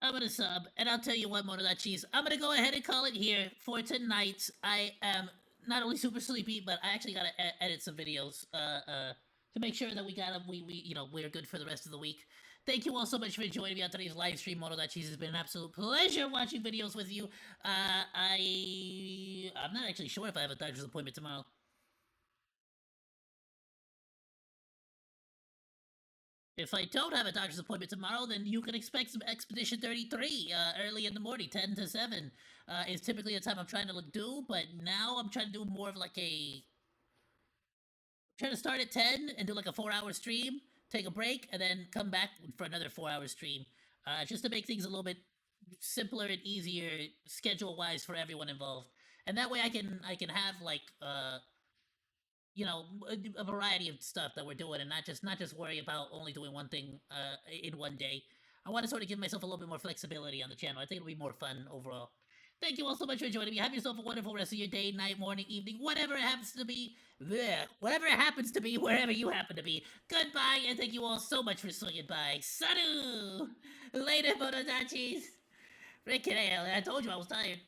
I'm gonna sub, and I'll tell you what, Monodachi's, I'm gonna go ahead and call it here for tonight. I am not only super sleepy, but I actually gotta edit some videos to make sure that we you know, we're good for the rest of the week. Thank you all so much for joining me on today's live stream. Monodachi's, has been an absolute pleasure watching videos with you. I'm not actually sure if I have a doctor's appointment tomorrow. If I don't have a doctor's appointment tomorrow, then you can expect some Expedition 33 early in the morning, 10 to 7. Is typically the time I'm trying to do, but now I'm trying to do more of like a... I'm trying to start at 10 and do like a 4-hour stream, take a break, and then come back for another 4-hour stream. Just to make things a little bit simpler and easier schedule-wise for everyone involved. And that way I can have like... you know, a variety of stuff that we're doing, and not just worry about only doing one thing in one day. I want to sort of give myself a little bit more flexibility on the channel. I think it'll be more fun overall. Thank you all so much for joining me. Have yourself a wonderful rest of your day, night, morning, evening, whatever it happens to be. Blech. Whatever it happens to be, wherever you happen to be. Goodbye, and thank you all so much for swinging by. Sadu! Later, Bonodachis! Freaking hell, I told you I was tired.